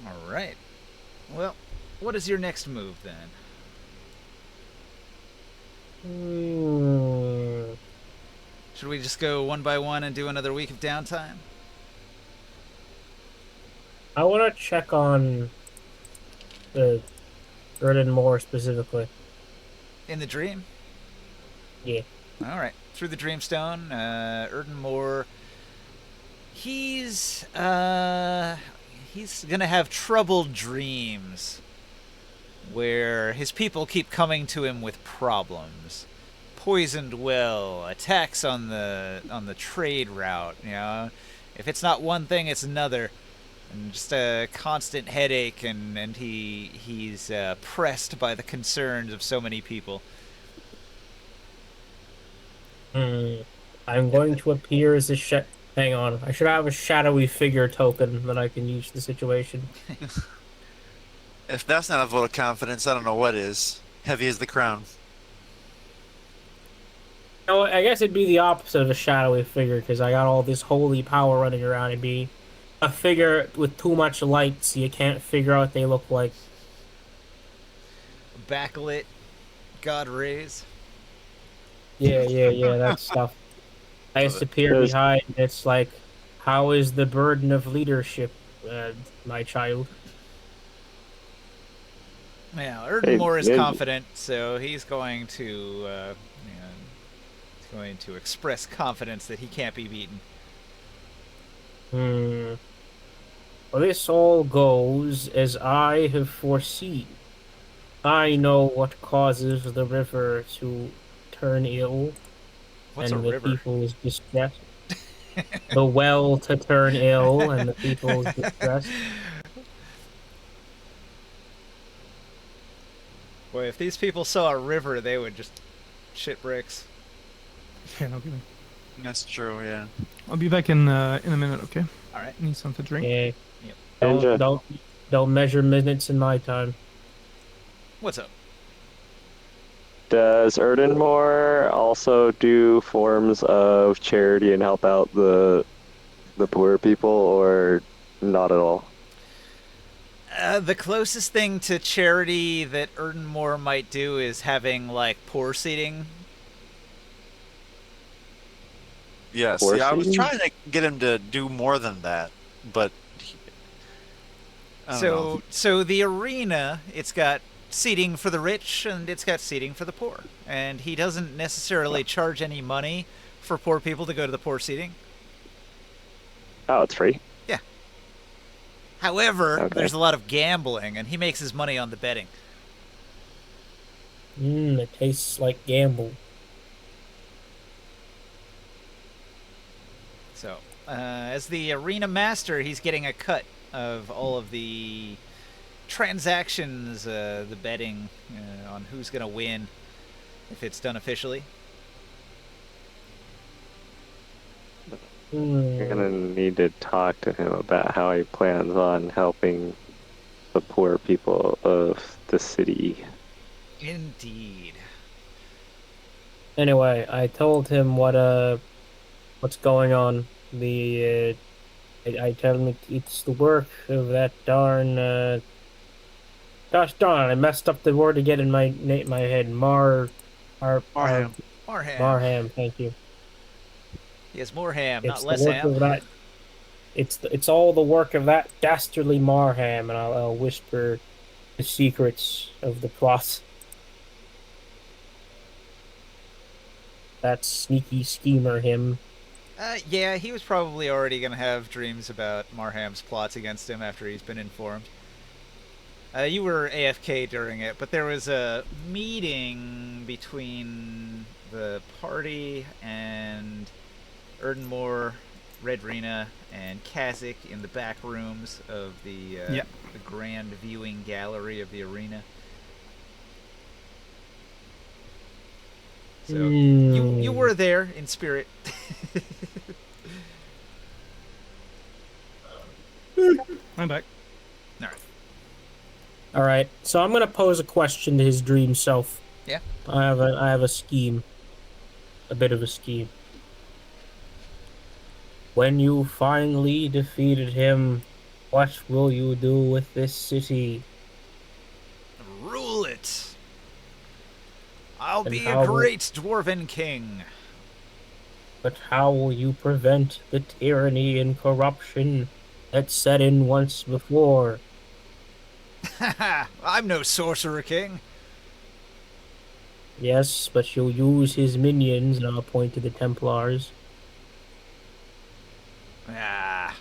All right. Well, what is your next move then? Hmm. Should we just go one by one and do another week of downtime? I want to check on the Erden more specifically. In the dream? Yeah. All right. Through the Dreamstone, Erden Moore. He's gonna have troubled dreams where his people keep coming to him with problems. Poisoned well, attacks on the trade route, you know. If it's not one thing, it's another. And just a constant headache, and he's pressed by the concerns of so many people. Hmm. I'm going to appear as a Hang on. I should have a shadowy figure token that I can use the situation. If that's not a vote of confidence, I don't know what is. Heavy as the crown. No, I guess it'd be the opposite of a shadowy figure because I got all this holy power running around. It'd be a figure with too much light, so you can't figure out what they look like. Backlit, God rays. Yeah, yeah, yeah, that stuff. I Love it. disappear behind. It's like, how is the burden of leadership, my child? Yeah, Erden Hey, Moore is yeah, confident, so he's going to, he's going to express confidence that he can't be beaten. Hmm. Well, this all goes as I have foreseen. I know what causes the river to turn ill What's a and the river? people's distress. The well to turn ill and the people's distress. Boy, if these people saw a river, they would just shit bricks. Yeah, no kidding. That's true, yeah. I'll be back in a minute. Okay. All right. Need something to drink. Yeah. Yep. Don't Ninja. don't don't measure minutes in my time. What's up? Does Erdenmore also do forms of charity and help out the poor people, or not at all? The closest thing to charity that Erden Moore might do is having, like, poor seating. Yes, Horse yeah, I was eating? trying to get him to do more than that, but I don't know. So the arena, it's got seating for the rich and it's got seating for the poor. And he doesn't necessarily charge any money for poor people to go to the poor seating. Oh, it's free. Yeah. However, Okay. there's a lot of gambling, and he makes his money on the betting. It tastes like gamble. So, as the arena master, he's getting a cut of all of the transactions, the betting on who's going to win if it's done officially. You're gonna need to talk to him about how he plans on helping the poor people of the city. Indeed. Anyway, I told him what's going on. I tell him it's the work of that darn gosh darn, I messed up the word again in my head. Marham. More ham. Marham, thank you. He has more ham, It's not the less work ham. of that. It's all the work of that dastardly Marham, and I'll whisper the secrets of the plot. That sneaky schemer, him. Yeah, he was probably already going to have dreams about Marham's plots against him after he's been informed. You were AFK during it, but there was a meeting between the party and Erdenmore, Red Rena, and Kazik in the back rooms of the grand viewing gallery of the arena. So you were there in spirit. I'm back. All right. All right. So I'm gonna pose a question to his dream self. Yeah. I have a scheme. A bit of a scheme. When you finally defeated him, what will you do with this city? Rule it. I'll And be a how will- great dwarven king. But how will you prevent the tyranny and corruption that set in once before? I'm no sorcerer king. Yes, but you'll use his minions, and I'll point to the Templars. Ah.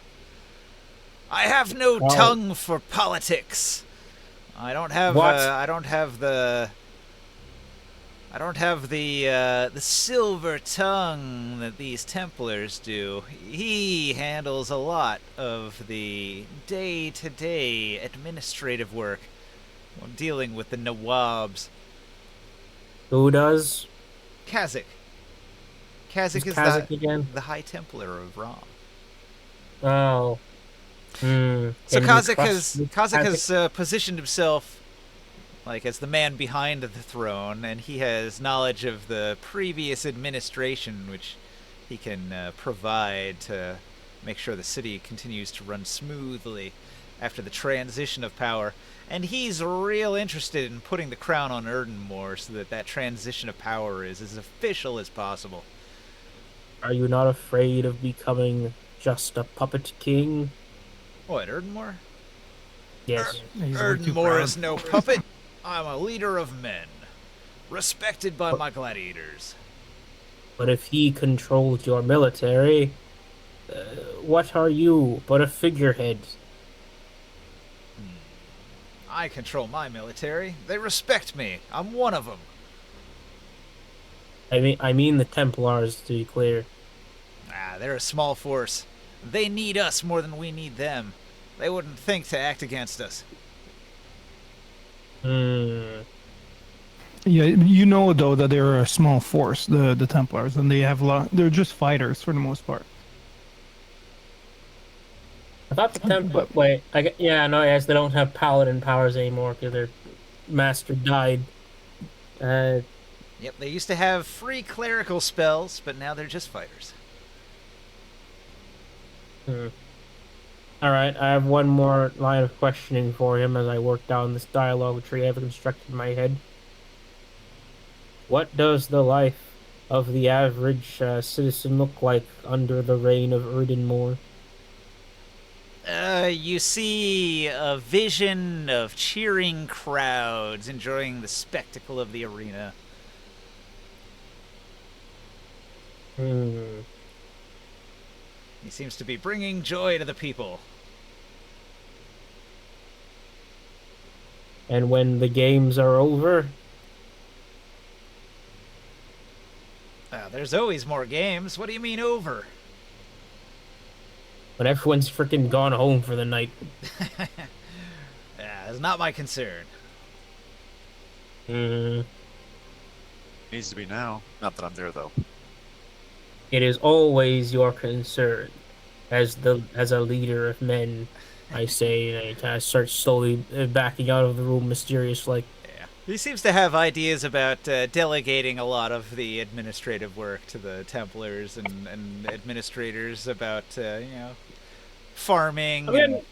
I have no Wow. tongue for politics. I don't have What? the silver tongue that these Templars do. He handles a lot of the day-to-day administrative work while dealing with the Nawabs. Who does? Kazik. Kazik Who's is Kazik again? the High Templar of Rom. Oh. So Can you Kazik trust has positioned himself like as the man behind the throne, and he has knowledge of the previous administration, which he can provide to make sure the city continues to run smoothly after the transition of power. And he's real interested in putting the crown on Erdenmore so that that transition of power is as official as possible. Are you not afraid of becoming just a puppet king? What, Erdenmore? Yes. He's way too Erdenmore proud. is no puppet. I'm a leader of men, respected by my gladiators. But if he controls your military, what are you but a figurehead? I control my military. They respect me. I'm one of them. I mean the Templars, to be clear. Ah, they're a small force. They need us more than we need them. They wouldn't think to act against us. Hmm. Yeah, you know though that they're a small force, the Templars, and they have they're just fighters for the most part. I thought the Templar. But- Wait, no, yes, they don't have paladin powers anymore because their master died. Yep, they used to have free clerical spells, but now they're just fighters. All right, I have one more line of questioning for him as I work down this dialogue tree I've constructed in my head. What does the life of the average citizen look like under the reign of Erdenmore? You see a vision of cheering crowds enjoying the spectacle of the arena. Hmm. He seems to be bringing joy to the people. And when the games are over, There's always more games. What do you mean over? when everyone's freaking gone home for the night. It's not my concern. Hmm. Needs to be now. Not that I'm there though. It is always your concern, as a leader of men. I say, and I kind of start slowly backing out of the room, mysterious like. Yeah. He seems to have ideas about delegating a lot of the administrative work to the Templars and administrators about, farming and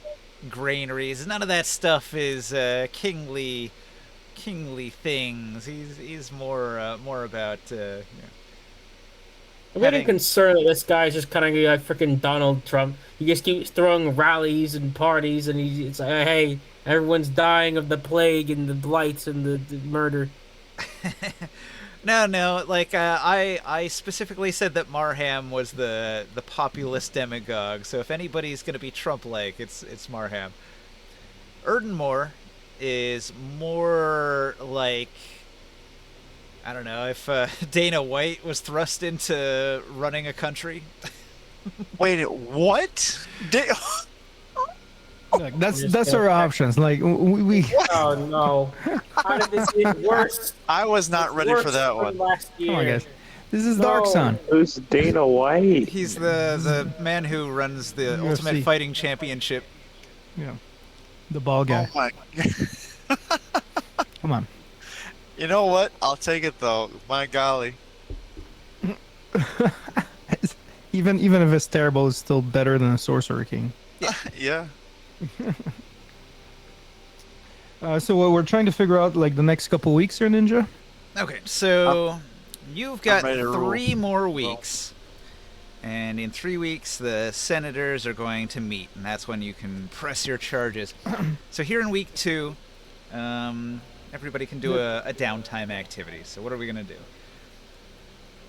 granaries. None of that stuff is kingly things. He's more about, I'm getting having- concerned that this guy's just kind of like freaking Donald Trump. He just keeps throwing rallies and parties, and it's like, hey, everyone's dying of the plague and the blights and the murder. No. Like I specifically said that Marham was the populist demagogue. So if anybody's gonna be Trump-like, it's Marham. Erdenmore is more like, I don't know, if Dana White was thrust into running a country. Wait, what? Look, that's Just that's gonna our check. options. Like we Oh no! How did this get worse? I was not It's ready for worse that from one. last come on, year. guys. This is Dark No. Sun, Who's Dana White? He's the man who runs the Ultimate UFC. Fighting Championship. Yeah, the ball guy. Oh my! Come on. You know what? I'll take it though. My golly. Even if it's terrible, it's still better than a Sorcerer King. Yeah. So what we're trying to figure out, like the next couple weeks here, Ninja. Okay, so you've got ready to roll. 3 more weeks. And in 3 weeks, the senators are going to meet, and that's when you can press your charges. So here in week 2, everybody can do a downtime activity. So what are we going to do?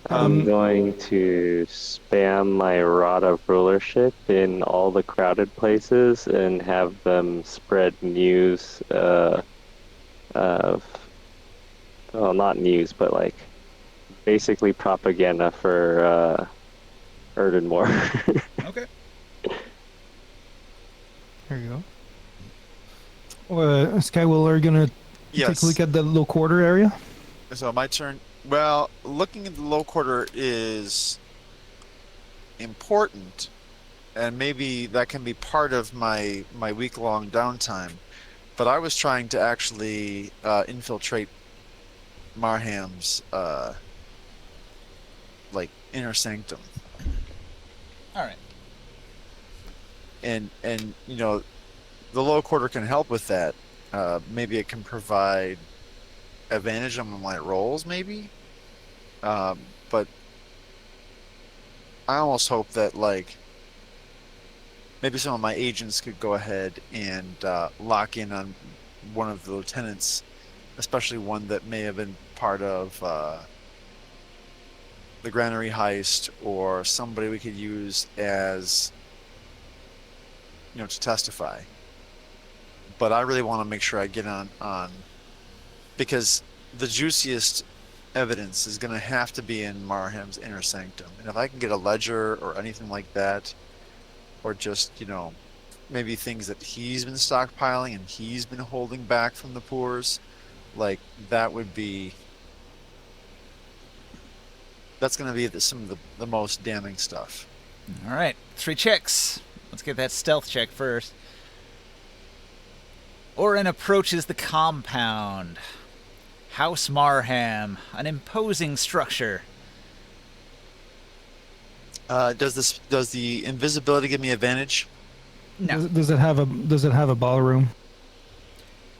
I'm going to spam my Rod of Rulership in all the crowded places and have them spread news of, well, not news, but like basically propaganda for Erdenmore. Okay. There you go. Skywell, are you gonna Yes. take a look at the low quarter area? So my turn. Well, looking at the low quarter is important, and maybe that can be part of my week-long downtime. But I was trying to actually infiltrate Marham's like inner sanctum, All right. and you know, the low quarter can help with that. Maybe it can provide advantage on my rolls, maybe. But I almost hope that like maybe some of my agents could go ahead and lock in on one of the lieutenants, especially one that may have been part of the granary heist, or somebody we could use as, you know, to testify. But I really want to make sure I get on because the juiciest evidence is going to have to be in Marham's inner sanctum. And if I can get a ledger or anything like that, or just, you know, maybe things that he's been stockpiling and he's been holding back from the poors, like that would be, that's going to be some of the most damning stuff. All right. 3 checks. Let's get that stealth check first. Orin approaches the compound. House Marham, an imposing structure. Does the invisibility give me advantage? No. Does it have a ballroom?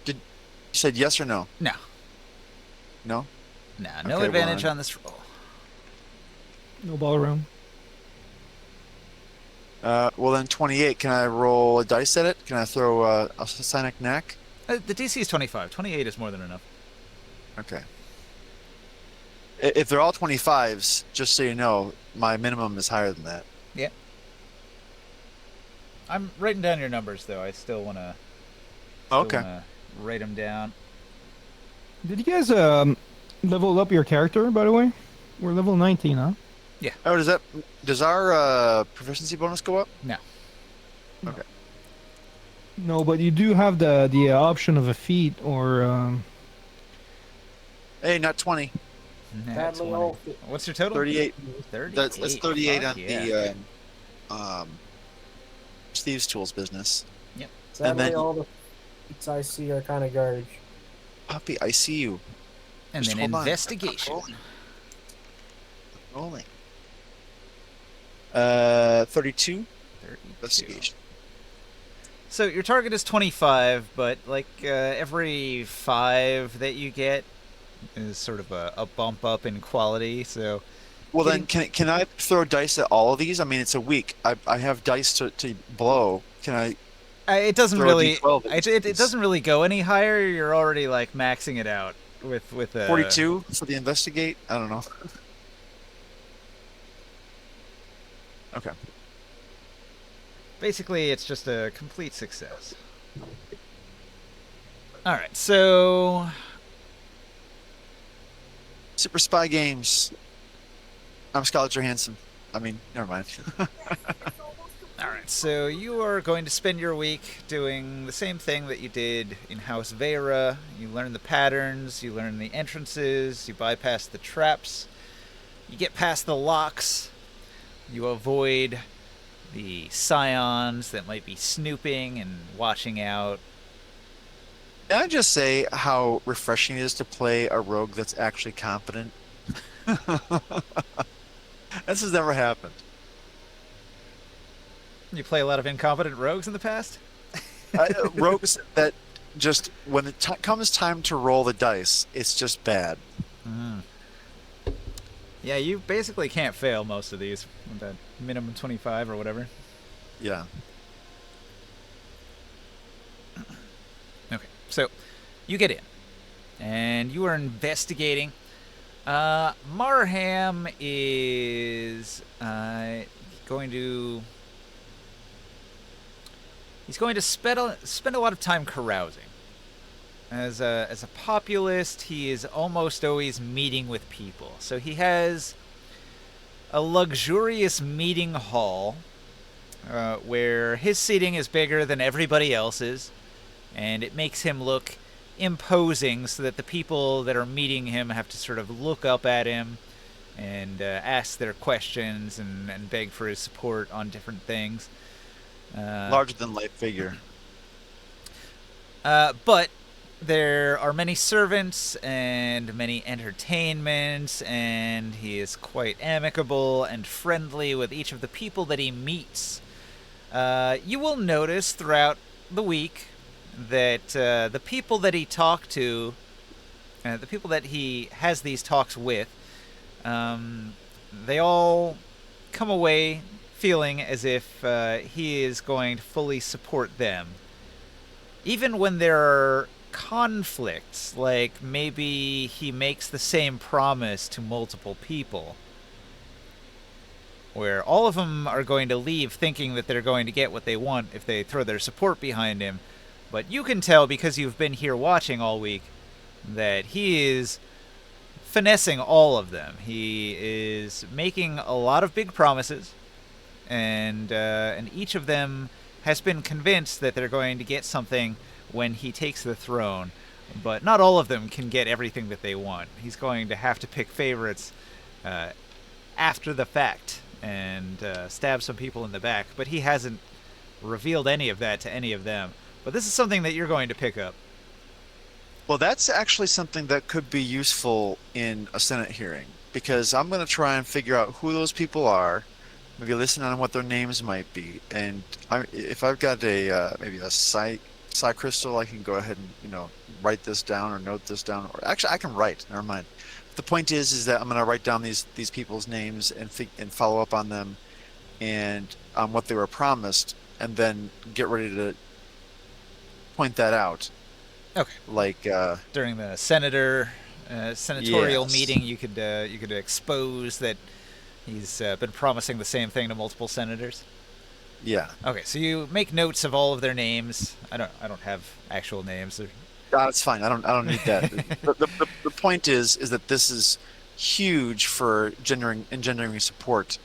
You said yes or no? No. No? No. No Okay, advantage well, on this roll. No ballroom. Well then 28. Can I roll a dice at it? Can I throw a psionic knack? The DC is 25. 28 is more than enough. Okay. If they're all 25s, just so you know, my minimum is higher than that. Yeah. I'm writing down your numbers, though. I still want to Okay. write them down. Did you guys level up your character, by the way? We're level 19, huh? Oh, does our proficiency bonus go up? No. Okay. No, but you do have the option of a feat or Hey, not 20. Nat Sadly, 20. all- What's your total? 38. 38. That's 38 Fuck on yeah. the Steve's Tools business. Sadly, then- all the feats I see are kind of garbage. Puppy, I see you. And Just then hold on. investigation. Rolling. 32 32. investigation. So your target is 25, but like every 5 that you get is sort of a bump up in quality. So Well, then can I throw dice at all of these? I mean, it's a week. I have dice to blow. Can I? it doesn't Throw a really D12 at it these. doesn't really go any higher. You're already like maxing it out with 42 for the investigate? I don't know. Okay. Basically, it's just a complete success. All right, so Super Spy Games. I'm Scarlett Johansson. I mean, never mind. All right, so you are going to spend your week doing the same thing that you did in House Vera. You learn the patterns, you learn the entrances, you bypass the traps, you get past the locks, you avoid the scions that might be snooping and watching out. Can I just say how refreshing it is to play a rogue that's actually competent? This has never happened. You play a lot of incompetent rogues in the past? Rogues that just, when it comes time to roll the dice, it's just bad. Mm. Yeah, you basically can't fail most of these with that minimum 25 or whatever. Yeah. Okay, so you get in, and you are investigating. Marham is going to... He's going to spend a lot of time carousing. As a populist, he is almost always meeting with people. So he has a luxurious meeting hall where his seating is bigger than everybody else's, and it makes him look imposing so that the people that are meeting him have to sort of look up at him and ask their questions and beg for his support on different things. Larger than life figure. But there are many servants and many entertainments, and he is quite amicable and friendly with each of the people that he meets. You will notice throughout the week that the people that he talked to, the people that he has these talks with, they all come away feeling as if he is going to fully support them. Even when there are conflicts, like maybe he makes the same promise to multiple people, where all of them are going to leave thinking that they're going to get what they want if they throw their support behind him. But you can tell, because you've been here watching all week, that he is finessing all of them. He is making a lot of big promises, and each of them has been convinced that they're going to get something when he takes the throne. But not all of them can get everything that they want. He's going to have to pick favorites after the fact and stab some people in the back. But he hasn't revealed any of that to any of them. But this is something that you're going to pick up. Well, that's actually something that could be useful in a Senate hearing, because I'm going to try and figure out who those people are, maybe listen on what their names might be, and if I've got a maybe a psi crystal, I can go ahead and write this down or note this down, or actually I can write. Never mind. The point is that I'm going to write down these people's names and follow up on them and on what they were promised, and then get ready to point that out. Okay. Like during the senatorial Yes. meeting, you could expose that he's been promising the same thing to multiple senators. Yeah. Okay, so you make notes of all of their names. I don't have actual names. That's fine. I don't need that. The point is that this is huge for engendering support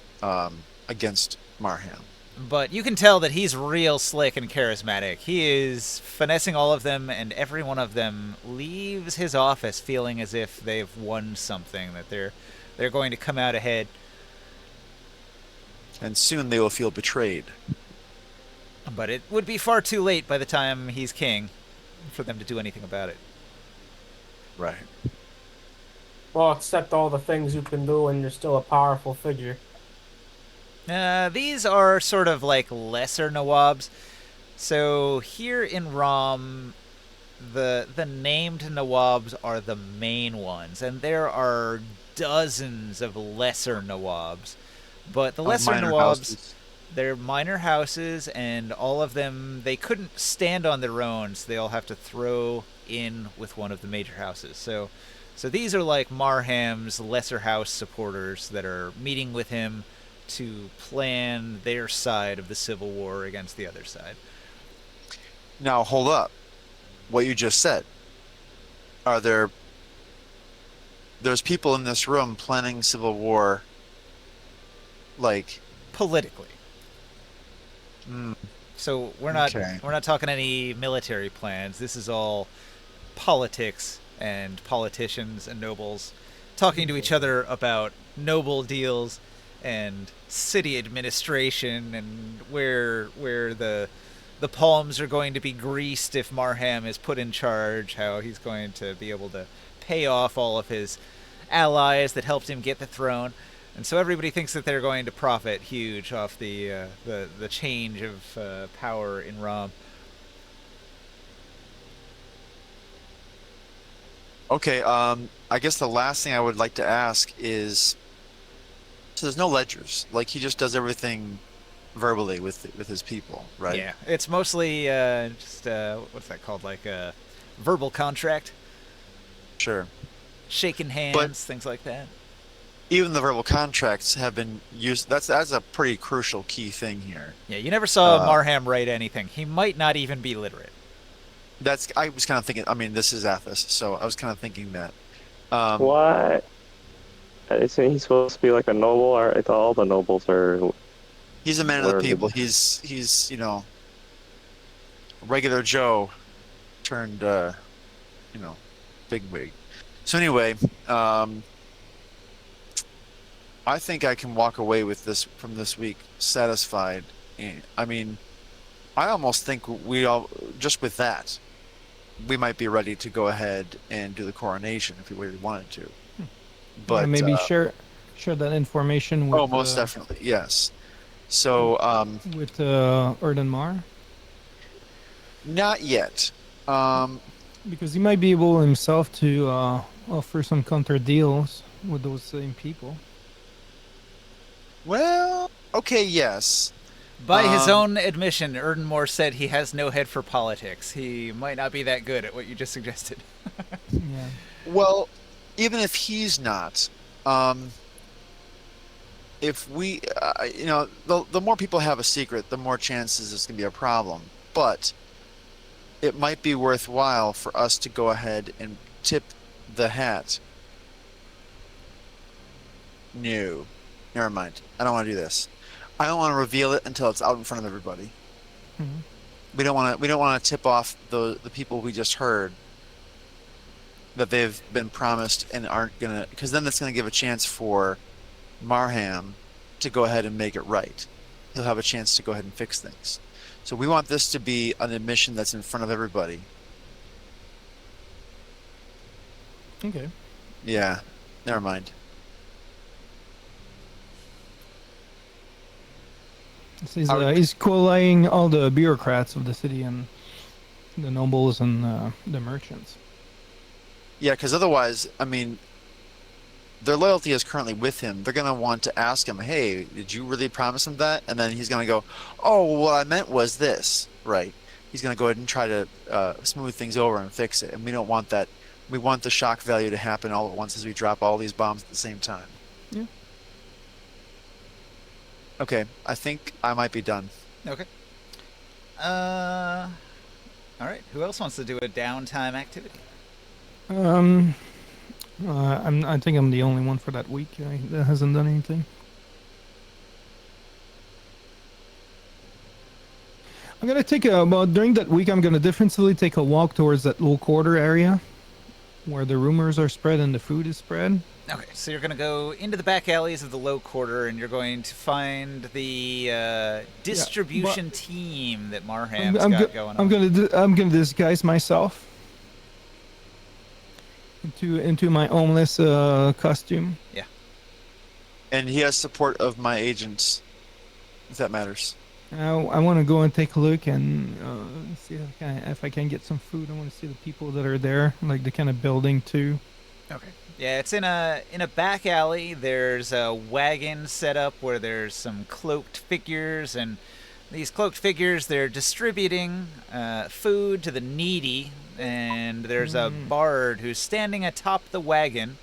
against Marham. But you can tell that he's real slick and charismatic. He is finessing all of them, and every one of them leaves his office feeling as if they've won something, that they're going to come out ahead. And soon they will feel betrayed. But it would be far too late by the time he's king for them to do anything about it. Right. Well, accept all the things you can do, and you're still a powerful figure. These are sort of like lesser Nawabs. So here in Rom, the named Nawabs are the main ones, and there are dozens of lesser Nawabs. But the lesser Minor Nawabs, houses. they're minor houses, and all of them, they couldn't stand on their own, so they all have to throw in with one of the major houses. So these are like Marham's lesser house supporters that are meeting with him to plan their side of the civil war against the other side. Now hold up. What you just said. There's people in this room planning civil war Like, Politically. mm, So we're okay. not talking any military plans. This is all politics and politicians and nobles talking to each other about noble deals and city administration and where the palms are going to be greased if Marham is put in charge, how he's going to be able to pay off all of his allies that helped him get the throne. And so everybody thinks that they're going to profit huge off the change of power in Rom. Okay, I guess the last thing I would like to ask is, so there's no ledgers. Like, he just does everything verbally with his people, right? Yeah, it's mostly just what's that called? Like a verbal contract, Sure. shaking hands, But things like that. even the verbal contracts have been used. That's a pretty crucial key thing here. Yeah, you never saw Uh, Marham write anything. He might not even be literate. I was kind of thinking. I mean, this is Athos, so I was kind of thinking that. Um, What? Isn't he supposed to be like a noble? Or I thought all the nobles are he's a man of the learned. people. He's regular Joe turned bigwig. So anyway, I think I can walk away with this from this week satisfied. I mean, I almost think we all just with that we might be ready to go ahead and do the coronation if we really wanted to. But maybe share that information with most definitely, yes. So with Erden Mar, not yet. Um, because he might be able himself to offer some counter deals with those same people. well, okay, yes. By his Um, own admission, Erdenmore said he has no head for politics. He might not be that good at what you just suggested. Yeah. Well, even if he's not, if we, the more people have a secret, the more chances it's going to be a problem. But it might be worthwhile for us to go ahead and tip the hat. No, never mind. I don't want to do this. I don't want to reveal it until it's out in front of everybody. Mhm. We don't want to tip off the people we just heard that they've been promised and aren't gonna, because then that's gonna give a chance for Marham to go ahead and make it right. He'll have a chance to go ahead and fix things. So we want this to be an admission that's in front of everybody. Okay. Yeah, never mind. He's coalescing all the bureaucrats of the city and the nobles and the merchants. Yeah, because otherwise, I mean, their loyalty is currently with him. They're gonna want to ask him, "Hey, did you really promise him that?" And then he's gonna go, "Oh, well, what I meant was this." Right? He's gonna go ahead and try to smooth things over and fix it, and we don't want that. We want the shock value to happen all at once as we drop all these bombs at the same time. Yeah. Okay, I think I might be done. Okay. All right. Who else wants to do a downtime activity? I think I'm the only one for that week that hasn't done anything. I'm gonna take during that week. I'm gonna defensively take a walk towards that low quarter area, where the rumors are spread and the food is spread. Okay, so you're going to go into the back alleys of the low quarter, and you're going to find the distribution team that Marham's got going on. I'm gonna disguise myself into my homeless costume. Yeah. And he has support of my agents, if that matters. I want to go and take a look and see if I can get some food. I want to see the people that are there, like the kind of building too. Okay. Yeah, it's in a back alley. There's a wagon set up where there's some cloaked figures, and these cloaked figures, they're distributing food to the needy. And there's a bard who's standing atop the wagon,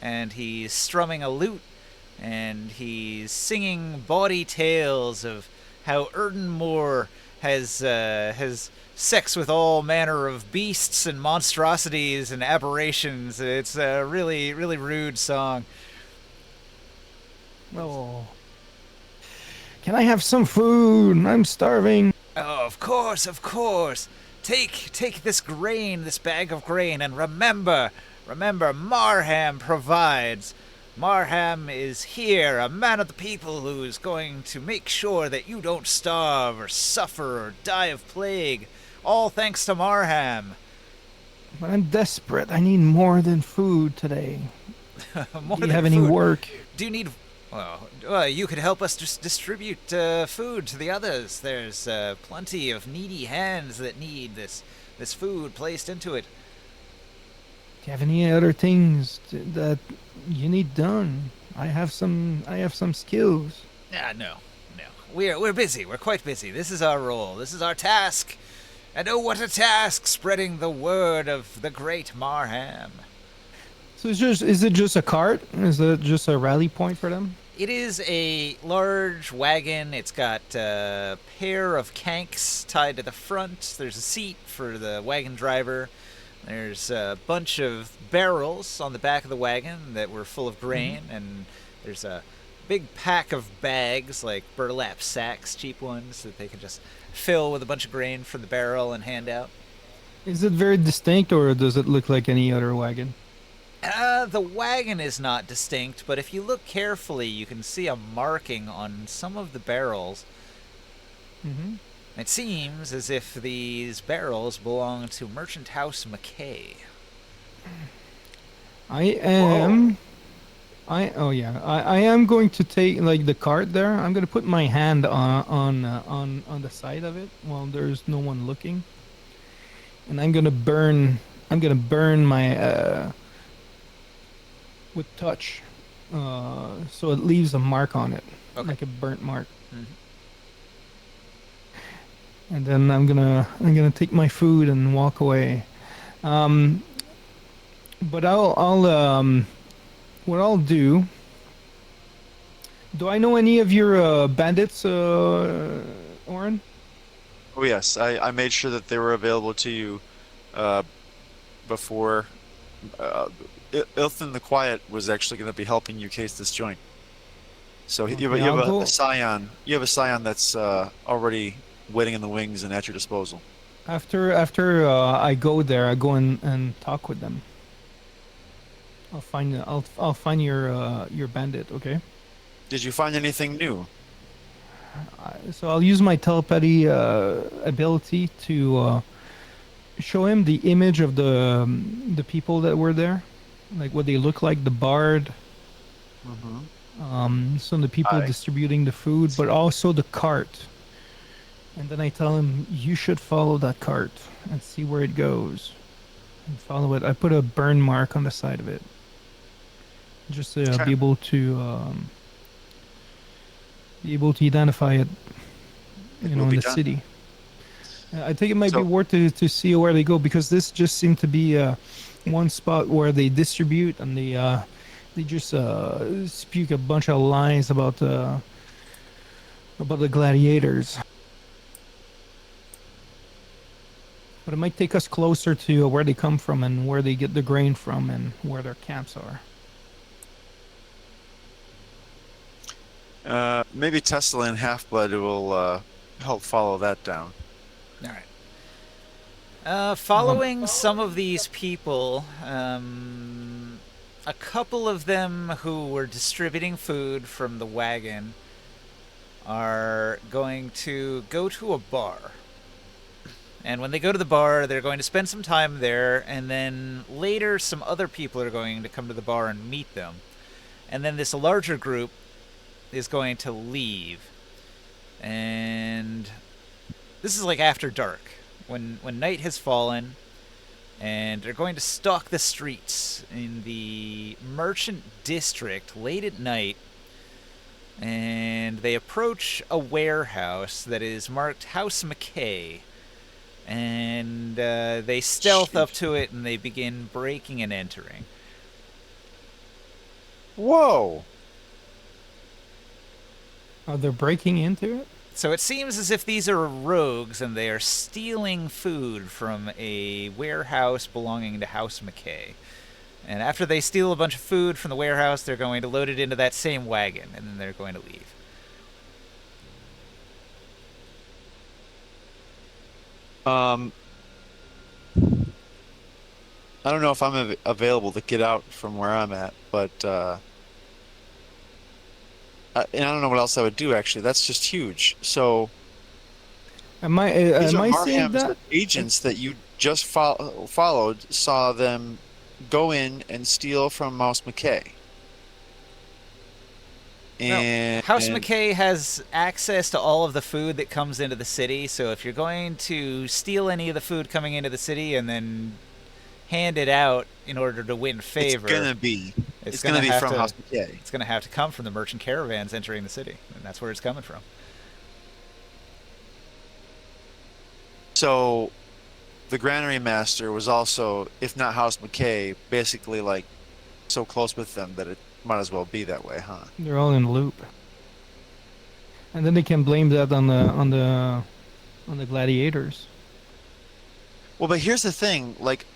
and he's strumming a lute, and he's singing bawdy tales of how Erdenmore has sex with all manner of beasts and monstrosities and aberrations. It's a really, really rude song. Oh. Can I have some food? I'm starving. Oh, of course, of course. Take this grain, this bag of grain, and remember, Marham provides. Marham is here, a man of the people who is going to make sure that you don't starve or suffer or die of plague. All thanks to Marham. But I'm desperate. I need more than food today. More Do you than have any food. work? Do you need... Well, you could help us just distribute food to the others. There's plenty of needy hands that need this food placed into it. Do you have any other things that you need done? I have some skills. No. We're busy. We're quite busy. This is our role. This is our task. And oh, what a task! Spreading the word of the great Marham. So is it just a cart? Is it just a rally point for them? It is a large wagon. It's got a pair of canks tied to the front. There's a seat for the wagon driver. There's a bunch of barrels on the back of the wagon that were full of grain, and there's a big pack of bags, like burlap sacks, cheap ones, that they can just fill with a bunch of grain from the barrel and hand out. Is it very distinct, or does it look like any other wagon? The wagon is not distinct, but if you look carefully, you can see a marking on some of the barrels. Mm-hmm. It seems as if these barrels belong to Merchant House McKay. I am going to take like the cart there. I'm going to put my hand on the side of it while there's no one looking, and I'm going to burn my with touch, so it leaves a mark on it, like a burnt mark. Mhm. And then I'm gonna take my food and walk away. But what I'll do. Do I know any of your bandits, Oren? Oh yes, I made sure that they were available to you before. Ilthin the Quiet was actually going to be helping you case this joint. So you Okay, have I'll go- a scion. You have a scion that's already waiting in the wings and at your disposal. After I go there, I go and talk with them. I'll find your bandit. Okay. Did you find anything new? So I'll use my telepathy ability to show him the image of the people that were there, like what they look like, the bard, some of the people Aye. distributing the food, but also the cart. And then I tell him, you should follow that cart and see where it goes. And follow it. I put a burn mark on the side of it, just to Okay. be able to identify it, It in will be the done. city. I think it might be So- worth to see where they go, because this just seemed to be one spot where they distribute, and they just speak a bunch of lies about the gladiators. But it might take us closer to where they come from and where they get the grain from and where their camps are. Maybe Tesla and Half-Blood will help follow that down. All right. Following some of these people, a couple of them who were distributing food from the wagon are going to go to a bar. And when they go to the bar, they're going to spend some time there, and then later some other people are going to come to the bar and meet them. And then this larger group is going to leave. And this is like after dark, when night has fallen, and they're going to stalk the streets in the merchant district late at night. And they approach a warehouse that is marked House McKay. And they stealth up to it, and they begin breaking and entering. Whoa! Oh, they're breaking into it? So it seems as if these are rogues, and they are stealing food from a warehouse belonging to House McKay. And after they steal a bunch of food from the warehouse, they're going to load it into that same wagon, and then they're going to leave. Um, I don't know if I'm available to get out from where I'm at, but and I don't know what else I would do actually. That's just huge. So these Am are I saying Marham's that? agents that you just followed, saw them go in and steal from Mouse McKay. Well, House And McKay has access to all of the food that comes into the city, so if you're going to steal any of the food coming into the city and then hand it out in order to win it's favor, gonna be it's it's gonna gonna be have from House to McKay. it's gonna have to come from the merchant caravans entering the city, and that's where it's coming from. So the Granary Master was also, if not House McKay, basically like so close with them that it might as well be that way, huh? They're all in a loop, and then they can blame that on the gladiators. Well, but here's the thing, like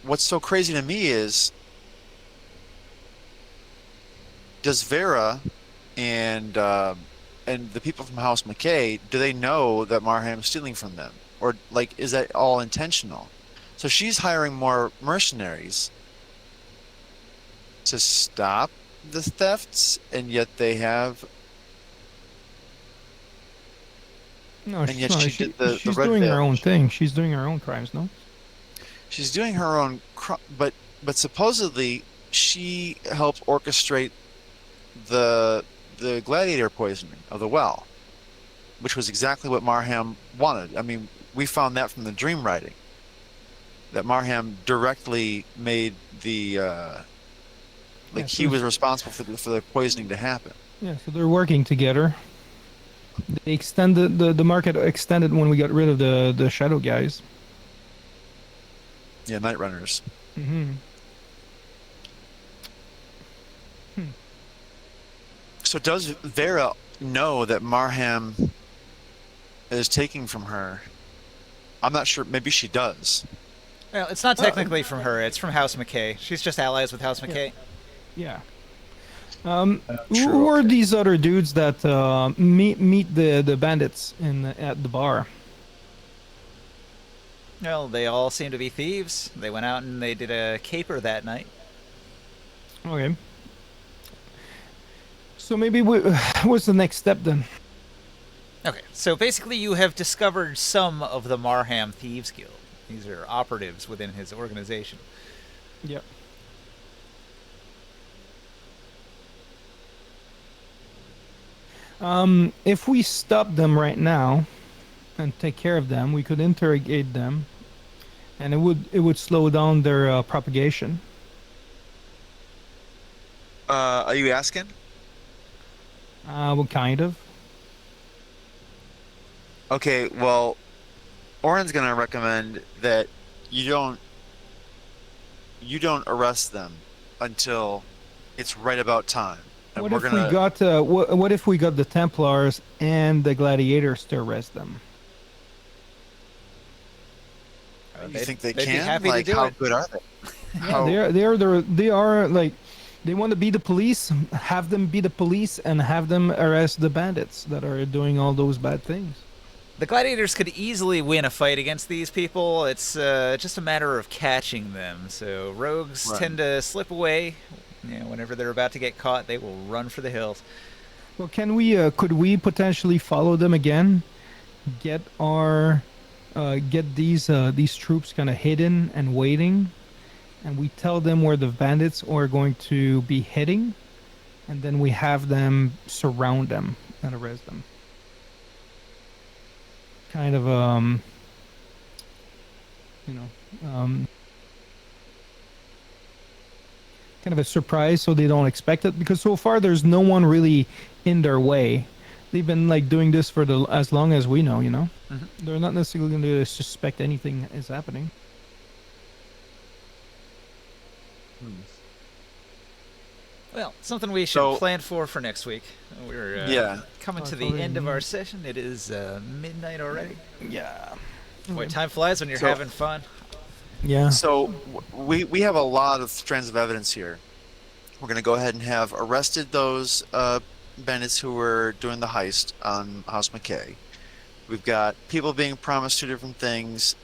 what's so crazy to me is does Vera and the people from House McKay, do they know that Marham's stealing from them? Or like is that all intentional? So she's hiring more mercenaries to stop the thefts, and yet they have No, and she's yet not. she did the She's Red doing her Veil. own thing. She's doing her own crimes. No. She's doing her own but supposedly she helped orchestrate the gladiator poisoning of the well, which was exactly what Marham wanted. I mean, we found that from the dream writing that Marham directly made the Yeah. he was responsible for the poisoning to happen. Yeah. So they're working together. They extended the market extended when we got rid of the shadow guys. Yeah, Night Runners. Mm-hmm. So does Vera know that Marham is taking from her? I'm not sure. Maybe she does. Well, it's not technically from her; it's from House McKay. She's just allies with House McKay. Yeah. True. Who are Okay. these other dudes that meet the bandits at the bar? Well, they all seem to be thieves. They went out and they did a caper that night. Okay. So maybe what's the next step then? Okay, so basically you have discovered some of the Marham Thieves Guild. These are operatives within his organization. Yep. If we stop them right now and take care of them, we could interrogate them, and it would slow down their propagation. Are you asking? What kind of? Okay, well, Oren's gonna recommend that you don't arrest them until it's right about time. And What we're if gonna we got what if we got the Templars and the Gladiators to arrest them? you think they they'd be can? happy Like to do how it. good are they? Yeah, they are like they want to be the police. Have them be the police and have them arrest the bandits that are doing all those bad things. The gladiators could easily win a fight against these people. It's just a matter of catching them. So rogues Right. tend to slip away. You know, whenever they're about to get caught, they will run for the hills. Well, could we potentially follow them again? Get our get these troops kind of hidden and waiting, and we tell them where the bandits are going to be heading, and then we have them surround them and arrest them. Kind of you know kind of a surprise so they don't expect it, because so far there's no one really in their way. They've been like doing this for as long as we know, you know. Mhm. They're not necessarily going to suspect anything is happening. Well, something we should So- plan for next week. We're Yeah. coming Oh, to it's the already end of our midnight. session. It is midnight already. Yeah. Boy, time flies when you're So- having fun. Yeah. So we have a lot of strands of evidence here. We're gonna go ahead and have arrested those bandits who were doing the heist on House McKay. We've got people being promised two different things.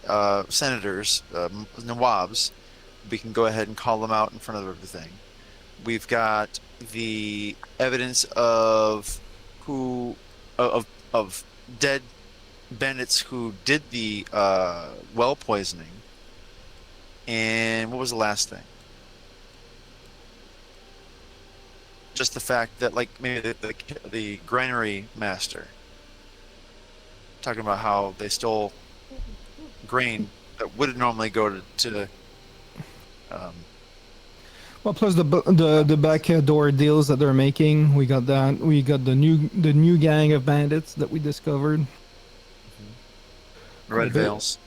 Senators, Nawabs. We can go ahead and call them out in front of everything. We've got the evidence of who of dead bandits who did the well poisoning. And what was the last thing? Just the fact that, like, maybe the granary master talking about how they stole grain that would normally go to Well, plus the back door deals that they're making. We got that. We got the new gang of bandits that we discovered. Red Veils.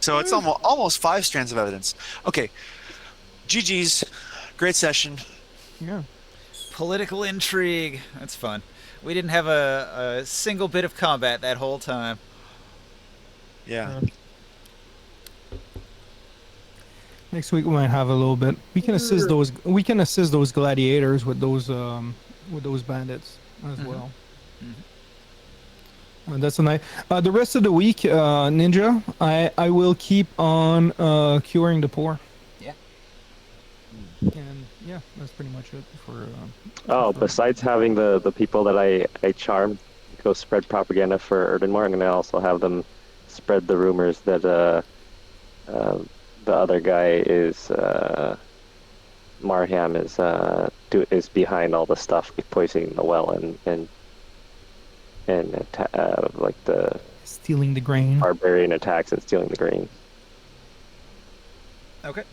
So it's almost 5 strands of evidence. Okay, GG's, great session. Yeah. Political intrigue. That's fun. We didn't have a single bit of combat that whole time. Yeah. Next week we might have a little bit. We can assist those. We can assist those gladiators with those bandits as well. That's a nice. The rest of the week, Ninja, I will keep on curing the poor. Yeah. And yeah, that's pretty much it for. Besides having the people that I charm go spread propaganda for Erdenmore, I'm gonna also have them spread the rumors that the other guy is Marham is behind all the stuff, poisoning the well and like the stealing the grain, barbarian attacks and stealing the grain. Okay.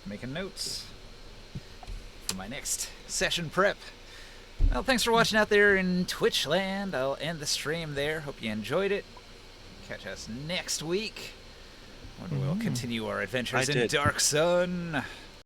Making notes for my next session prep. Well, thanks for watching out there in Twitch land. I'll end the stream there. Hope you enjoyed it. Catch us next week when we'll continue our adventures in Dark Sun.